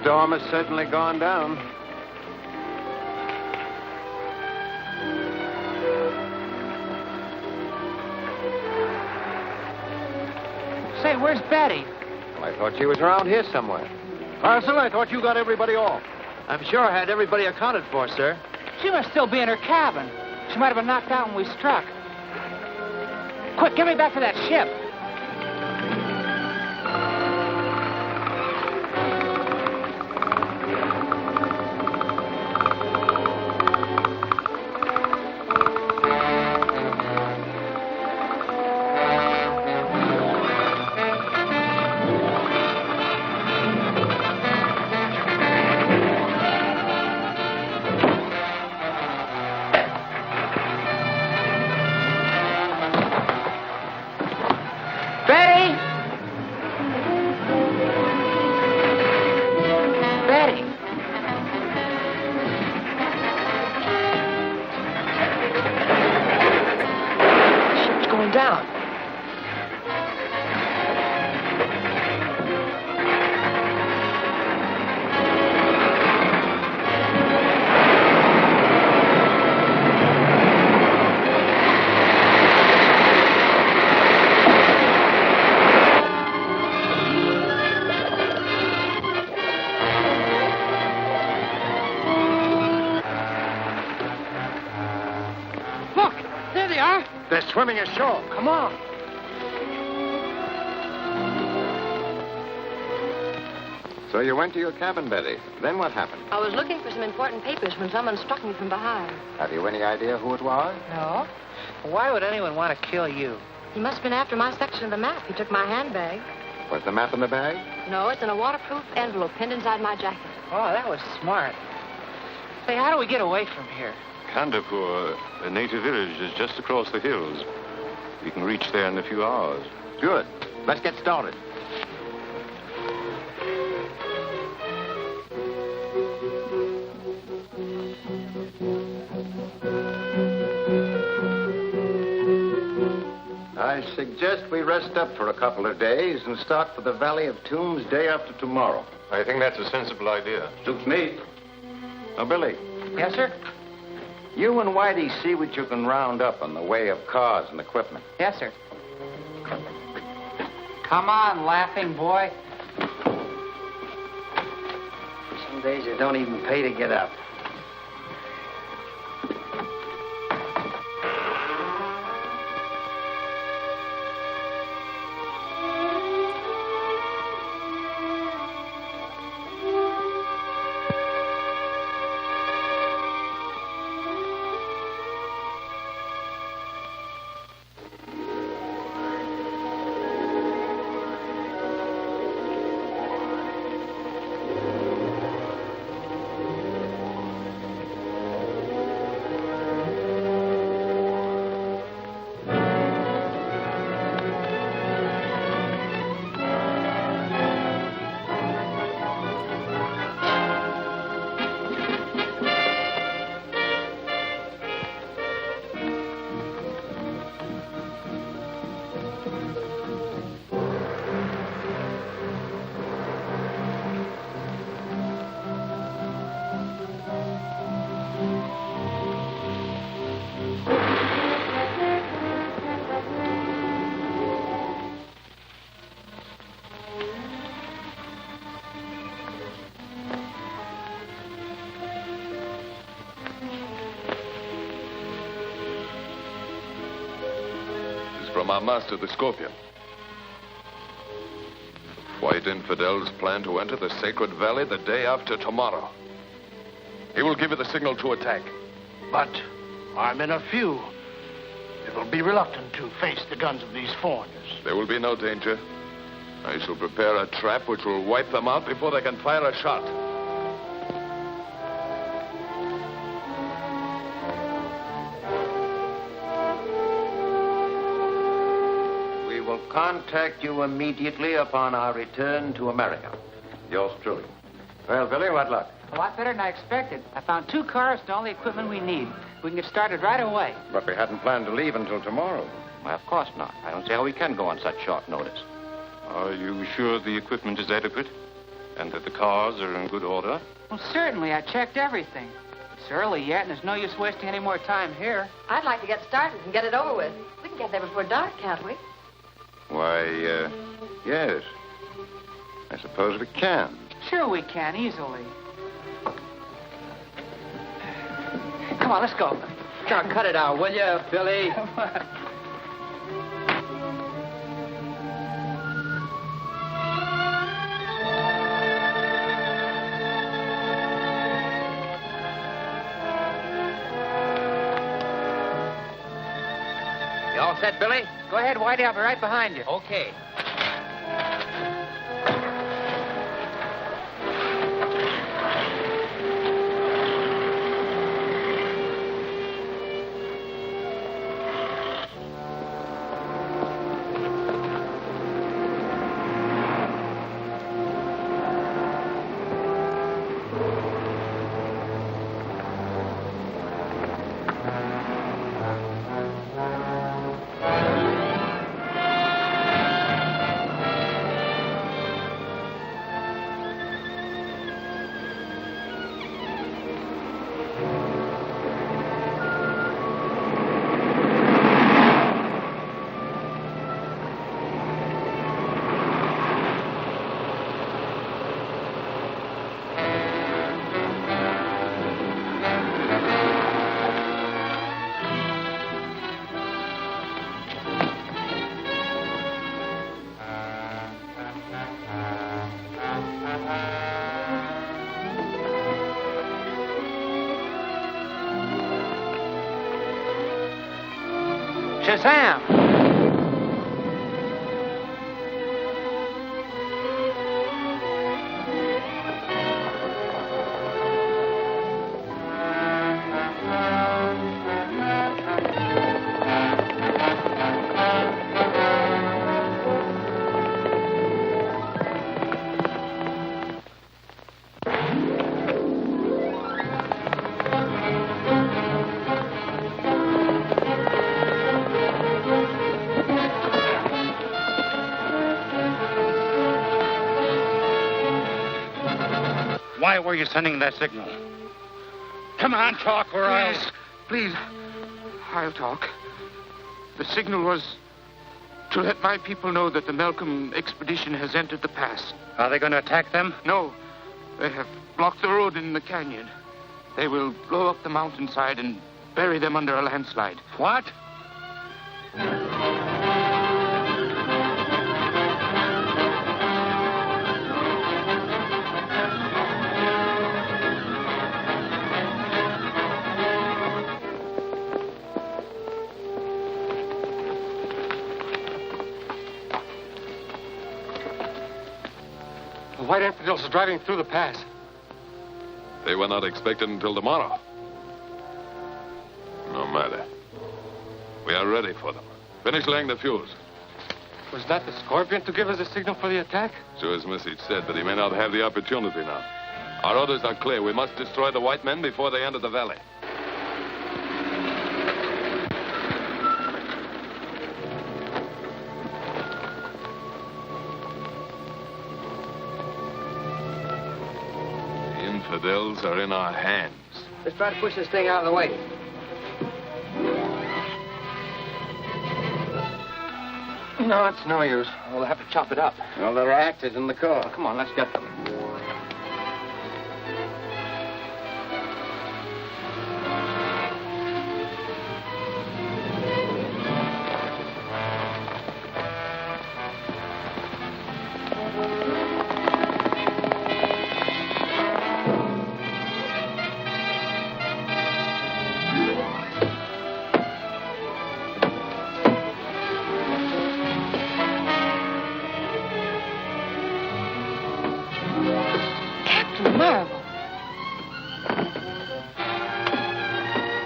storm has certainly gone down. Say, where's Betty? Well, I thought she was around here somewhere. Parson, I thought you got everybody off. I'm sure I had everybody accounted for, sir. She must still be in her cabin. She might have been knocked out when we struck. Quick, get me back to that ship. They're swimming ashore. Come on. So you went to your cabin, Betty. Then what happened? I was looking for some important papers when someone struck me from behind. Have you any idea who it was? No. Why would anyone want to kill you? He must have been after my section of the map. He took my handbag. Was the map in the bag? No, it's in a waterproof envelope pinned inside my jacket. Oh, that was smart. Say, how do we get away from here? Kandapur, a native village, is just across the hills. We can reach there in a few hours. Good. Let's get started. I suggest we rest up for a couple of days and start for the Valley of Tombs day after tomorrow. I think that's a sensible idea. Suits me. Now, Billy. Yes, sir? You and Whitey see what you can round up in the way of cars and equipment. Yes, sir. Come on, laughing boy. Some days it don't even pay to get up. From our master, the Scorpion. White infidels plan to enter the Sacred Valley the day after tomorrow. He will give you the signal to attack. But our men are few. They will be reluctant to face the guns of these foreigners. There will be no danger. I shall prepare a trap which will wipe them out before they can fire a shot. Contact you immediately upon our return to America. Yours truly. Well, Billy, what luck? A lot better than I expected. I found 2 cars and all the equipment we need. We can get started right away. But we hadn't planned to leave until tomorrow. Why, of course not. I don't see how we can go on such short notice. Are you sure the equipment is adequate? And that the cars are in good order? Well, certainly. I checked everything. It's early yet, and there's no use wasting any more time here. I'd like to get started and get it over with. We can get there before dark, can't we? Why, yes. I suppose we can. Sure we can, easily. Come on, let's go. Now, cut it out, will you, Billy? Come on. You all set, Billy? Go ahead, Whitey. I'll be right behind you. Okay. Shazam! Why were you sending that signal? Come on, talk, or else... Please, I'll talk. The signal was to let my people know that the Malcolm expedition has entered the pass. Are they going to attack them? No, they have blocked the road in the canyon. They will blow up the mountainside and bury them under a landslide. What? The white infidels are driving through the pass. They were not expected until tomorrow. No matter. We are ready for them. Finish laying the fuse. Was that the Scorpion to give us a signal for the attack? So his message said, but he may not have the opportunity now. Our orders are clear. We must destroy the white men before they enter the valley. The infidels are in our hands. Let's try to push this thing out of the way. No, it's no use. We'll have to chop it up. Well, there are axes in the car. Come on, let's get them.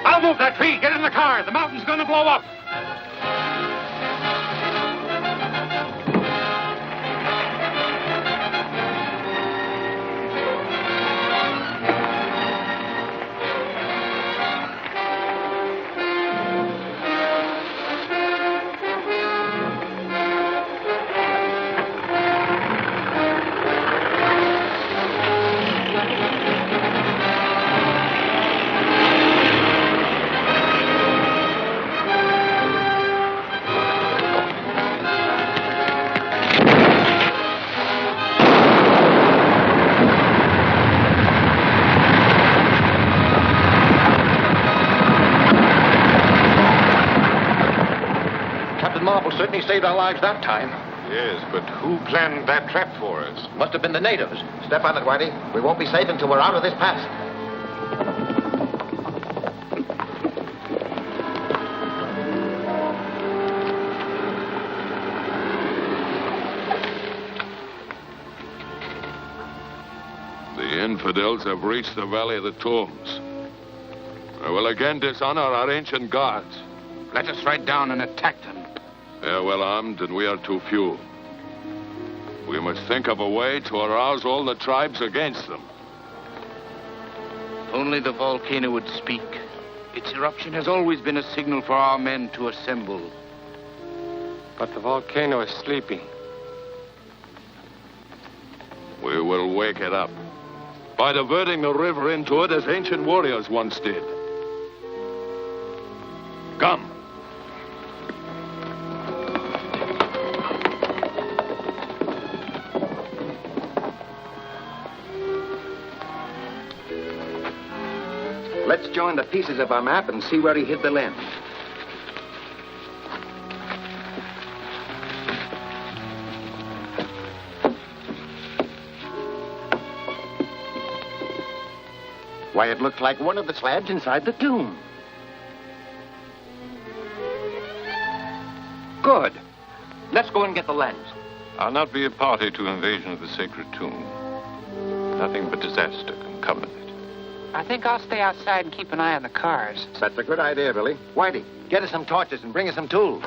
I'll move that tree. Get in the car. The mountain's going to blow up. saved our lives that time. Yes, but who planned that trap for us? Must have been the natives. Step on it, Whitey. We won't be safe until we're out of this pass. The infidels have reached the Valley of the Tombs. They will again dishonor our ancient gods. Let us ride down and attack them. They are well armed, and we are too few. We must think of a way to arouse all the tribes against them. If only the volcano would speak. Its eruption has always been a signal for our men to assemble. But the volcano is sleeping. We will wake it up by diverting the river into it as ancient warriors once did. Come. Let's join the pieces of our map and see where he hid the lens. Why, it looked like one of the slabs inside the tomb. Good. Let's go and get the lens. I'll not be a party to invasion of the sacred tomb. Nothing but disaster can come of it. I think I'll stay outside and keep an eye on the cars. That's a good idea, Billy. Whitey, get us some torches and bring us some tools.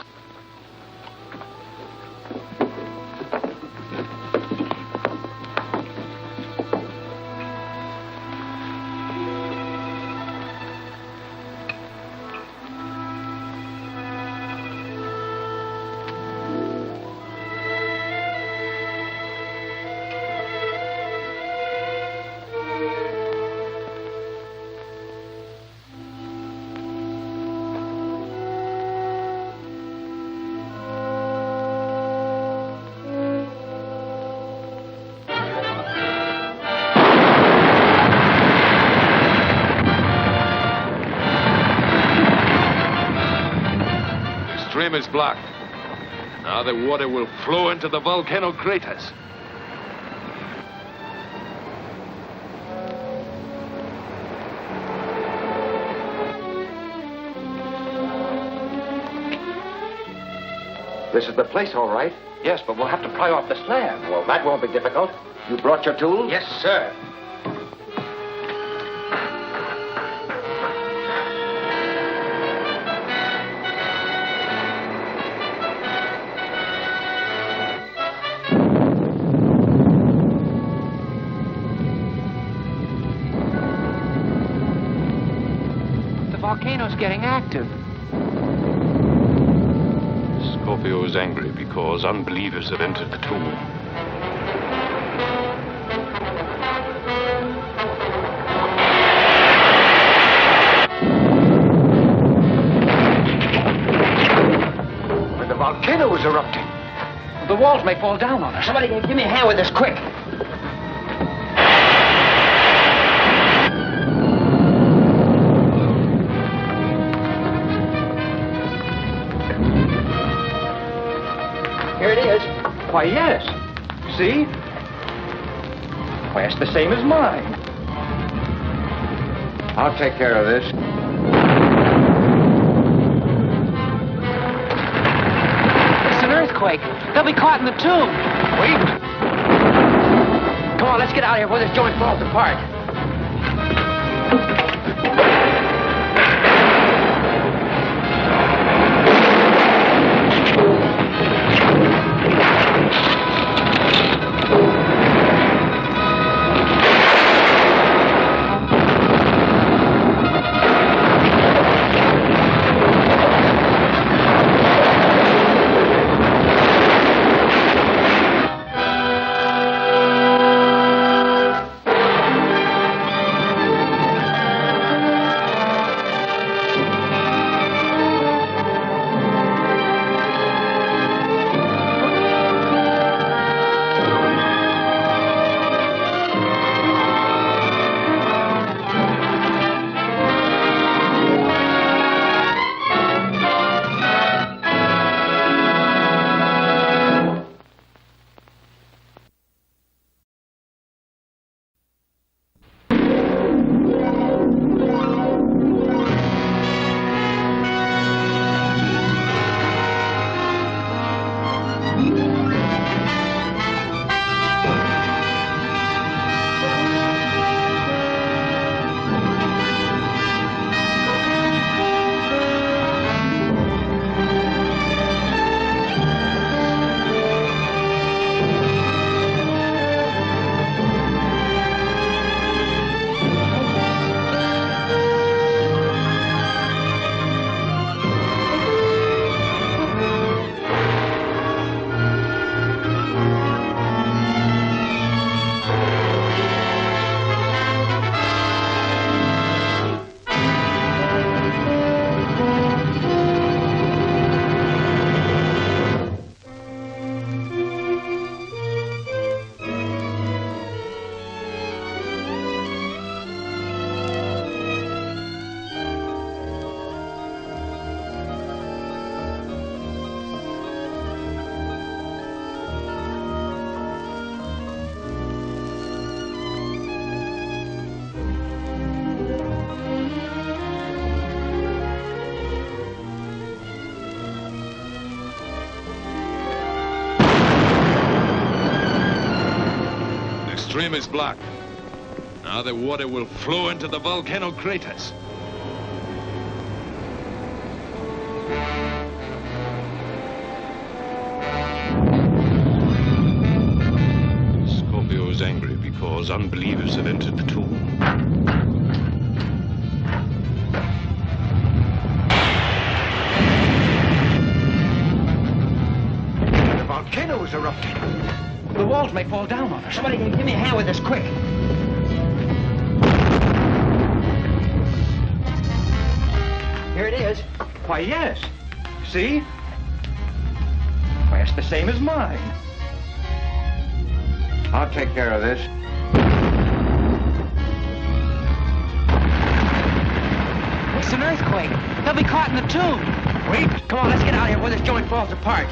Is blocked. Now the water will flow into the volcano craters. This is the place, all right. Yes, but we'll have to pry off the slab. Well, that won't be difficult. You brought your tools? Yes, sir. Volcano's getting active. Scorpio is angry because unbelievers have entered the tomb. When the volcano is erupting, the walls may fall down on us. Somebody give me a hand with this, quick. Here it is. Why, yes. See? Why, it's the same as mine. I'll take care of this. It's an earthquake. They'll be caught in the tomb. Wait. Come on, let's get out of here before this joint falls apart. stream is blocked. Now the water will flow into the volcano craters. Scorpio is angry because unbelievers have entered the tomb. The volcano is erupting. The walls may fall down on us. Somebody can give me a hand with this quick. Here it is. Why, yes. See? Why, it's the same as mine. I'll take care of this. It's an earthquake. They'll be caught in the tomb. Wait, come on, let's get out of here before this joint falls apart.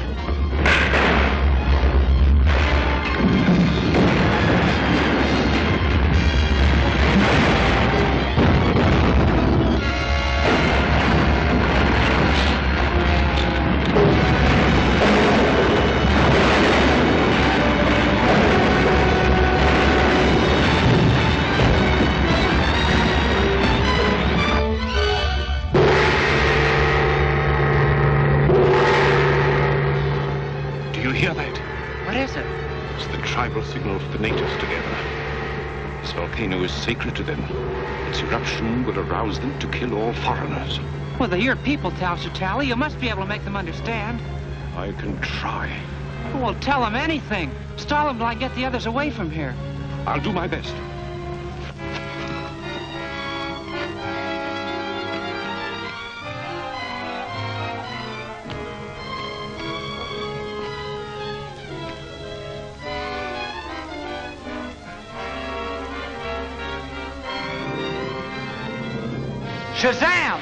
Tribal signal for the natives together. This volcano is sacred to them. Its eruption will arouse them to kill all foreigners. Well, they're your people, Tally. You must be able to make them understand. I can try. Well, tell them anything. Stall them till I get the others away from here. I'll do my best. Shazam!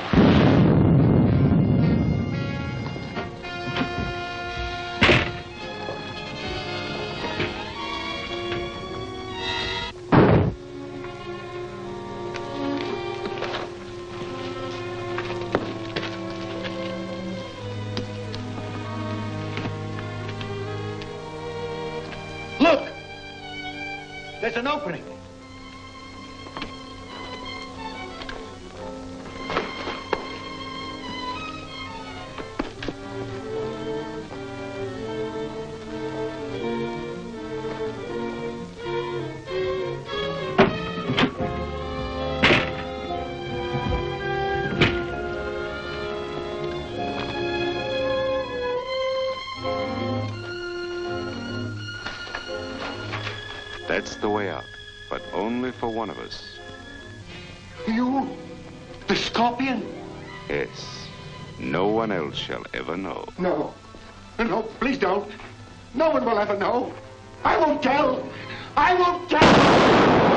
Look! There's an opening. That's the way out, but only for one of us. You? The Scorpion? Yes. No one else shall ever know. No. No, please don't. No one will ever know. I won't tell. I won't tell.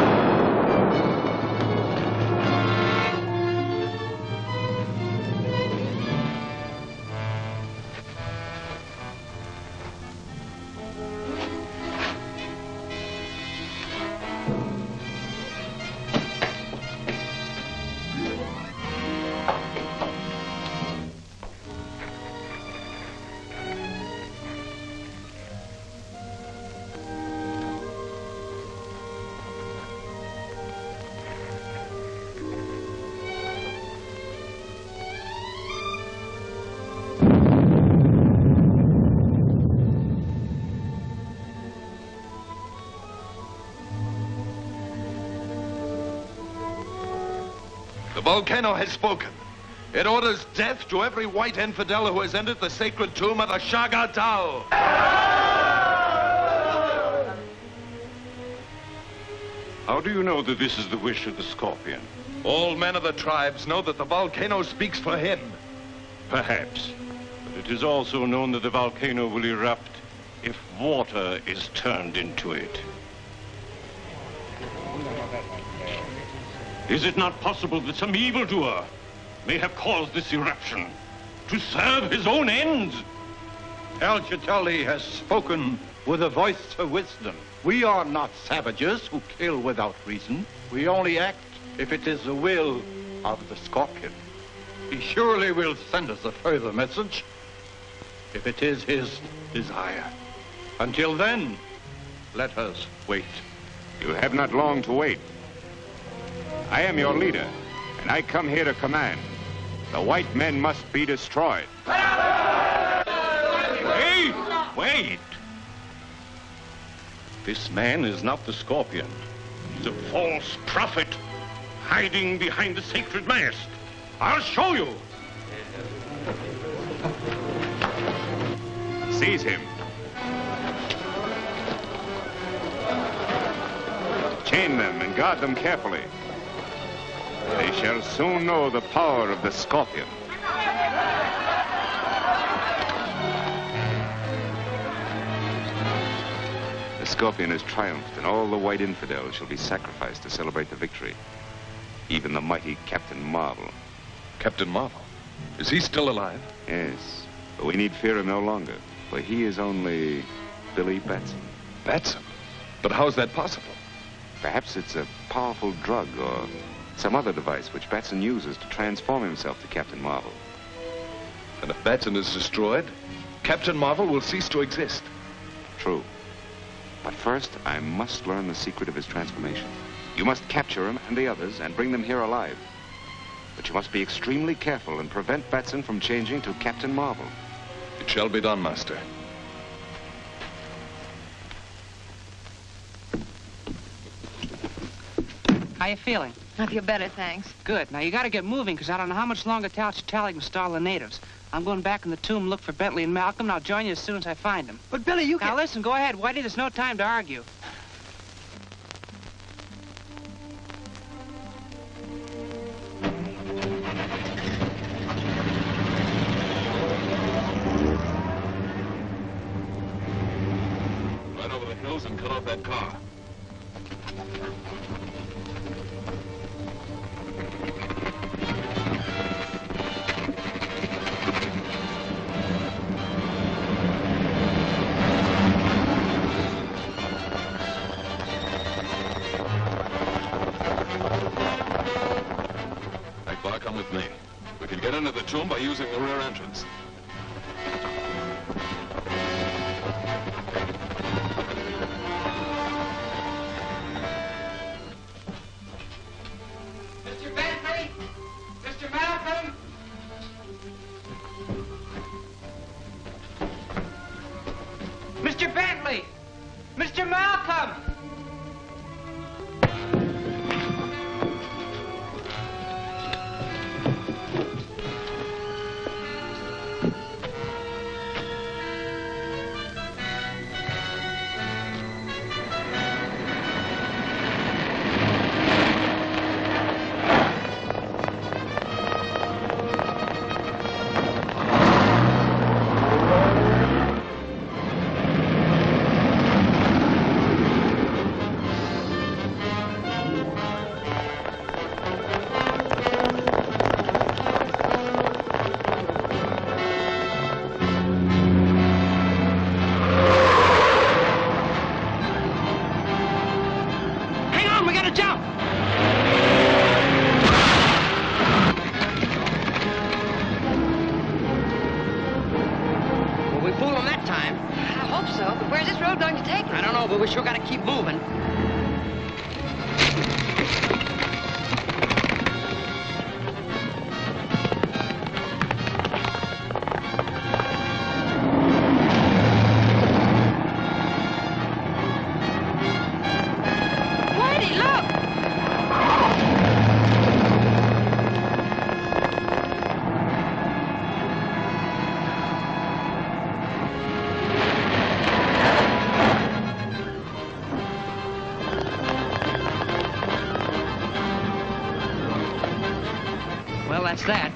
The volcano has spoken. It orders death to every white infidel who has entered the sacred tomb of the Shagatal. How do you know that this is the wish of the Scorpion? All men of the tribes know that the volcano speaks for him. Perhaps. But it is also known that the volcano will erupt if water is turned into it. Is it not possible that some evildoer may have caused this eruption to serve his own ends? El Chitali has spoken with a voice of wisdom. We are not savages who kill without reason. We only act if it is the will of the Scorpion. He surely will send us a further message if it is his desire. Until then, let us wait. You have not long to wait. I am your leader, and I come here to command. The white men must be destroyed. Wait! Wait! This man is not the Scorpion. He's a false prophet, hiding behind the sacred mast. I'll show you. Seize him. Chain them and guard them carefully. They shall soon know the power of the Scorpion. The Scorpion has triumphed, and all the white infidels shall be sacrificed to celebrate the victory. Even the mighty Captain Marvel. Captain Marvel? Is he still alive? Yes, but we need fear him no longer, for he is only Billy Batson. Batson? But how's that possible? Perhaps it's a powerful drug or some other device which Batson uses to transform himself to Captain Marvel. And if Batson is destroyed, Captain Marvel will cease to exist. True. But first, I must learn the secret of his transformation. You must capture him and the others and bring them here alive. But you must be extremely careful and prevent Batson from changing to Captain Marvel. It shall be done, Master. How you feeling? I feel better, thanks. Good. Now, you got to get moving, because I don't know how much longer Tally can stall the natives. I'm going back in the tomb, look for Bentley and Malcolm, and I'll join you as soon as I find them. But, Billy, you Now, listen, go ahead, Whitey. There's no time to argue. Right over the hills and cut off that car. Come with me. We can get into the tomb by using the rear entrance. Mr. Bentley! Mr. Malcolm! Mr. Bentley! Mr. Malcolm! We sure gotta keep moving. Whitey, look! That's that.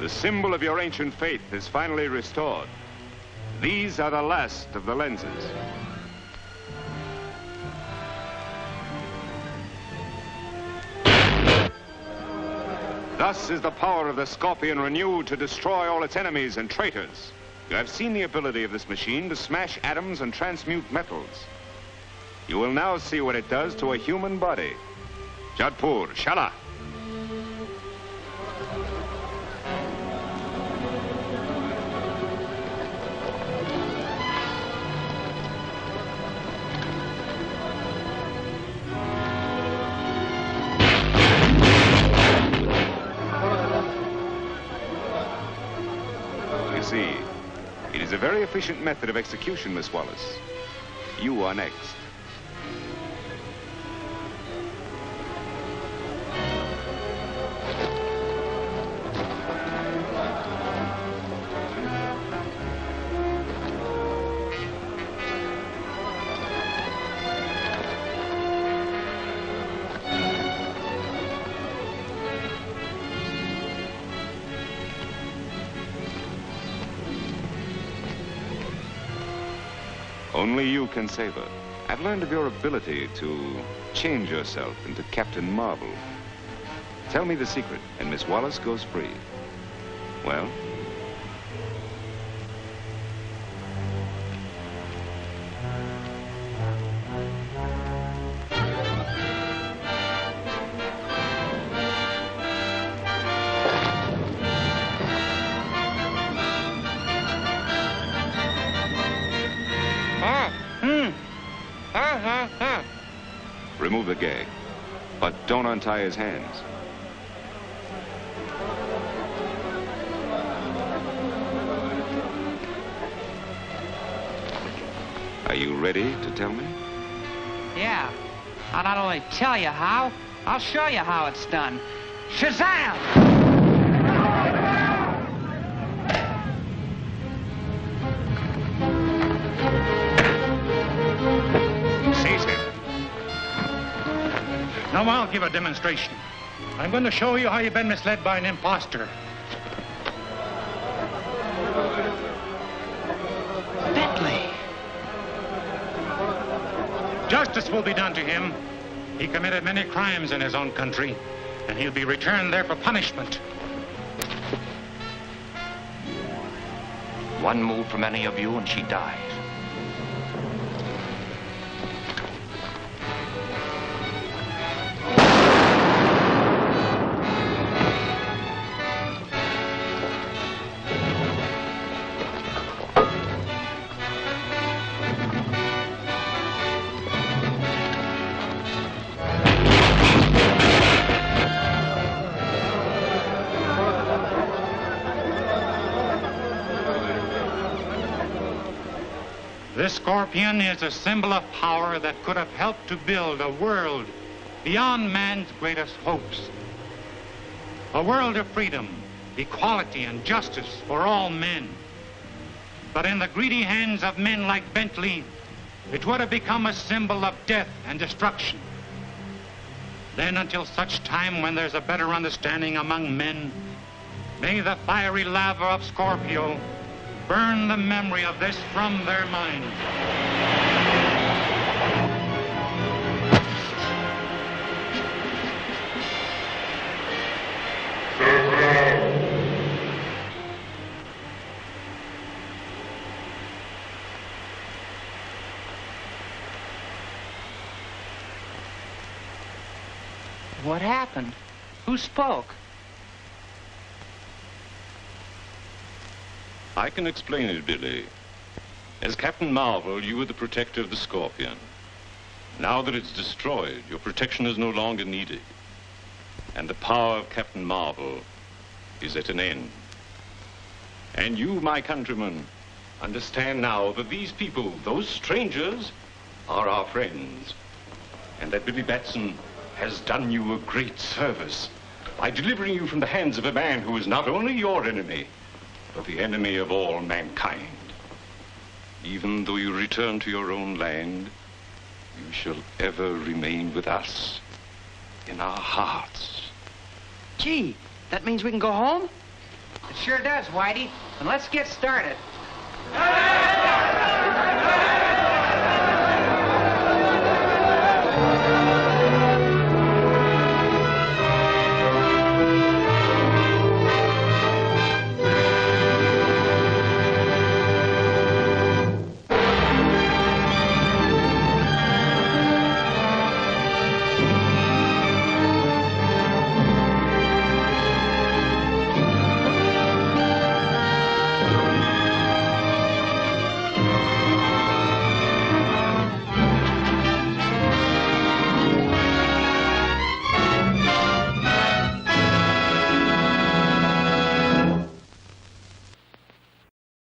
The symbol of your ancient faith is finally restored. These are the last of the lenses. Thus is the power of the Scorpion renewed to destroy all its enemies and traitors. You have seen the ability of this machine to smash atoms and transmute metals. You will now see what it does to a human body. Jadpur, Shala. see. It is a very efficient method of execution, Miss Wallace. You are next. Only you can save her. I've learned of your ability to change yourself into Captain Marvel. Tell me the secret, and Miss Wallace goes free. Well? Remove the gag, but don't untie his hands. Are you ready to tell me? Yeah. I'll not only tell you how, I'll show you how it's done. Shazam! Now I'll give a demonstration. I'm going to show you how you've been misled by an imposter. Bentley! Justice will be done to him. He committed many crimes in his own country, and he'll be returned there for punishment. One move from any of you and she dies. This scorpion is a symbol of power that could have helped to build a world beyond man's greatest hopes. A world of freedom, equality, and justice for all men. But in the greedy hands of men like Bentley, it would have become a symbol of death and destruction. Then, until such time when there's a better understanding among men, may the fiery lava of Scorpio burn the memory of this from their minds. What happened? Who spoke? I can explain it, Billy. As Captain Marvel, you were the protector of the Scorpion. Now that it's destroyed, your protection is no longer needed. And the power of Captain Marvel is at an end. And you, my countrymen, understand now that these people, those strangers, are our friends. And that Billy Batson has done you a great service by delivering you from the hands of a man who is not only your enemy, but the enemy of all mankind. Even though you return to your own land, you shall ever remain with us in our hearts. Gee, that means we can go home? It sure does, Whitey. And let's get started. Hey!